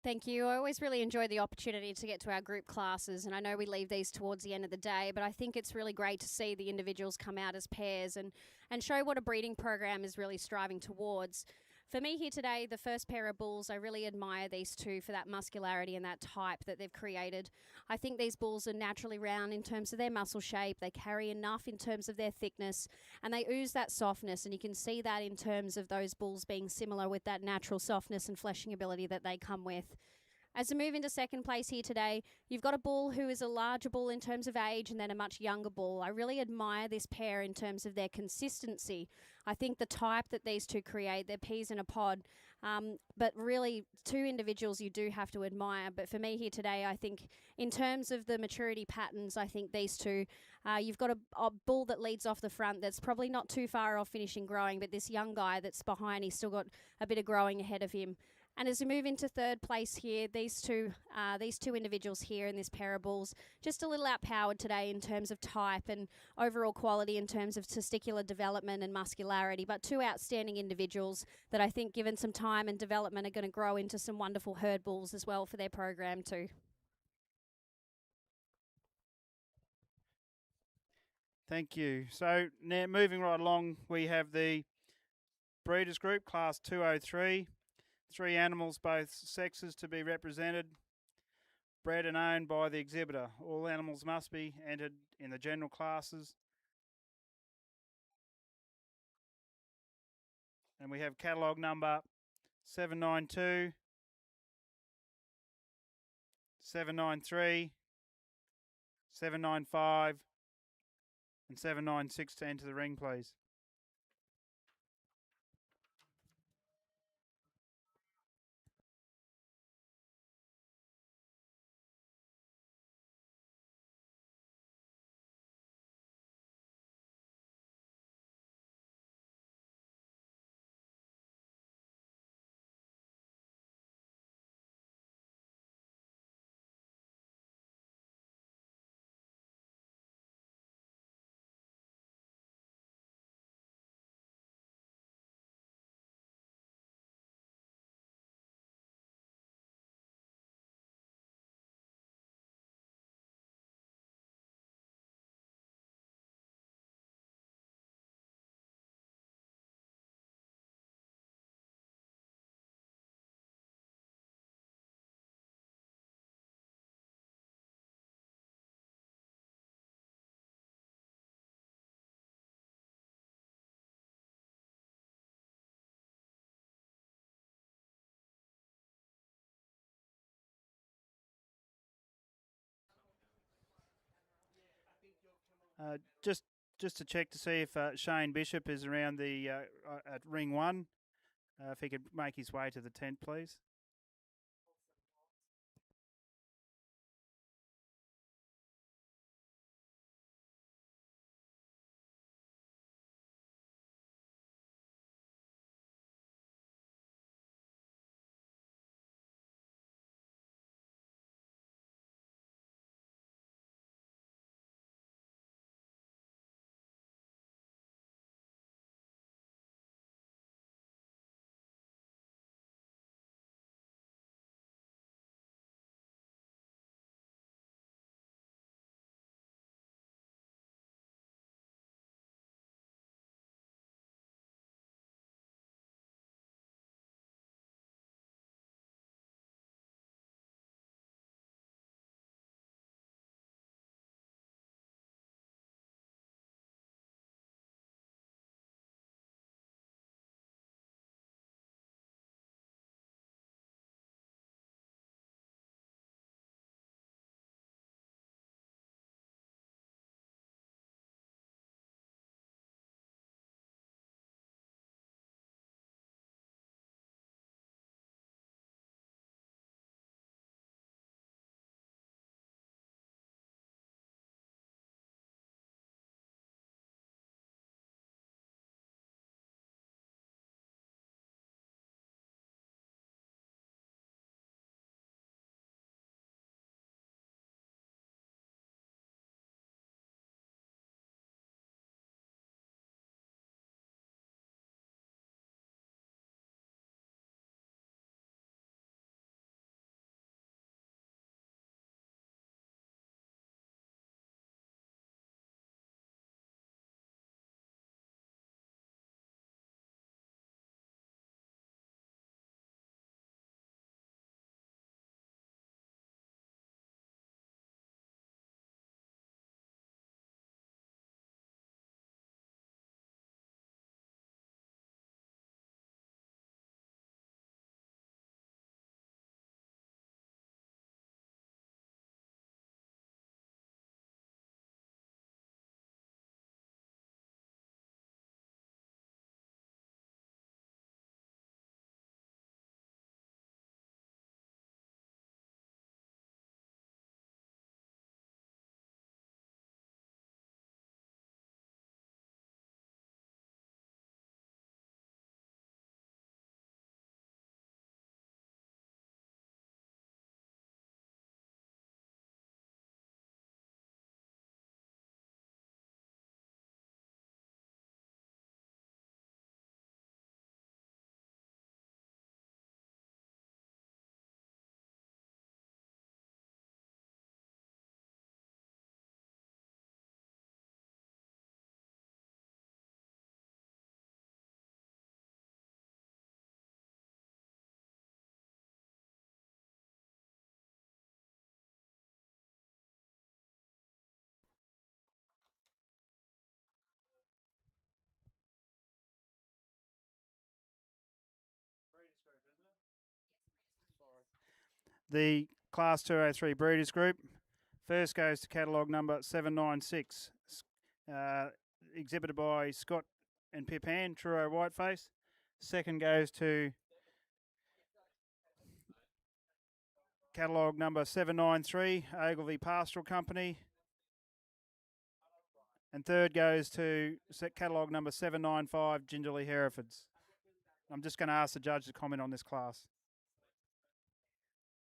Thank you. I always really enjoy the opportunity to get to our group classes, and I know we leave these towards the end of the day, but I think it's really great to see the individuals come out as pairs and show what a breeding program is really striving towards. For me here today, the first pair of bulls, I really admire these two for that muscularity and that type that they've created. I think these bulls are naturally round in terms of their muscle shape. They carry enough in terms of their thickness, and they ooze that softness, and you can see that in terms of those bulls being similar with that natural softness and fleshing ability that they come with. As we move into second place here today, you've got a bull who is a larger bull in terms of age and then a much younger bull. I really admire this pair in terms of their consistency. I think the type that these two create, they're peas in a pod, but really two individuals you do have to admire. But for me here today, I think in terms of the maturity patterns, I think these two, you've got a bull that leads off the front that's probably not too far off finishing growing, but this young guy that's behind, he's still got a bit of growing ahead of him. And as we move into third place here, these two individuals here in this pair of bulls, just a little outpowered today in terms of type and overall quality in terms of testicular development and muscularity, but two outstanding individuals that I think, given some time and development, are going to grow into some wonderful herd bulls as well for their program too. Thank you. So now moving right along, we have the Breeders Group, Class 203. 3 animals, both sexes, to be represented, bred and owned by the exhibitor. All animals must be entered in the general classes. And we have catalogue number 792, 793, 795 and 796 to enter the ring, please. Just to check to see if Shane Bishop is around the at ring 1. If he could make his way to the tent, please. the Class 203 Breeders Group. First goes to catalogue number 796, exhibited by Scott and Pipan, Truro Whiteface. Second goes to catalogue number 793, Ogilvy Pastoral Company. And third goes to catalogue number 795, Gingerly Herefords. I'm just going to ask the judge to comment on this class.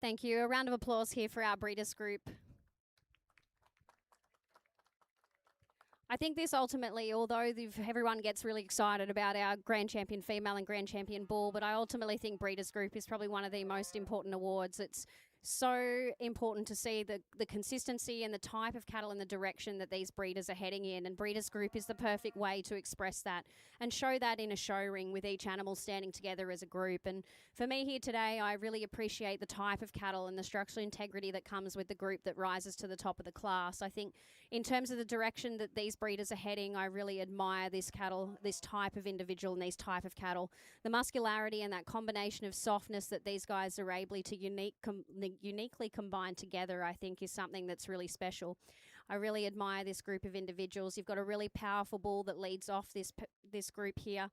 Thank you. A round of applause here for our breeders group. I think this ultimately, although everyone gets really excited about our Grand Champion Female and Grand Champion Bull, but I ultimately think Breeders Group is probably one of the most important awards. It's so important to see the consistency and the type of cattle and the direction that these breeders are heading in, and Breeders Group is the perfect way to express that and show that in a show ring with each animal standing together as a group. And for me here today, I really appreciate the type of cattle and the structural integrity that comes with the group that rises to the top of the class. I think in terms of the direction that these breeders are heading, I really admire this cattle, this type of individual and these type of cattle. The muscularity and that combination of softness that these guys are able to uniquely combine together, I think, is something that's really special. I really admire this group of individuals. You've got a really powerful bull that leads off this group here.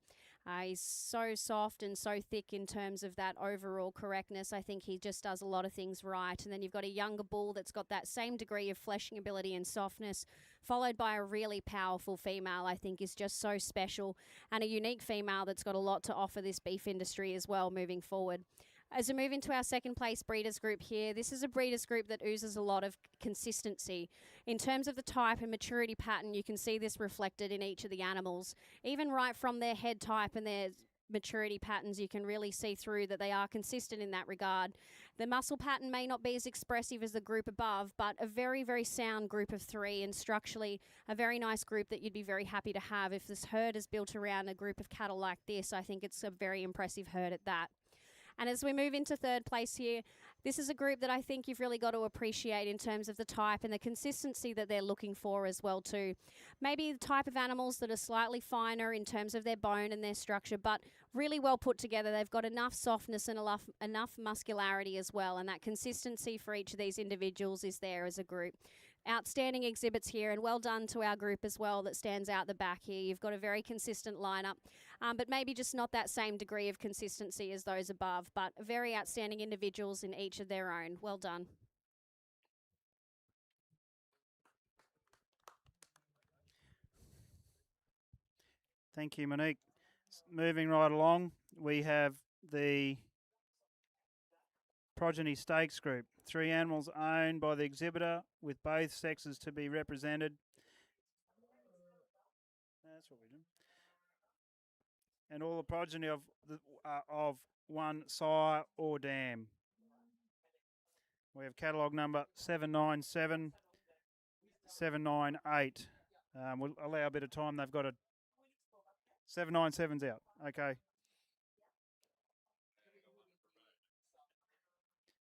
He's so soft and so thick in terms of that overall correctness. I think he just does a lot of things right. And then you've got a younger bull that's got that same degree of fleshing ability and softness, followed by a really powerful female, I think is just so special, and a unique female that's got a lot to offer this beef industry as well moving forward. As we move into our second place breeders group here, this is a breeders group that oozes a lot of consistency. In terms of the type and maturity pattern, you can see this reflected in each of the animals. Even right from their head type and their maturity patterns, you can really see through that they are consistent in that regard. The muscle pattern may not be as expressive as the group above, but a very, very sound group of three, and structurally a very nice group that you'd be very happy to have. If this herd is built around a group of cattle like this, I think it's a very impressive herd at that. And as we move into third place here, this is a group that I think you've really got to appreciate in terms of the type and the consistency that they're looking for as well too. Maybe the type of animals that are slightly finer in terms of their bone and their structure, but really well put together. They've got enough softness and enough muscularity as well, and that consistency for each of these individuals is there as a group. Outstanding exhibits here, and well done to our group as well that stands out the back here. You've got a very consistent lineup, but maybe just not that same degree of consistency as those above, but very outstanding individuals in each of their own. Well done. Thank you, Monique. Moving right along, we have the Progeny Stakes Group. 3 animals owned by the exhibitor with both sexes to be represented. That's what we do. And all the progeny of one sire or dam. We have catalogue number 797, 798. We'll allow a bit of time. They've got a 797's out. Okay.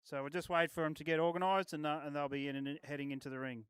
So we'll just wait for them to get organised, and they'll be heading into the ring.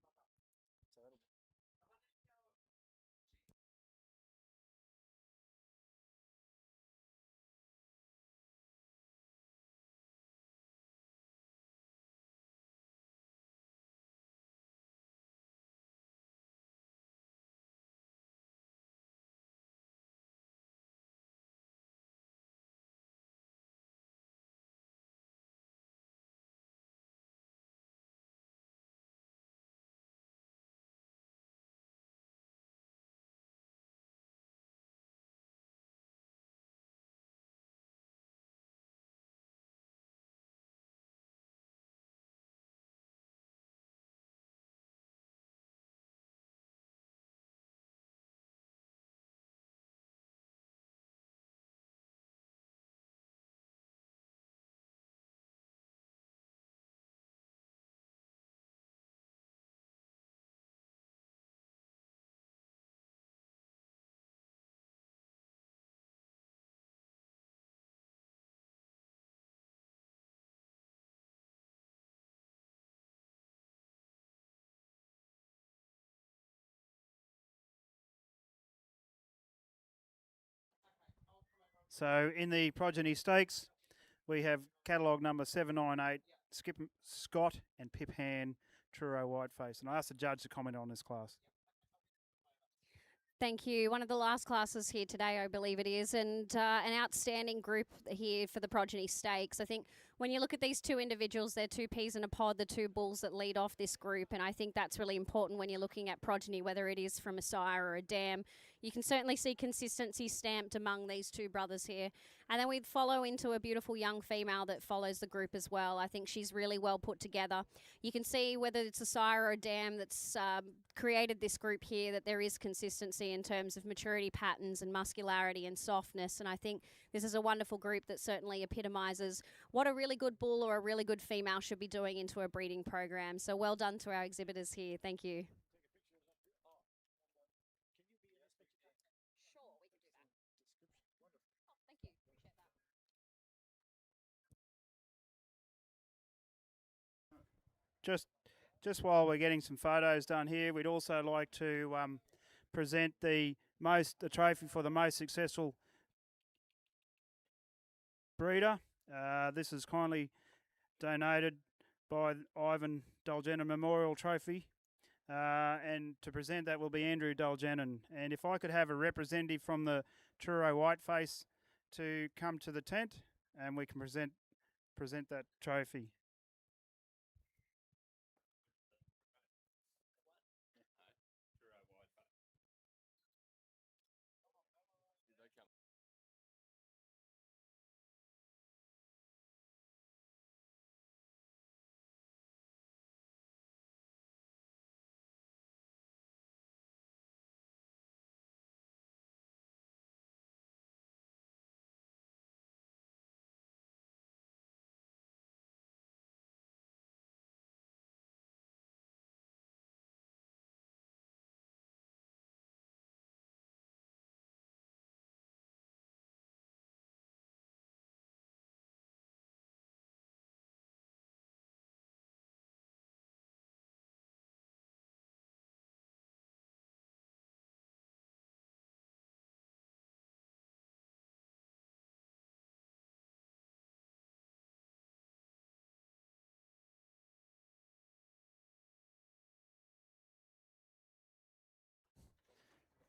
So in the Progeny Stakes, we have catalogue number 798, Scott and Pip Han, Truro Whiteface. And I asked the judge to comment on this class. Thank you. One of the last classes here today, I believe it is, and an outstanding group here for the Progeny Stakes. I think when you look at these two individuals, they're two peas in a pod, the two bulls that lead off this group, and I think that's really important when you're looking at progeny, whether it is from a sire or a dam. You can certainly see consistency stamped among these two brothers here. And then we follow into a beautiful young female that follows the group as well. I think she's really well put together. You can see whether it's a sire or a dam that's created this group here, that there is consistency in terms of maturity patterns and muscularity and softness. And I think this is a wonderful group that certainly epitomises what a really good bull or a really good female should be doing into a breeding program. So well done to our exhibitors here. Thank you. Just while we're getting some photos done here, we'd also like to present the trophy for the most successful breeder. This is kindly donated by Ivan Dulgenin Memorial Trophy, and to present that will be Andrew Dulgenin. And if I could have a representative from the Truro Whiteface to come to the tent, and we can present that trophy.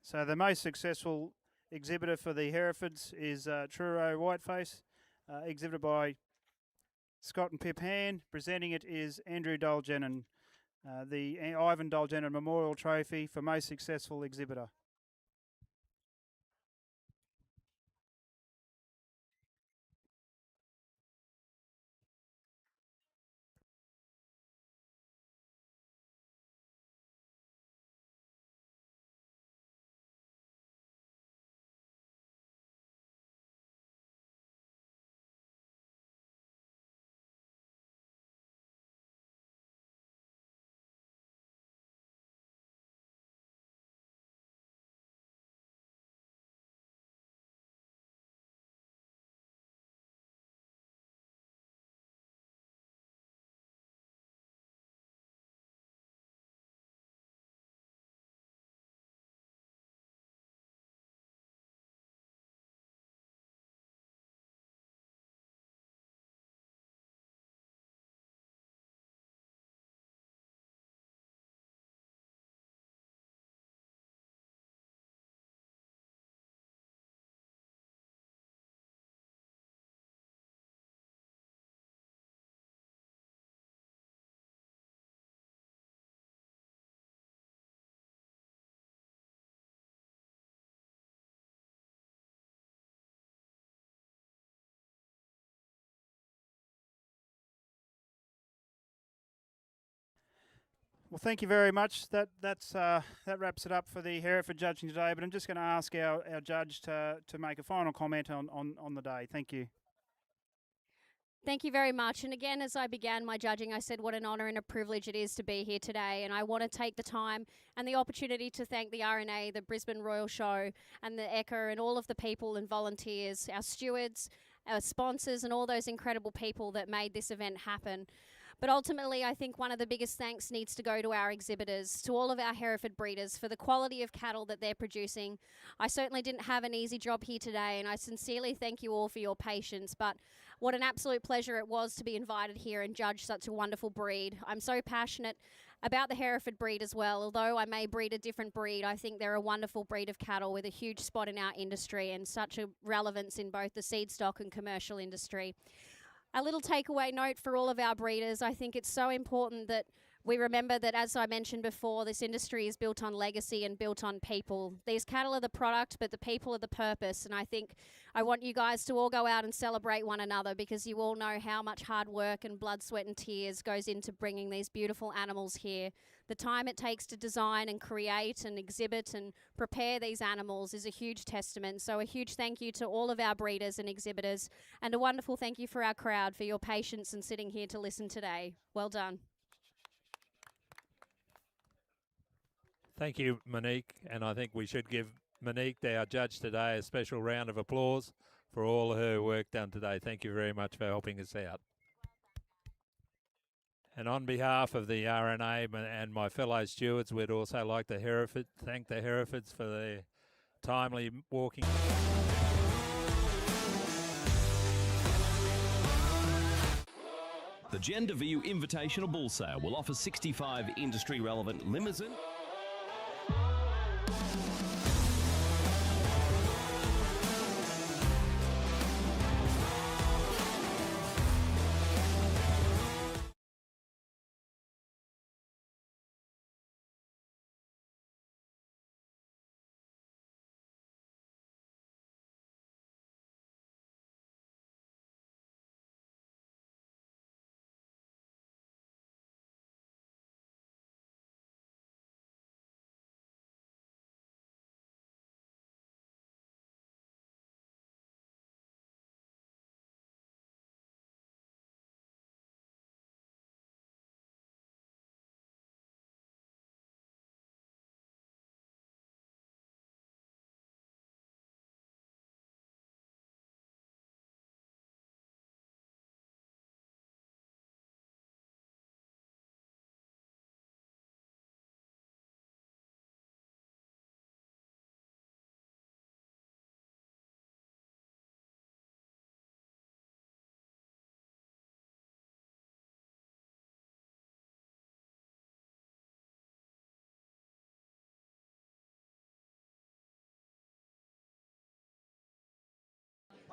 So the most successful exhibitor for the Herefords is Truro Whiteface, exhibited by Scott and Pip Han. Presenting it is Andrew Dulgenin, the Ivan Dulgenin Memorial Trophy for most successful exhibitor. Well, thank you very much. That wraps it up for the Hereford judging today. But I'm just going to ask our judge to make a final comment on the day. Thank you. Thank you very much. And again, as I began my judging, I said what an honour and a privilege it is to be here today. And I want to take the time and the opportunity to thank the RNA, the Brisbane Royal Show, and the ECHA, and all of the people and volunteers, our stewards, our sponsors, and all those incredible people that made this event happen. But ultimately, I think one of the biggest thanks needs to go to our exhibitors, to all of our Hereford breeders for the quality of cattle that they're producing. I certainly didn't have an easy job here today, and I sincerely thank you all for your patience. But what an absolute pleasure it was to be invited here and judge such a wonderful breed. I'm so passionate about the Hereford breed as well. Although I may breed a different breed, I think they're a wonderful breed of cattle with a huge spot in our industry and such a relevance in both the seed stock and commercial industry. A little takeaway note for all of our breeders, I think it's so important that we remember that, as I mentioned before, this industry is built on legacy and built on people. These cattle are the product, but the people are the purpose. And I think I want you guys to all go out and celebrate one another, because you all know how much hard work and blood, sweat and tears goes into bringing these beautiful animals here. The time it takes to design and create and exhibit and prepare these animals is a huge testament. So a huge thank you to all of our breeders and exhibitors, and a wonderful thank you for our crowd for your patience and sitting here to listen today. Well done. Thank you, Monique, and I think we should give Monique, our judge today, a special round of applause for all her work done today. Thank you very much for helping us out. And on behalf of the RNA and my fellow stewards, we'd also like to thank the Herefords for their timely walking. The Gender View Invitational Bull Sale will offer 65 industry-relevant limousine.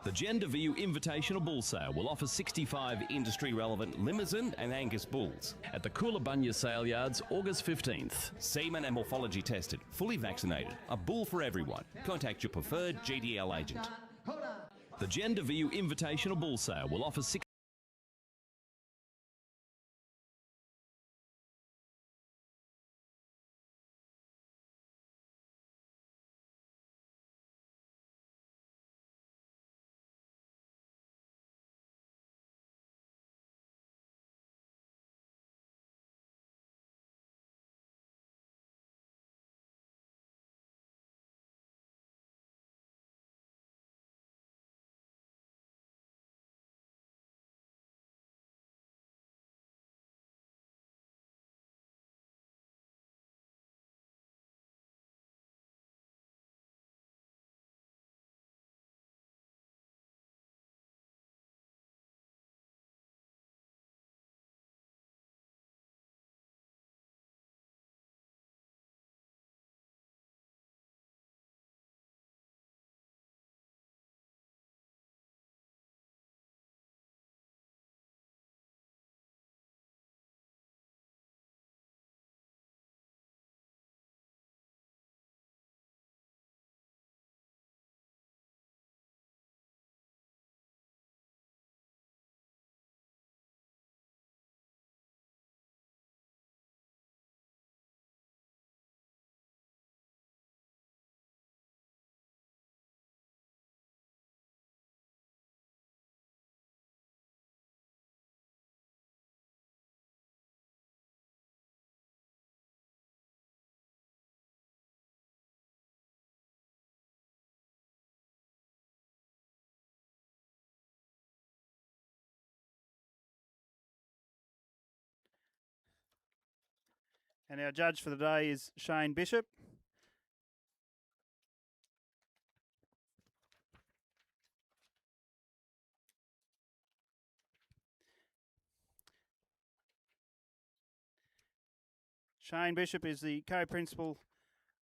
The Gender View Invitational Bull Sale will offer 65 industry-relevant limousine and Angus bulls at the Coolabunga Sale Yards, August 15th. Semen and morphology tested, fully vaccinated. A bull for everyone. Contact your preferred GDL agent. The Gender View Invitational Bull Sale will offer 60 And our judge for the day is Shane Bishop. Shane Bishop is the co-principal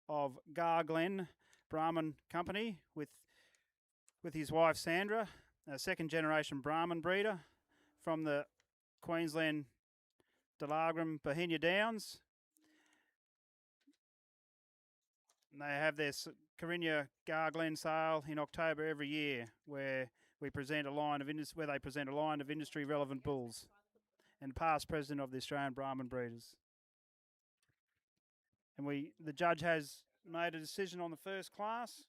of Glen Brahman Company with his wife Sandra, a second-generation Brahman breeder from the Queensland Delagram Bohenia Downs. And they have their Carinya Glen sale in October every year, where we present a line of industry relevant bulls, and past president of the Australian Brahman Breeders. And the judge has made a decision on the first class.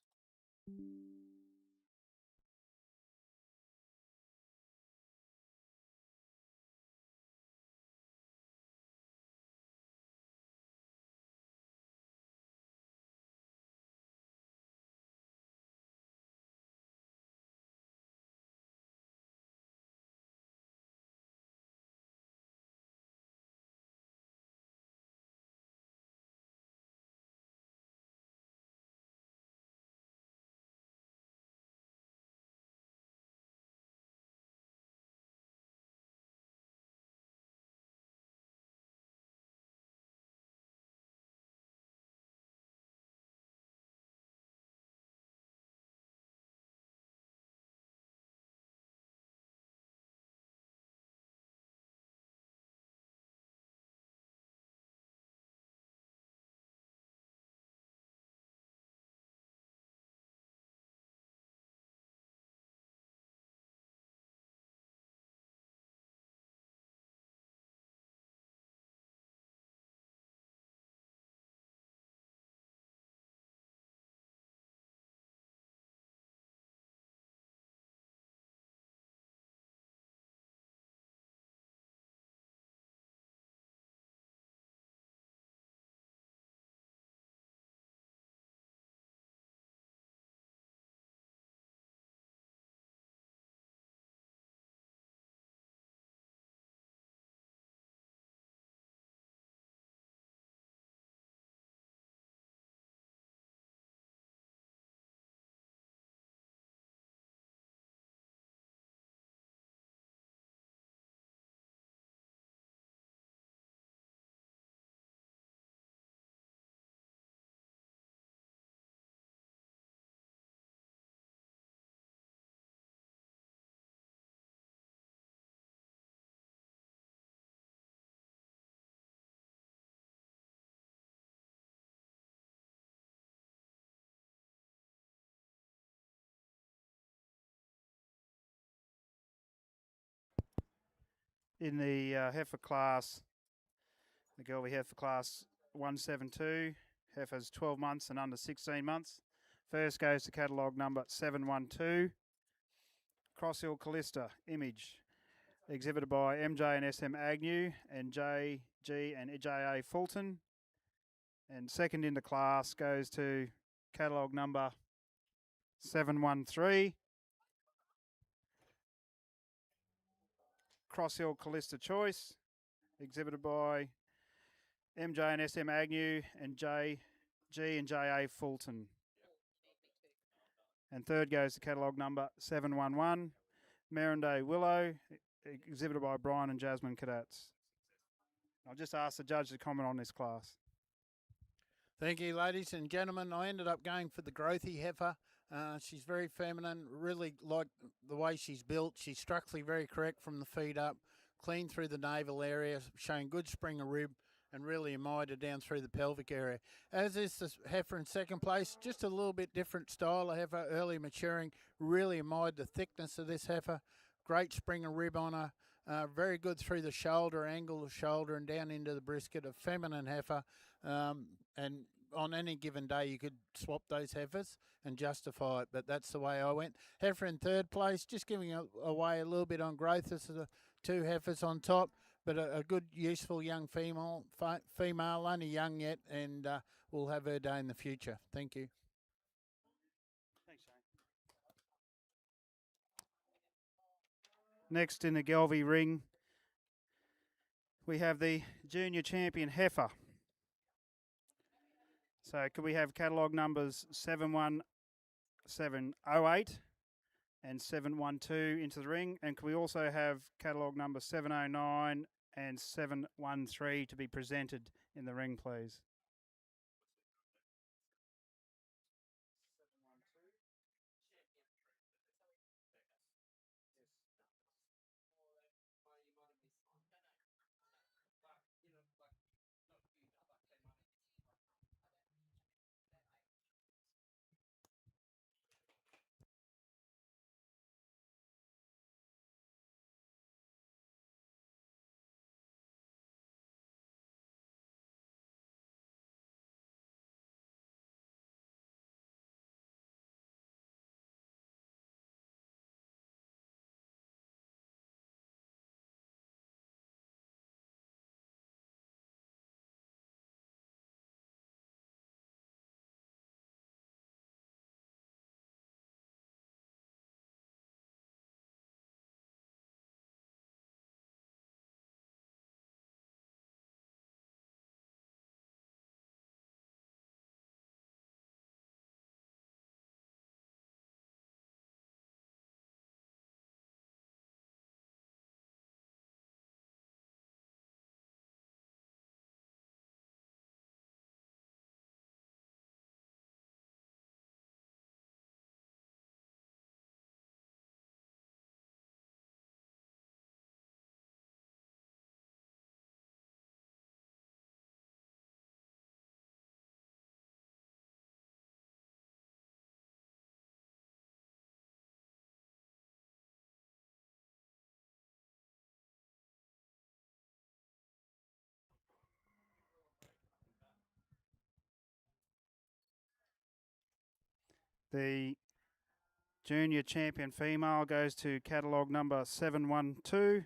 In the heifer class, the Gelby heifer class 172, heifers 12 months and under 16 months. First goes to catalogue number 712, Cross Hill Callista Image, exhibited by MJ and SM Agnew and JG and JA Fulton. And second in the class goes to catalogue number 713, Cross Hill Callista Choice, exhibited by MJ and SM Agnew and JG and JA Fulton. And third goes to catalogue number 711, Merrinday Willow, exhibited by Brian and Jasmine Cadats. I'll just ask the judge to comment on this class. Thank you, ladies and gentlemen. I ended up going for the growthy heifer. She's very feminine, really like the way she's built. She's structurally very correct from the feet up, clean through the navel area, showing good spring of rib, and really emited down through the pelvic area. As is the heifer in second place, just a little bit different style of heifer, early maturing, really emited the thickness of this heifer. Great spring of rib on her, very good through the shoulder, angle of shoulder and down into the brisket, a feminine heifer. And on any given day you could swap those heifers and justify it, but that's the way I went. Heifer in third place, just giving away a little bit on growth. This is the two heifers on top, but a good, useful young female, only young yet, and we'll have her day in the future. Thank you. Thanks, Shane. Next in the Gelby ring, we have the junior champion heifer, So could we have catalogue numbers 71708 and 712 into the ring? And could we also have catalogue number 709 and 713 to be presented in the ring, please? The junior champion female goes to catalogue number 712,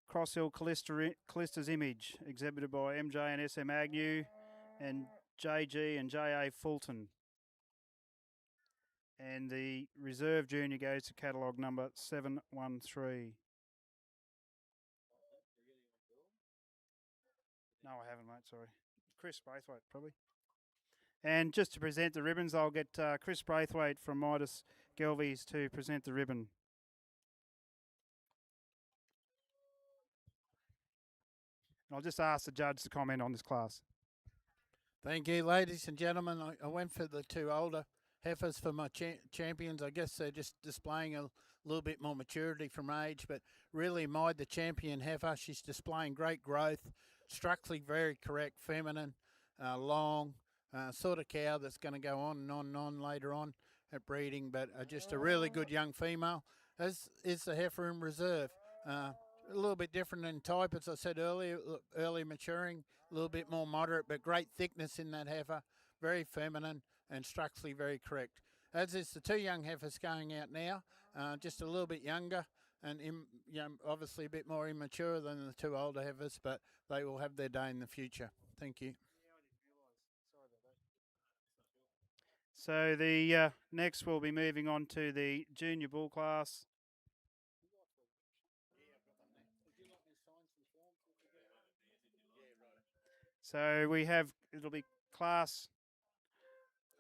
Cross Hill Callista's Image, exhibited by MJ and SM Agnew and JG and JA Fulton. And the reserve junior goes to catalogue number 713. No, I haven't, mate, sorry. Chris Braithwaite, probably. And just to present the ribbons, I'll get Chris Braithwaite from Midas Gelvies to present the ribbon. And I'll just ask the judge to comment on this class. Thank you, ladies and gentlemen. I went for the two older heifers for my champions. I guess they're just displaying a little bit more maturity from age, but really the champion heifer. She's displaying great growth, structurally very correct, feminine, long, sort of cow that's going to go on and on and on later on at breeding, but just a really good young female, as is the heifer in reserve. A little bit different in type, as I said earlier, early maturing, a little bit more moderate, but great thickness in that heifer, very feminine and structurally very correct. As is the two young heifers going out now, just a little bit younger and obviously a bit more immature than the two older heifers, but they will have their day in the future. Thank you. So the next we'll be moving on to the junior bull class. So we have, it'll be class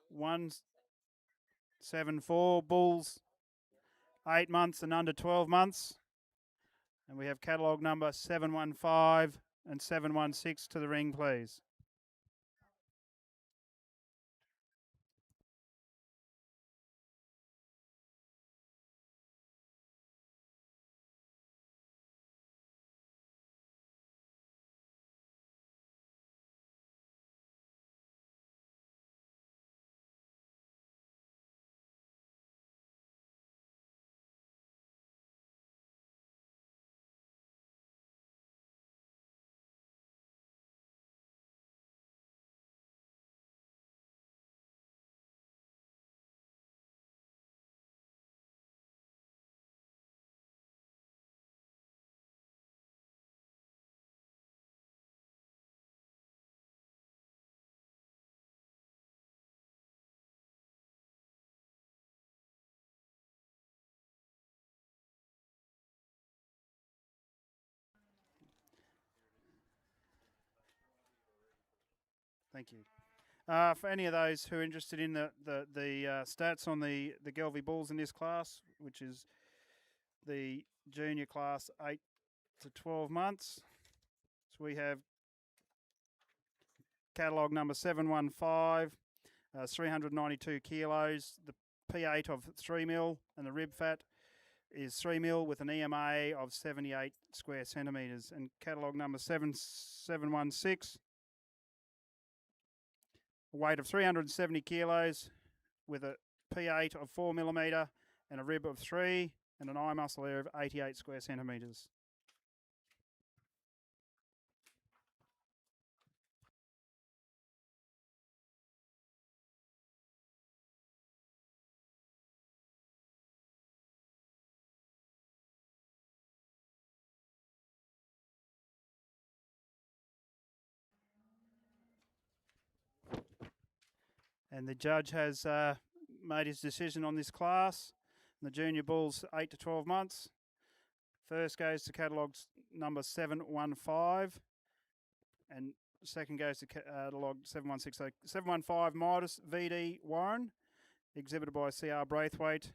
174 bulls, 8 months and under 12 months. And we have catalogue number 715 and 716 to the ring, please. Thank you. For any of those who are interested in the stats on the Gelvie Bulls in this class, which is the junior class 8 to 12 months, so we have catalogue number 715, 392 kilos, the P8 of 3 mil, and the rib fat is 3 mil with an EMA of 78 square centimetres. And catalogue number 7716, a weight of 370 kilos with a P8 of 4 millimetre and a rib of 3 and an eye muscle area of 88 square centimetres. And the judge has made his decision on this class. The junior bulls 8 to 12 months. First goes to catalogue number 715, and second goes to catalogue 716. So 715 Midas VD Warren, exhibited by CR Braithwaite,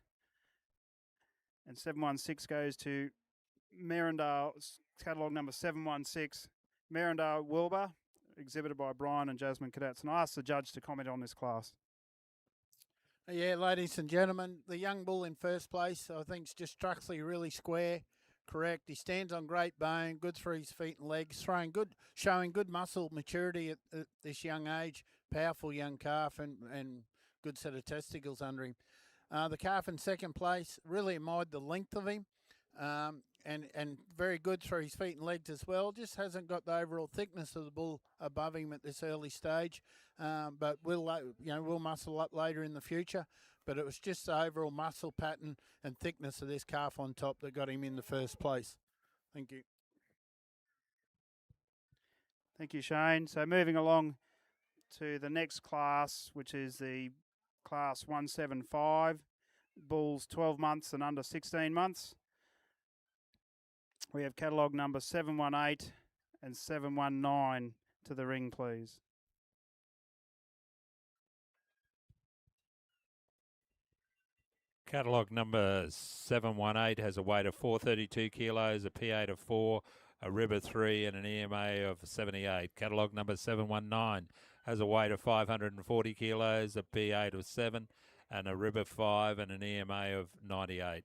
and 716 goes to Merendale, catalogue number 716, Merendale Wilbur, exhibited by Brian and Jasmine Cadets. And I ask the judge to comment on this class. Yeah, ladies and gentlemen, the young bull in first place, I think, is just structurally really square, correct. He stands on great bone, good through his feet and legs, showing good muscle maturity at this young age. Powerful young calf and good set of testicles under him. The calf in second place, really admired the length of him. And very good through his feet and legs as well. Just hasn't got the overall thickness of the bull above him at this early stage, but we'll muscle up later in the future. But it was just the overall muscle pattern and thickness of this calf on top that got him in the first place. Thank you. Thank you, Shane. So moving along to the next class, which is the class 175, bulls 12 months and under 16 months. We have catalogue number 718 and 719 to the ring, please. Catalogue number 718 has a weight of 432 kilos, a P8 of 4, a rib of 3 and an EMA of 78. Catalogue number 719 has a weight of 540 kilos, a P8 of 7 and a rib of 5 and an EMA of 98.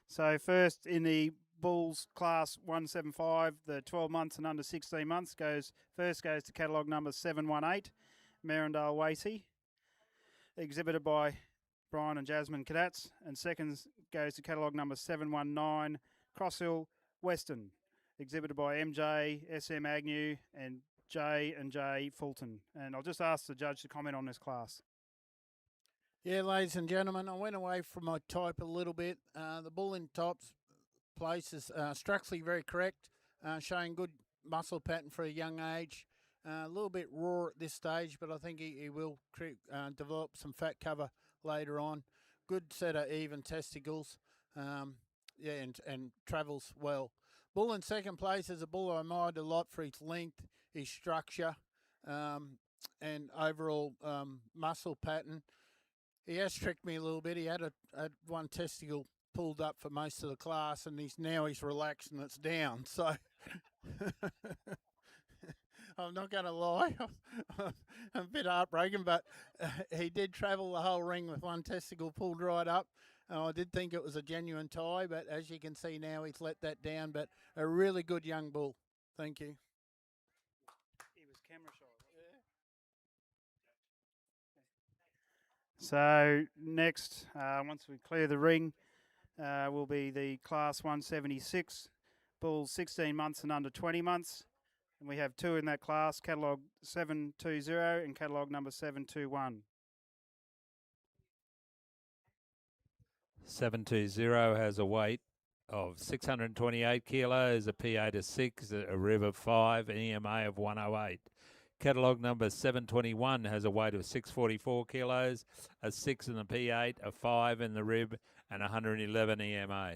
So first in the Bulls class 175, the 12 months and under 16 months goes to catalogue number 718, Merindale Wasey, exhibited by Brian and Jasmine Cadats, and second goes to catalogue number 719, Crosshill Western, exhibited by MJ, SM Agnew, and J Fulton. And I'll just ask the judge to comment on this class. Yeah, ladies and gentlemen, I went away from my type a little bit. The bull in top's place is structurally very correct, showing good muscle pattern for a young age. A little bit raw at this stage, but I think he will develop some fat cover later on. Good set of even testicles, and travels well. Bull in second place is a bull I admired a lot for his length, his structure, and overall muscle pattern. He has tricked me a little bit. He had one testicle pulled up for most of the class, and he's relaxed and it's down. So I'm not going to lie, I'm a bit heartbroken, but he did travel the whole ring with one testicle pulled right up. I did think it was a genuine tie, but as you can see now, he's let that down. But a really good young bull. Thank you. He was camera shy. So next, once we clear the ring, will be the class 176, bulls 16 months and under 20 months. And we have two in that class, catalogue 720 and catalogue number 721. 720 has a weight of 628 kilos, a P8 of 6, a Riv of 5, an EMA of 108. Catalogue number 721 has a weight of 644 kilos, a 6 in the P8, a 5 in the Rib, and 111 EMA.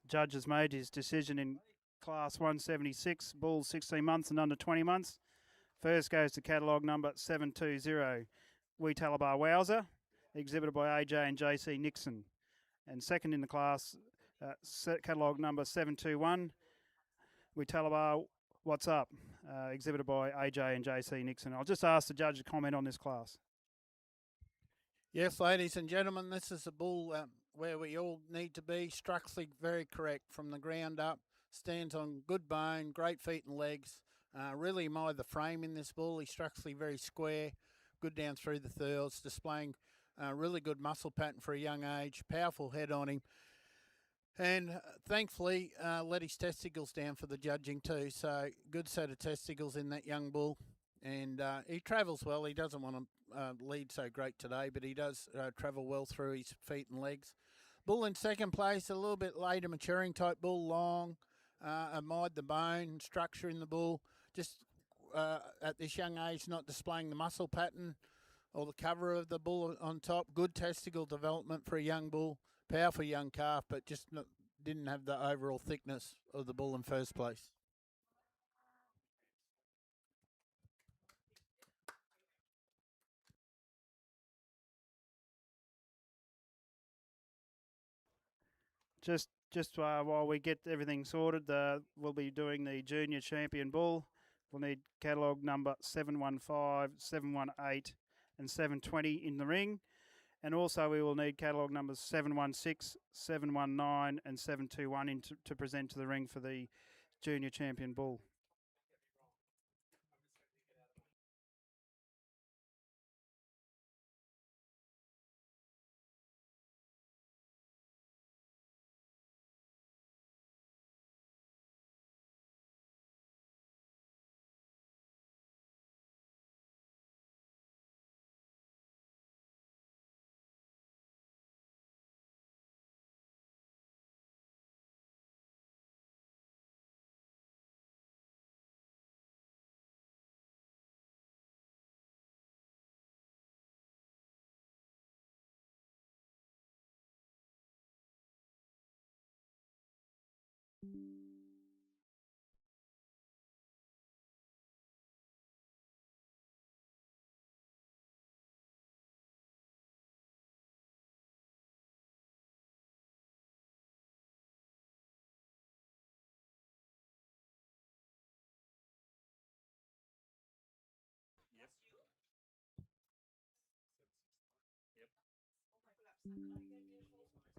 Judge has made his decision in class 176, bulls 16 months and under 20 months. First goes to catalogue number 720, Wee Talabar Wowser, exhibited by AJ and JC Nixon. And second in the class, catalogue number 721, Wee Talabar What's Up, exhibited by AJ and JC Nixon. I'll just ask the judge to comment on this class. Yes, ladies and gentlemen, this is a bull where we all need to be. Structurally very correct from the ground up. Stands on good bone, great feet and legs. Really admire the frame in this bull. He's structurally very square, good down through the thirds, displaying really good muscle pattern for a young age, powerful head on him. And thankfully, let his testicles down for the judging too. So good set of testicles in that young bull. And he travels well. He doesn't want to lead so great today, but he does travel well through his feet and legs. Bull in second place, a little bit later maturing type bull, long. Admired the bone structure in the bull. Just at this young age, not displaying the muscle pattern or the cover of the bull on top. Good testicle development for a young bull. Powerful young calf, but just didn't have the overall thickness of the bull in first place. Just while we get everything sorted, we'll be doing the junior champion bull. We'll need catalogue number 715, 718 and 720 in the ring. And also we will need catalogue numbers 716, 719 and 721 to present to the ring for the junior champion bull.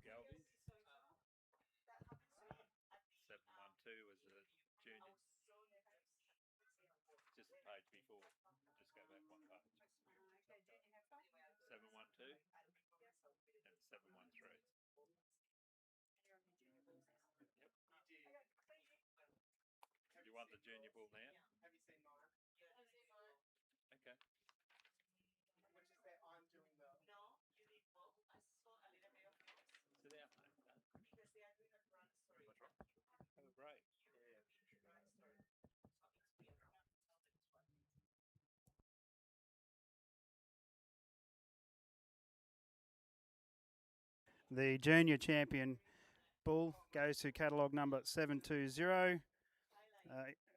Galvey's. 712 was the junior. Just the page before. Just go back one page. 712 and 713. You want the junior bull now? Okay. Sit down, mate. What's wrong? Have a break. The junior champion bull goes to catalogue number 720.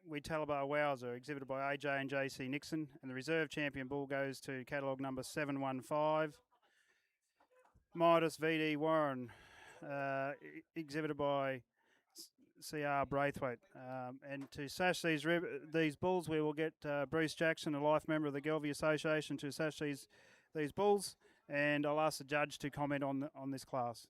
We Talabar Wowser, exhibited by AJ and JC Nixon. And the reserve champion bull goes to catalogue number 715. Midas VD Warren, exhibited by CR Braithwaite. And to sash these bulls, we will get Bruce Jackson, a life member of the Gelvie Association, to sash these bulls. And I'll ask the judge to comment on this class.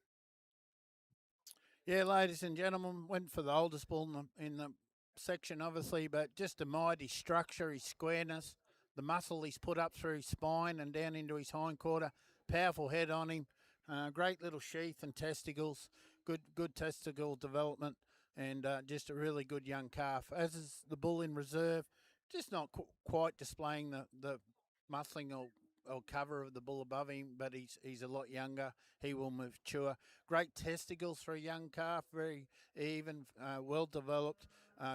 Yeah, ladies and gentlemen, went for the oldest bull in the section, obviously, but just admired his structure, his squareness, the muscle he's put up through his spine and down into his hindquarter. Powerful head on him, great little sheath and testicles, good testicle development, and just a really good young calf. As is the bull in reserve, just not quite displaying the muscling or cover of the bull above him, but he's a lot younger. He will mature. Great testicles for a young calf, very even, well developed,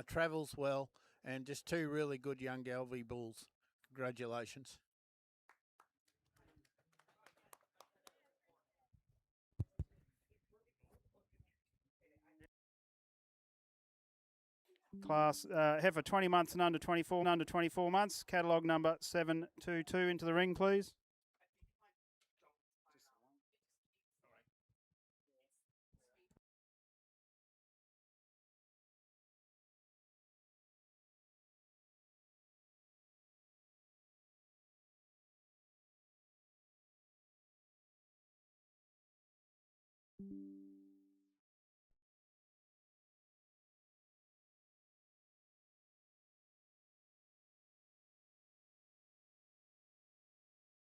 travels well, and just two really good young Gelvie bulls. Congratulations. Class heifer 20 months and under 24 months. Catalogue number 722 into the ring, please.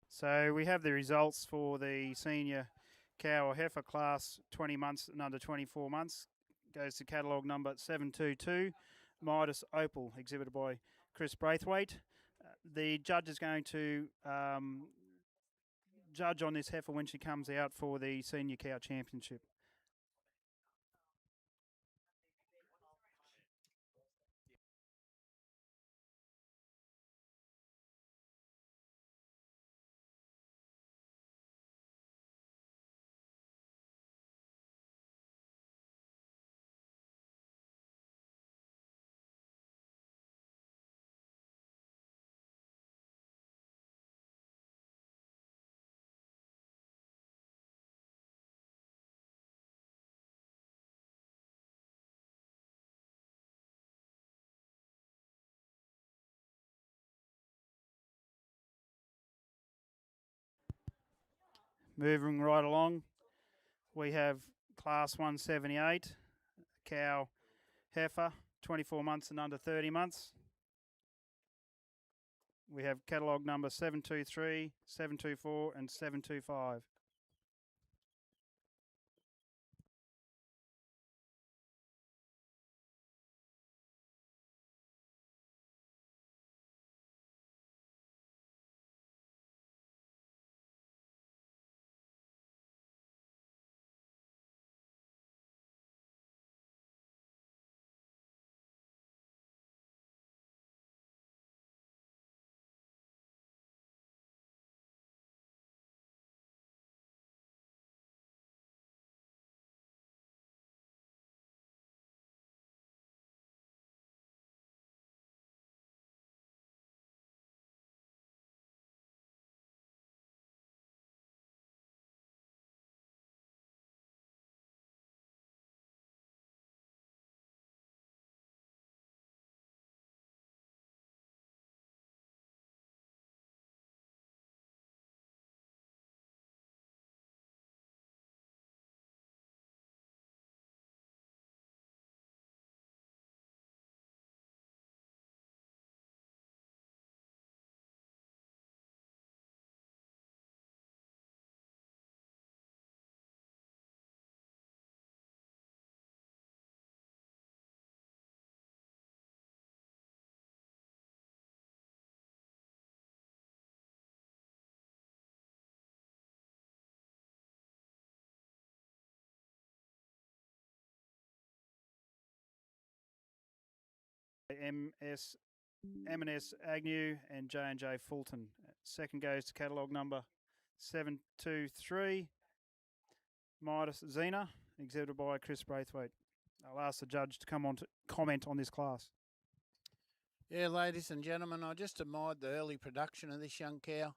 So we have the results for the senior cow or heifer class 20 months and under 24 months. Goes to catalogue number 722, Midas Opal, exhibited by Chris Braithwaite. The judge is going to judge on this heifer when she comes out for the senior cow championship. Moving right along, we have class 178, cow heifer, 24 months and under 30 months. We have catalogue number 723, 724 and 725. M&S Agnew and J&J Fulton. Second goes to catalogue number 723, Midas Xena, exhibited by Chris Braithwaite. I'll ask the judge to come on to comment on this class. Yeah, ladies and gentlemen, I just admired the early production of this young cow.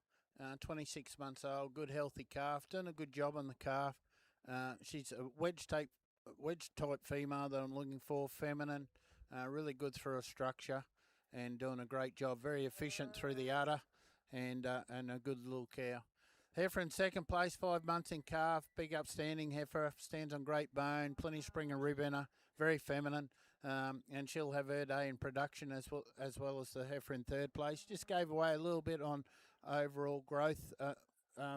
26 months old, good healthy calf, done a good job on the calf. She's a wedge type female that I'm looking for, feminine, really good through a structure and doing a great job, very efficient through the udder and a good little cow. Heifer in second place, 5 months in calf, big upstanding heifer, stands on great bone, plenty spring and rib in her, very feminine. And she'll have her day in production as well as the heifer in third place. Just gave away a little bit on overall growth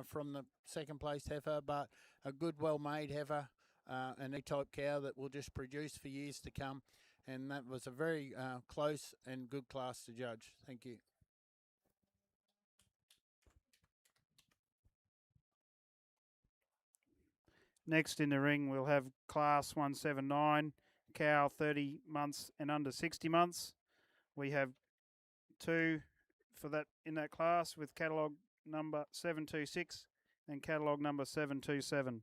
from the second place heifer, but a good, well-made heifer, an E-type cow that will just produce for years to come. And that was a very close and good class to judge. Thank you. Next in the ring, we'll have class 179, cow 30 months and under 60 months. We have two for that in that class with catalogue number 726 and catalogue number 727.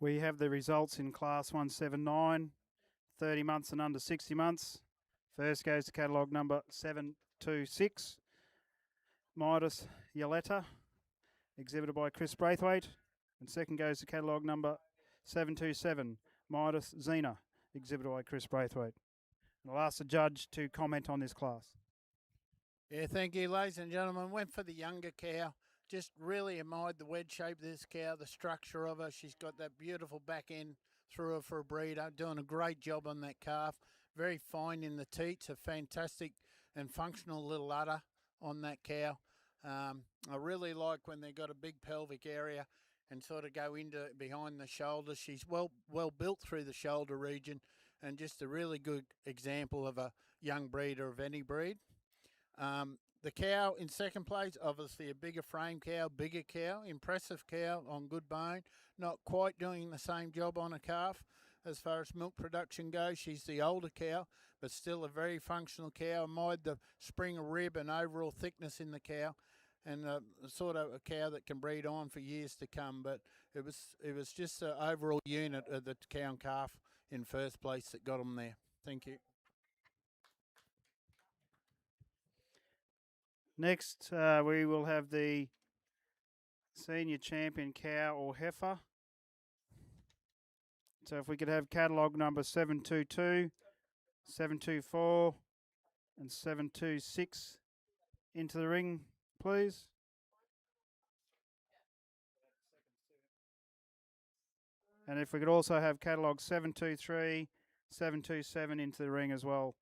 We have the results in Class 179, 30 months and under 60 months. First goes to catalogue number 726, Midas Yoletta, exhibited by Chris Braithwaite. And second goes to catalogue number 727, Midas Xena, exhibited by Chris Braithwaite. And I'll ask the judge to comment on this class. Yeah, thank you, ladies and gentlemen. Went for the younger cow. Just really admired the wedge shape of this cow, the structure of her. She's got that beautiful back end through her for a breeder. Doing a great job on that calf. Very fine in the teats. A fantastic and functional little udder on that cow. I really like when they've got a big pelvic area and sort of go into behind the shoulders. She's well built through the shoulder region, and just a really good example of a young breeder of any breed. The cow in second place, obviously a bigger frame cow, bigger cow, impressive cow on good bone. Not quite doing the same job on a calf as far as milk production goes. She's the older cow, but still a very functional cow. Admired the spring of rib and overall thickness in the cow, and sort of a cow that can breed on for years to come. But it was just the overall unit of the cow and calf in first place that got them there. Thank you. Next, we will have the senior champion cow or heifer. So if we could have catalogue number 722, 724 and 726 into the ring, please. And if we could also have catalogue 723, 727 into the ring as well.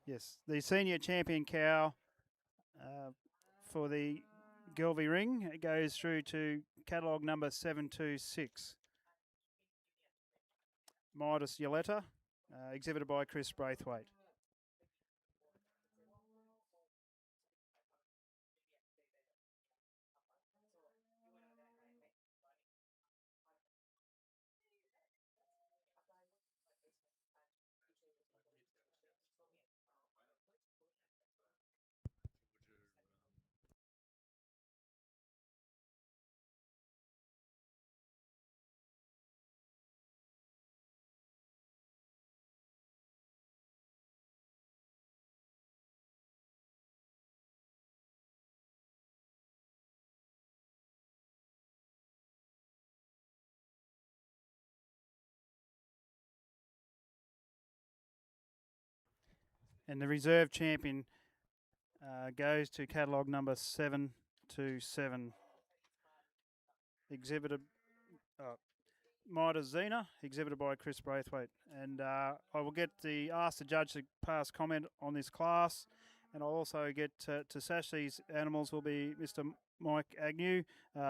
Yes, the senior champion cow for the Gelby ring. It goes through to catalogue number 726. Midas Yoletta, exhibited by Chris Braithwaite. And the reserve champion goes to catalogue number 727. Exhibited Midas Xena, exhibited by Chris Braithwaite. And I will ask the judge to pass comment on this class. And I'll also get to sash these animals will be Mr. Mike Agnew,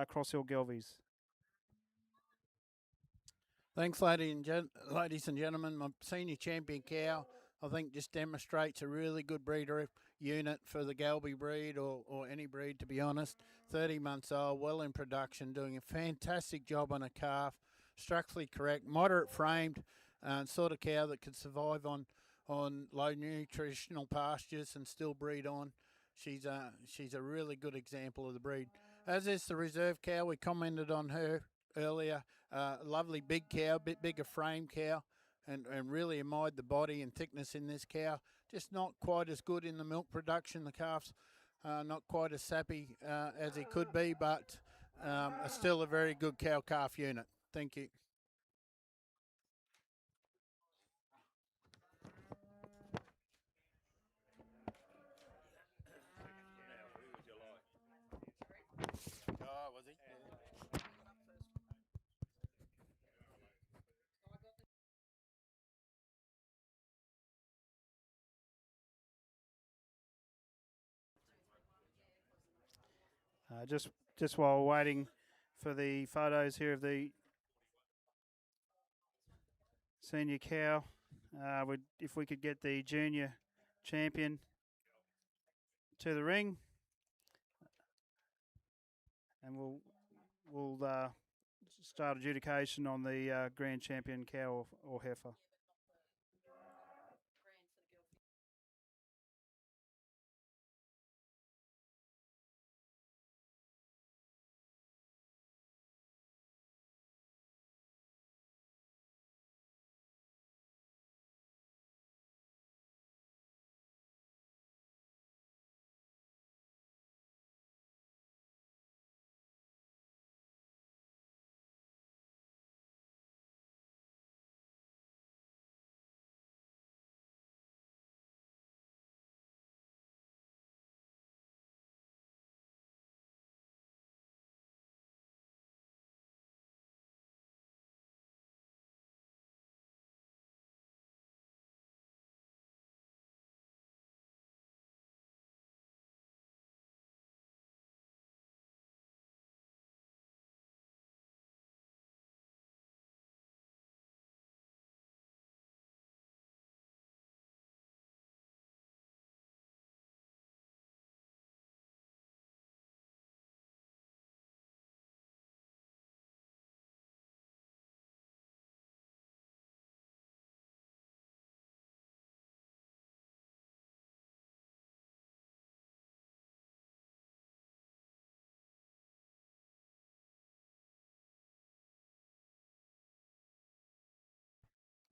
Cross Hill Gelvies. Thanks, ladies and gentlemen. My senior champion cow, I think, just demonstrates a really good breeder unit for the Gelby breed or any breed, to be honest. 30 months old, well in production, doing a fantastic job on a calf, structurally correct, moderate framed, sort of cow that could survive on low nutritional pastures and still breed on. She's a really good example of the breed. As is the reserve cow, we commented on her earlier. Lovely big cow, bit bigger frame cow, and really admired the body and thickness in this cow. Just not quite as good in the milk production. The calf's not quite as sappy as he could be, but still a very good cow-calf unit. Thank you. Oh, was he? Yeah. Just while waiting for the photos here of the senior cow, if we could get the junior champion to the ring, and we'll start adjudication on the grand champion cow or heifer.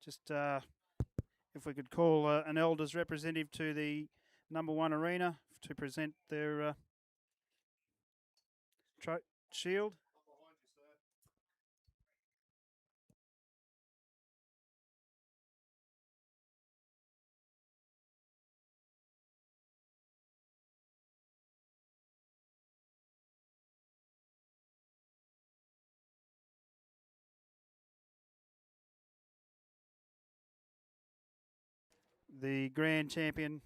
Just if we could call an elders representative to the number 1 arena to present their shield. The grand champion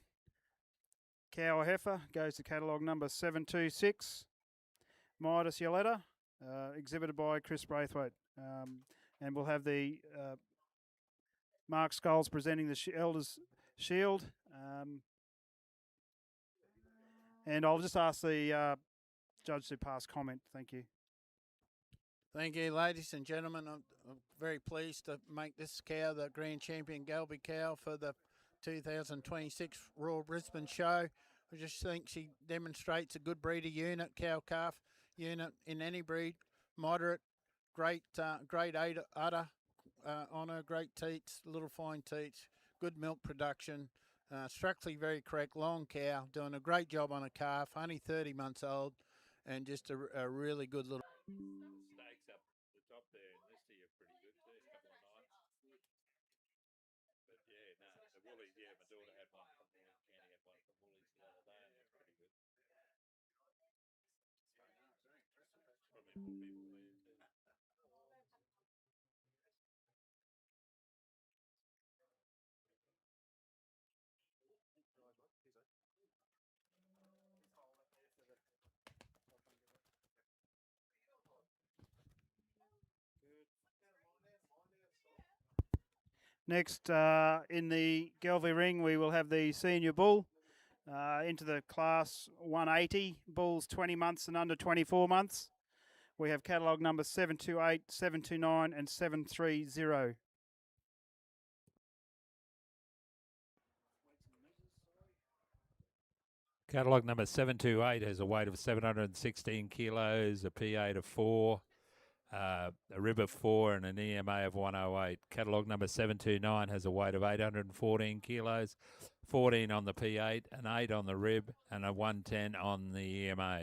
cow or heifer goes to catalogue number 726. Midas Yoletta, exhibited by Chris Braithwaite. And we'll have the Mark Scholes presenting the Elders Shield. And I'll just ask the judge to pass comment. Thank you. Thank you, ladies and gentlemen. I'm very pleased to make this cow the Grand Champion Galby cow for the 2026 Royal Brisbane Show. I just think she demonstrates a good breeder unit, cow-calf unit in any breed. Moderate, great udder on her, great teats, little fine teats, good milk production. Structurally very correct, long cow, doing a great job on a calf, only 30 months old, and just a really good little... Stakes up the top there in this year pretty good too, a couple of nights. But yeah, no, the Woolies, yeah, my daughter had one from Woolies, Candy had one from Woolies the other day, and that's pretty good. Probably more people there too. Next, in the Gelvie ring, we will have the senior bull into the class 180, bulls 20 months and under 24 months. We have catalogue number 728, 729 and 730. Catalogue number 728 has a weight of 716 kilos, a P8 of 4, a rib of 4 and an EMA of 108. Catalogue number 729 has a weight of 814 kilos, 14 on the P8, an 8 on the rib and a 110 on the EMA.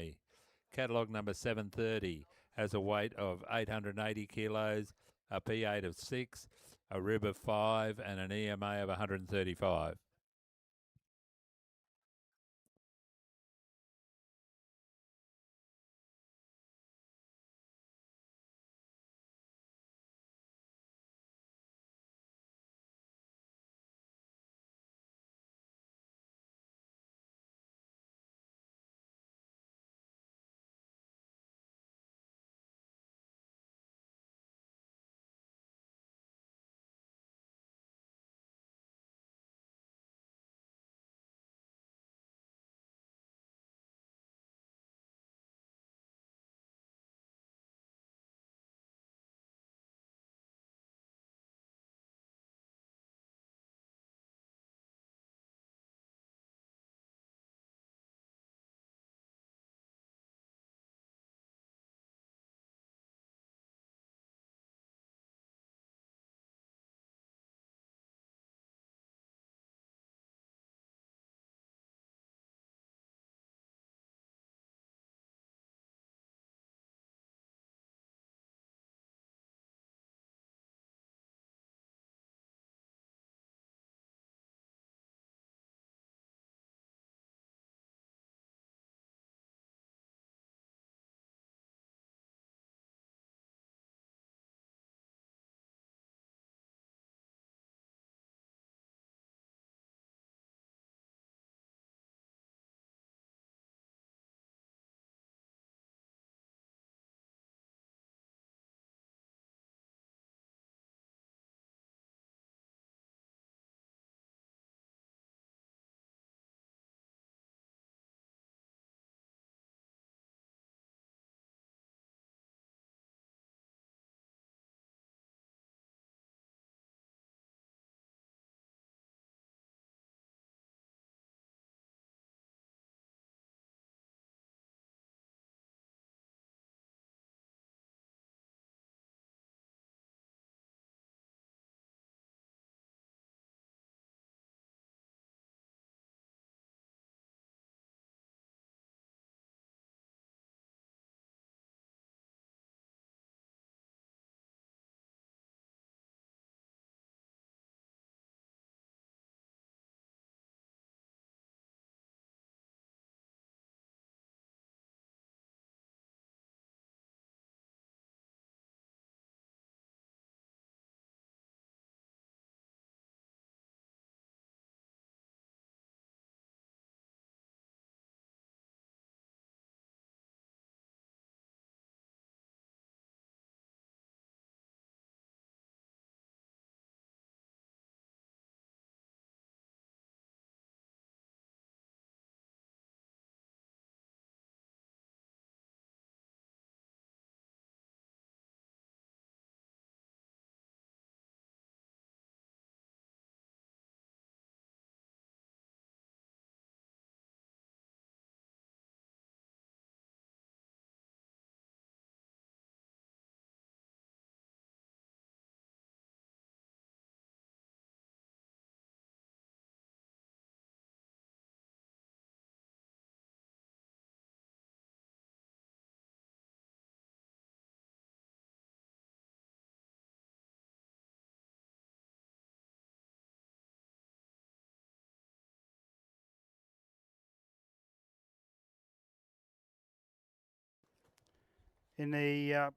Catalogue number 730 has a weight of 880 kilos, a P8 of 6, a rib of 5 and an EMA of 135. In the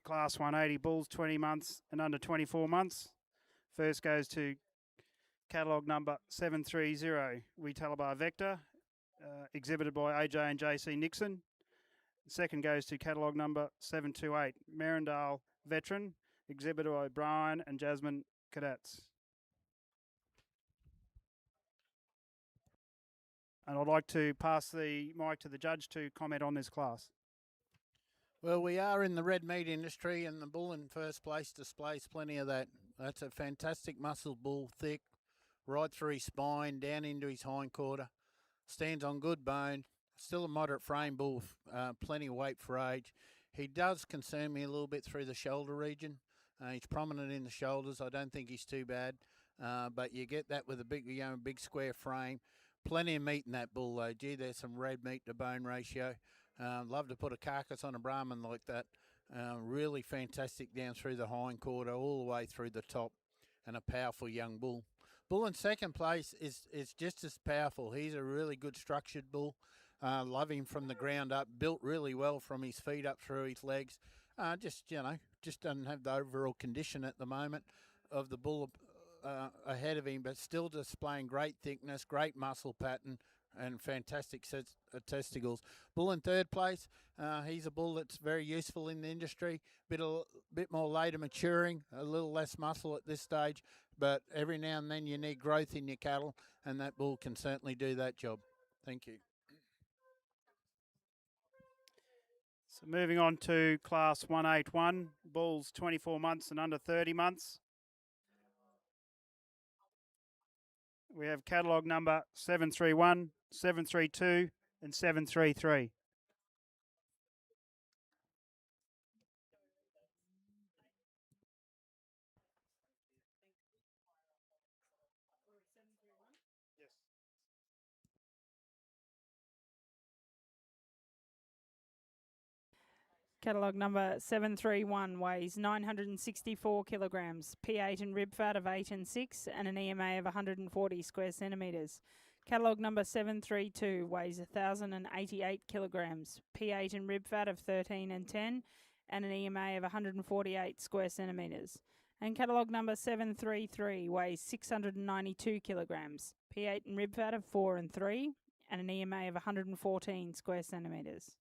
Class 180 bulls, 20 months and under 24 months. First goes to catalogue number 730, Weetalabar Vector, exhibited by AJ and JC Nixon. Second goes to catalogue number 728, Merindale Veteran, exhibited by Brian and Jasmine Cadets. And I'd like to pass the mic to the judge to comment on this class. Well, we are in the red meat industry, and the bull in first place displays plenty of that. That's a fantastic muscled bull, thick, right through his spine, down into his hindquarter. Stands on good bone. Still a moderate frame bull, plenty of weight for age. He does concern me a little bit through the shoulder region. He's prominent in the shoulders. I don't think he's too bad, but you get that with a big square frame. Plenty of meat in that bull, though. Gee, there's some red meat to bone ratio. Love to put a carcass on a Brahman like that. Really fantastic down through the hindquarter, all the way through the top, and a powerful young bull. Bull in second place is just as powerful. He's a really good structured bull. Love him from the ground up. Built really well from his feet up through his legs. Just doesn't have the overall condition at the moment of the bull ahead of him, but still displaying great thickness, great muscle pattern, and fantastic sets of testicles. Bull in third place, he's a bull that's very useful in the industry. Bit more later maturing, a little less muscle at this stage, but every now and then you need growth in your cattle, and that bull can certainly do that job. Thank you. So moving on to Class 181, bulls 24 months and under 30 months. We have catalogue number 731, 732 and 733. Catalogue number 731 weighs 964 kilograms, P8 and rib fat of 8 and 6, and an EMA of 140 square centimetres. Catalogue number 732 weighs 1,088 kilograms, P8 and rib fat of 13 and 10, and an EMA of 148 square centimetres. And catalogue number 733 weighs 692 kilograms, P8 and rib fat of 4 and 3, and an EMA of 114 square centimetres.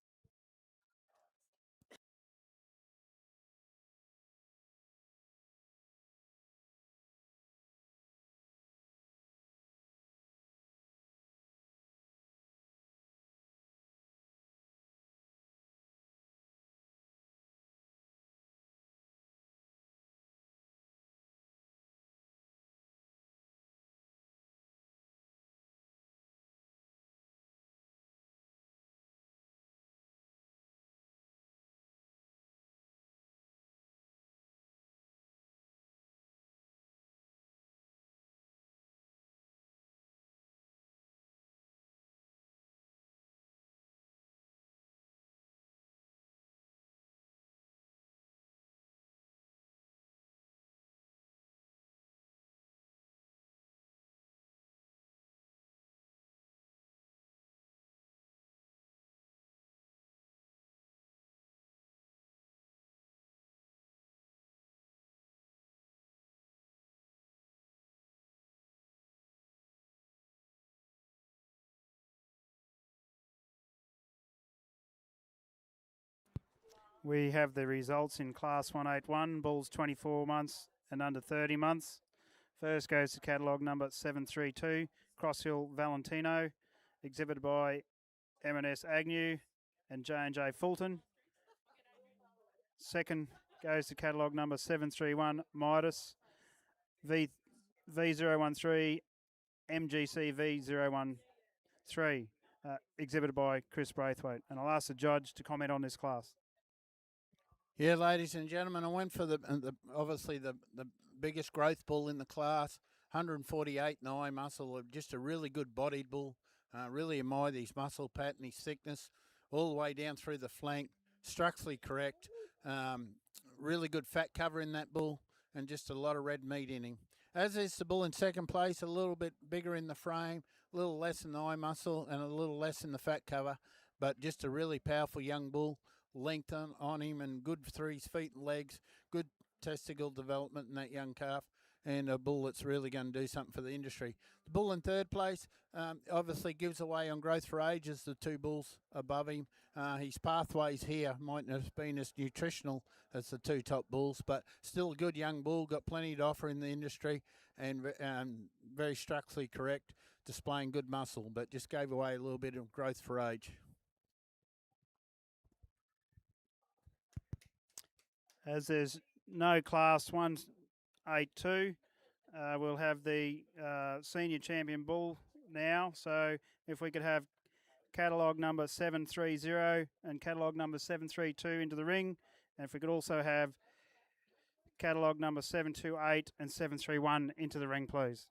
We have the results in Class 181, bulls 24 months and under 30 months. First goes to catalogue number 732, Crosshill Valentino, exhibited by M&S Agnew and J&J Fulton. Second goes to catalogue number 731, Midas, V013, MGC V013, exhibited by Chris Braithwaite. And I'll ask the judge to comment on this class. Yeah, ladies and gentlemen, I went for obviously the biggest growth bull in the class, 148 eye muscle, just a really good bodied bull. Really admire his muscle pattern, his thickness, all the way down through the flank, structurally correct. Really good fat cover in that bull, and just a lot of red meat in him. As is the bull in second place, a little bit bigger in the frame, a little less in the eye muscle, and a little less in the fat cover, but just a really powerful young bull. length on him and good through his feet and legs, good testicle development in that young calf, and a bull that's really going to do something for the industry. The bull in third place obviously gives away on growth for age as the two bulls above him. His pathways here mightn't have been as nutritional as the two top bulls, but still a good young bull, got plenty to offer in the industry, and very structurally correct, displaying good muscle, but just gave away a little bit of growth for age. As there's no Class 182, we'll have the senior champion bull now. So if we could have catalogue number 730 and catalogue number 732 into the ring, and if we could also have catalogue number 728 and 731 into the ring, please.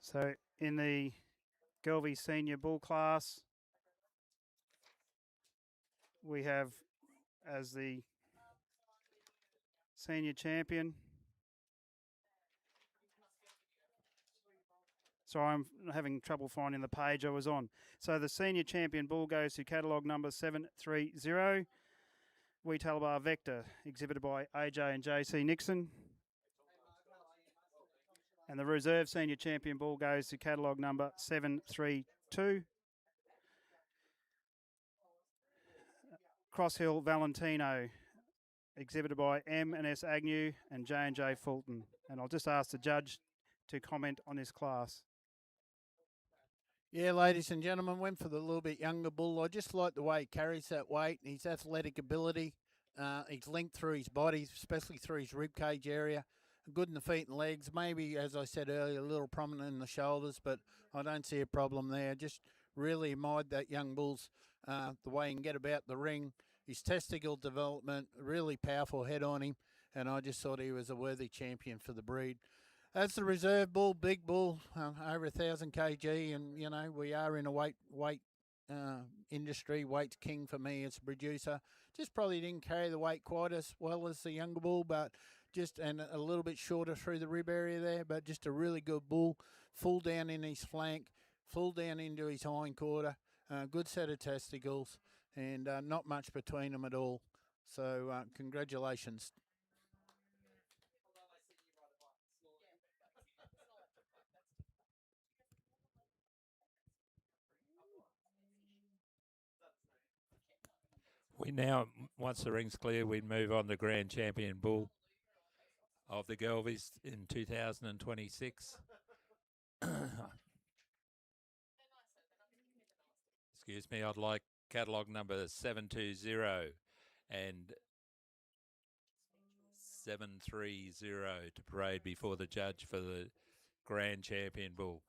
So in the Gelby Senior Bull class, we have as the senior champion. So I'm having trouble finding the page I was on. So the senior champion bull goes to catalogue number 730. Wheatalbar Vector, exhibited by AJ and JC Nixon. And the reserve senior champion bull goes to catalogue number 732. Crosshill Valentino, exhibited by M&S Agnew and J&J Fulton. And I'll just ask the judge to comment on this class. Yeah, ladies and gentlemen, went for the little bit younger bull. I just like the way he carries that weight, his athletic ability, his length through his body, especially through his rib cage area. Good in the feet and legs. Maybe, as I said earlier, a little prominent in the shoulders, but I don't see a problem there. Just really admired that young bull's the way he can get about the ring his testicle development, really powerful head on him, and I just thought he was a worthy champion for the breed. As the reserve bull, big bull, over 1,000 kg, and you know we are in a weight industry. Weight's king for me as a producer. Just probably didn't carry the weight quite as well as the younger bull, but and a little bit shorter through the rib area there. But just a really good bull, full down in his flank, full down into his hind quarter. Good set of testicles, and not much between them at all. So congratulations. We now, once the ring's clear, we move on to Grand Champion Bull of the Gelvies in 2026. Excuse me, I'd like catalogue number 720 and 730 to parade before the judge for the Grand Champion Bull.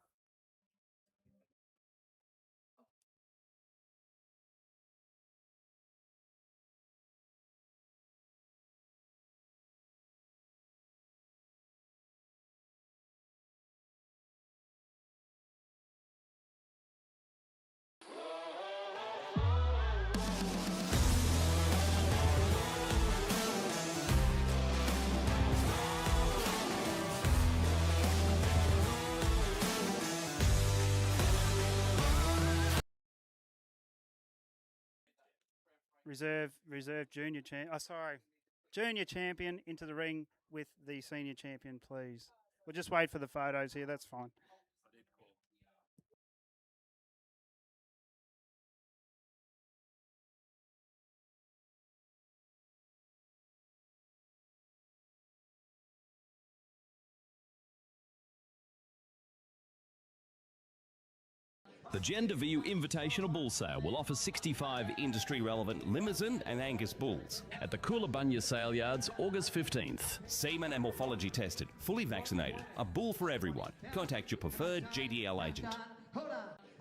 Reserve junior junior champion into the ring with the senior champion, please. We'll just wait for the photos here. That's fine. The Gender View Invitational Bull Sale will offer 65 industry-relevant Limousin and Angus bulls at the Coolabunga Sale Yards August 15th. Semen and morphology tested, fully vaccinated. A bull for everyone. Contact your preferred GDL agent.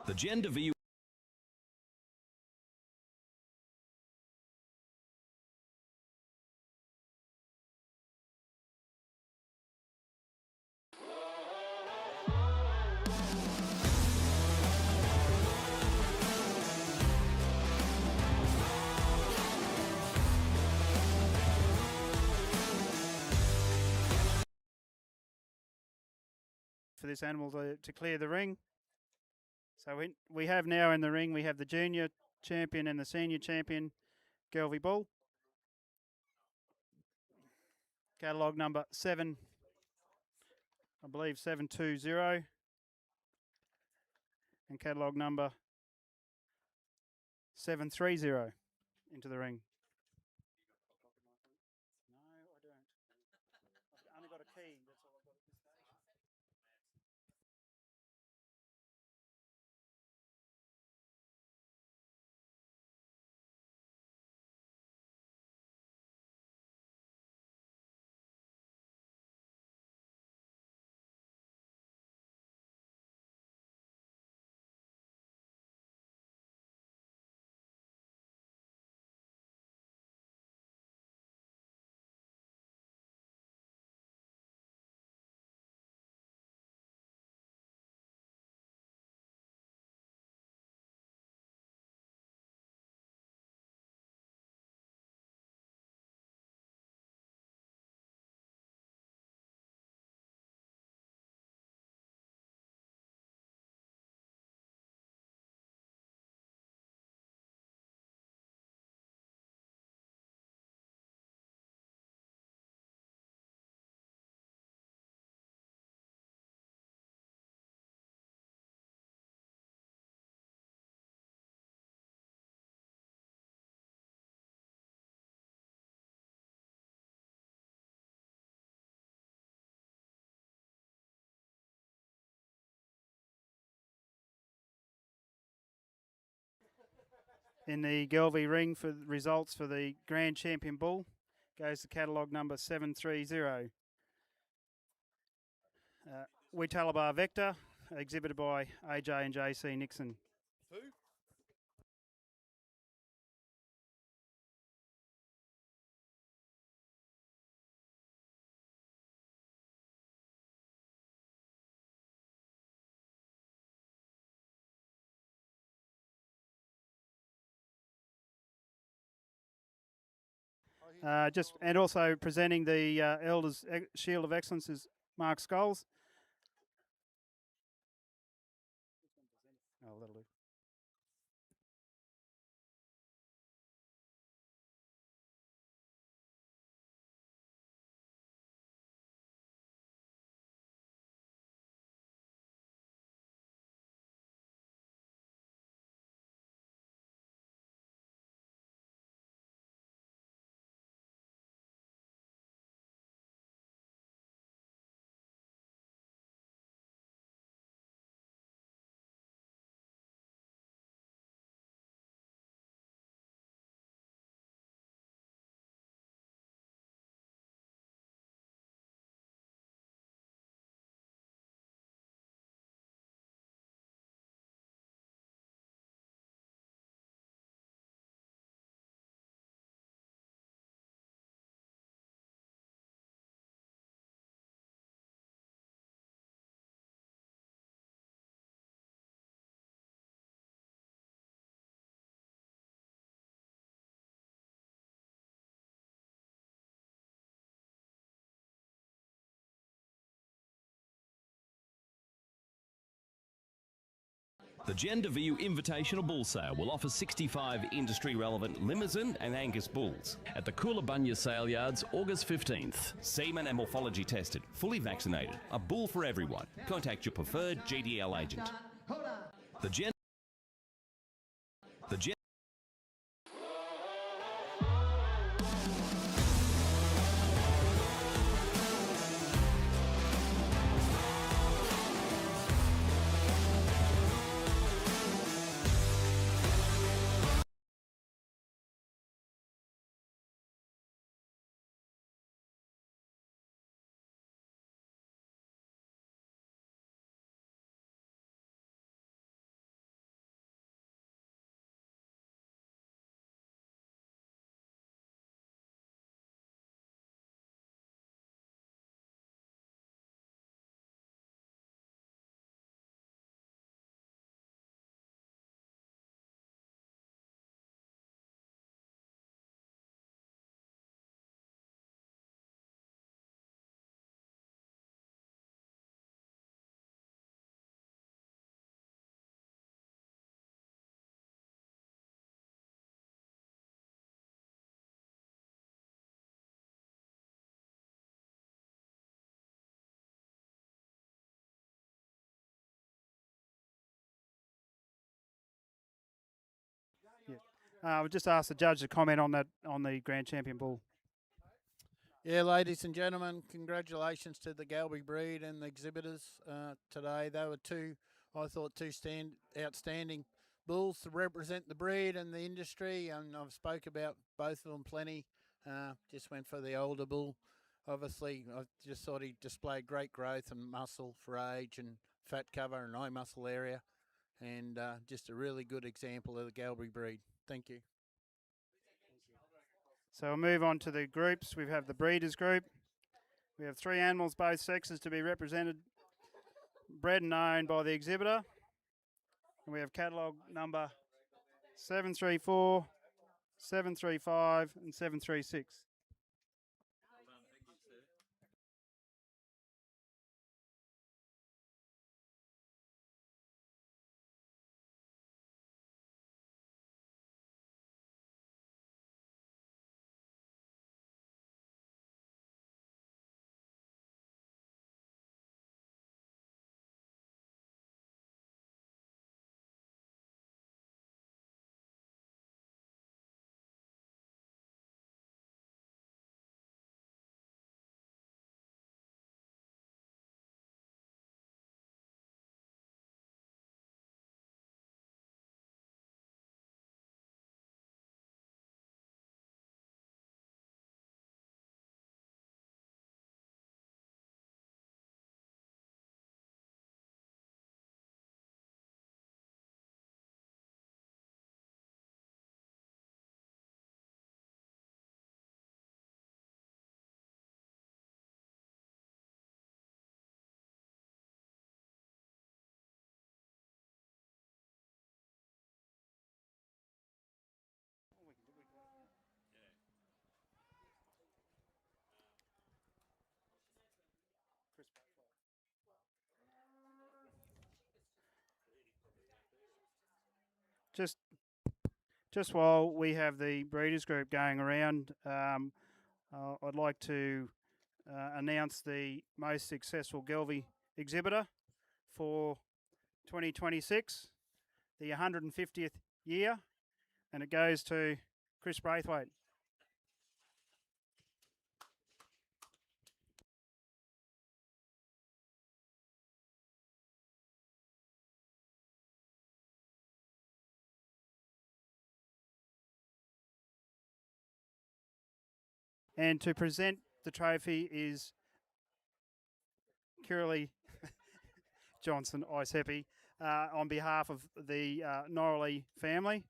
The Gender View for this animal to clear the ring. So we have now in the ring, we have the junior champion and the senior champion, Gelvie Bull. Catalogue number 720. And catalogue number 730 into the ring. No, I don't. I've only got a key. That's all I've got at this stage. In the Gelvie ring for the results for the Grand Champion Bull goes the catalogue number 730. Weetalabar Vector, exhibited by AJ and JC Nixon. And also presenting the Elders Shield of Excellence is Mark Scholes. Oh, that'll do. The Gender View Invitational Bull Sale will offer 65 industry-relevant Limousin and Angus bulls at the Coolabunga Sale Yards, August 15th. Semen and morphology tested, fully vaccinated. A bull for everyone. Contact your preferred GDL agent. The Gen... The Gen... I would just ask the judge to comment on that on the Grand Champion Bull. Yeah, ladies and gentlemen, congratulations to the Galby breed and the exhibitors today. They were two outstanding bulls to represent the breed and the industry, and I've spoke about both of them plenty. Just went for the older bull. Obviously, I just thought he displayed great growth and muscle for age and fat cover and eye muscle area, and just a really good example of the Galby breed. Thank you. So we'll move on to the groups. We have the breeders group. We have 3 animals, both sexes, to be represented, bred and owned by the exhibitor. And we have catalogue number 734, 735 and 736. just just while we have the breeders group going around, I'd like to announce the most successful Gelby exhibitor for 2026, the 150th year, and it goes to Chris Braithwaite. And to present the trophy is Kirley Johnson Isepi on behalf of the Norley family.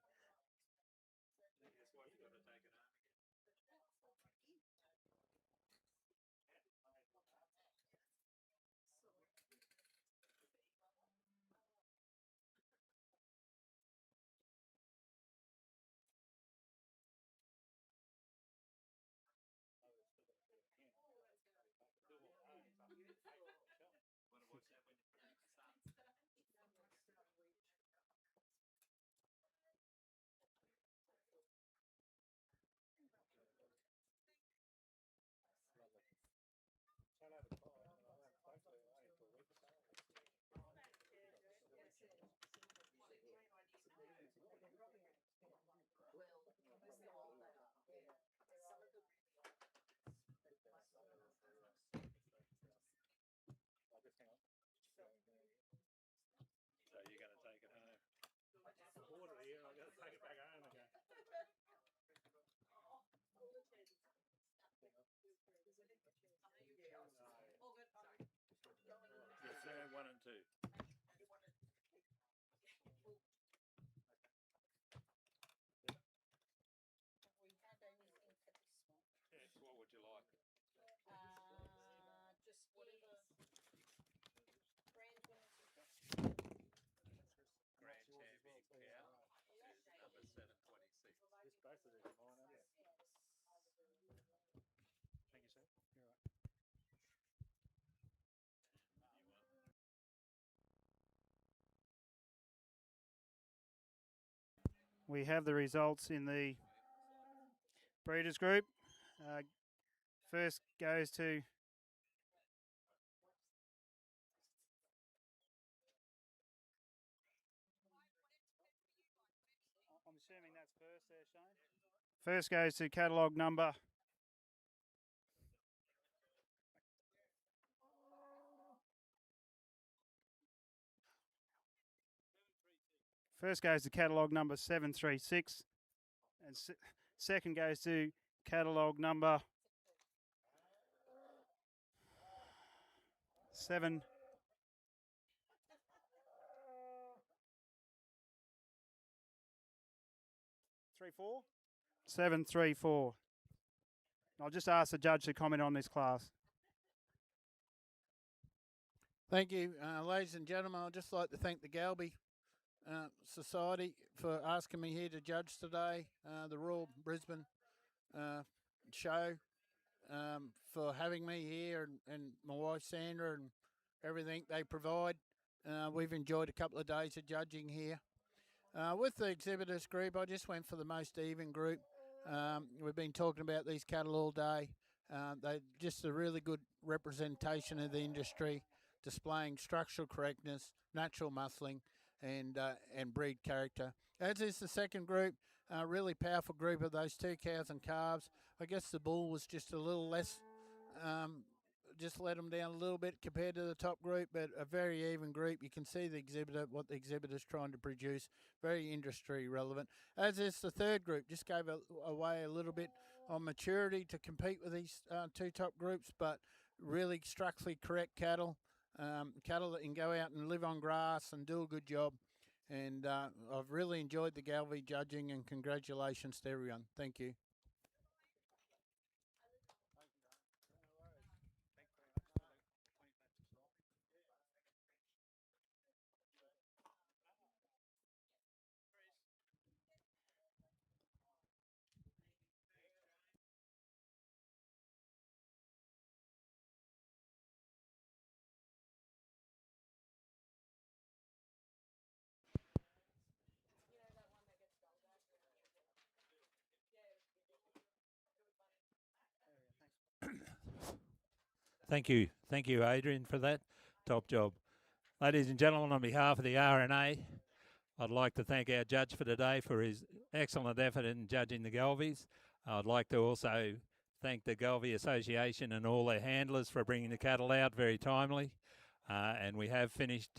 So you're going to take it home. Order here, I've got to take it back home again. Yes, sir, 1 and 2. Yes, what would you like? Grand champion cow is number 726. Both of these are mine, aren't they? Thank you, sir. You're right. We have the results in the breeders group. First goes to I'm assuming that's first there, Shane. First goes to catalogue number First goes to catalogue number 736, and second goes to catalogue number 7. 734. I'll just ask the judge to comment on this class. Thank you, ladies and gentlemen. I'd just like to thank the Galby Society for asking me here to judge today, the Royal Brisbane show, for having me here, and my wife Sandra and everything they provide. We've enjoyed a couple of days of judging here. With the exhibitors group, I just went for the most even group. We've been talking about these cattle all day. They're just a really good representation of the industry, displaying structural correctness, natural muscling, and breed character. As is the second group, a really powerful group of those 2 cows and calves. I guess the bull was just a little less, just let them down a little bit compared to the top group, but a very even group. You can see the exhibitor, what the exhibitor's trying to produce, very industry relevant. As is the third group, just gave away a little bit on maturity to compete with these 2 top groups, but really structurally correct cattle, cattle that can go out and live on grass and do a good job. And I've really enjoyed the Galvey judging, and congratulations to everyone. Thank you. Thank you, Adrian, for that. Top job. Ladies and gentlemen, on behalf of the RNA, I'd like to thank our judge for today for his excellent effort in judging the Galvies. I'd like to also thank the Galvie Association and all their handlers for bringing the cattle out very timely. And we have finished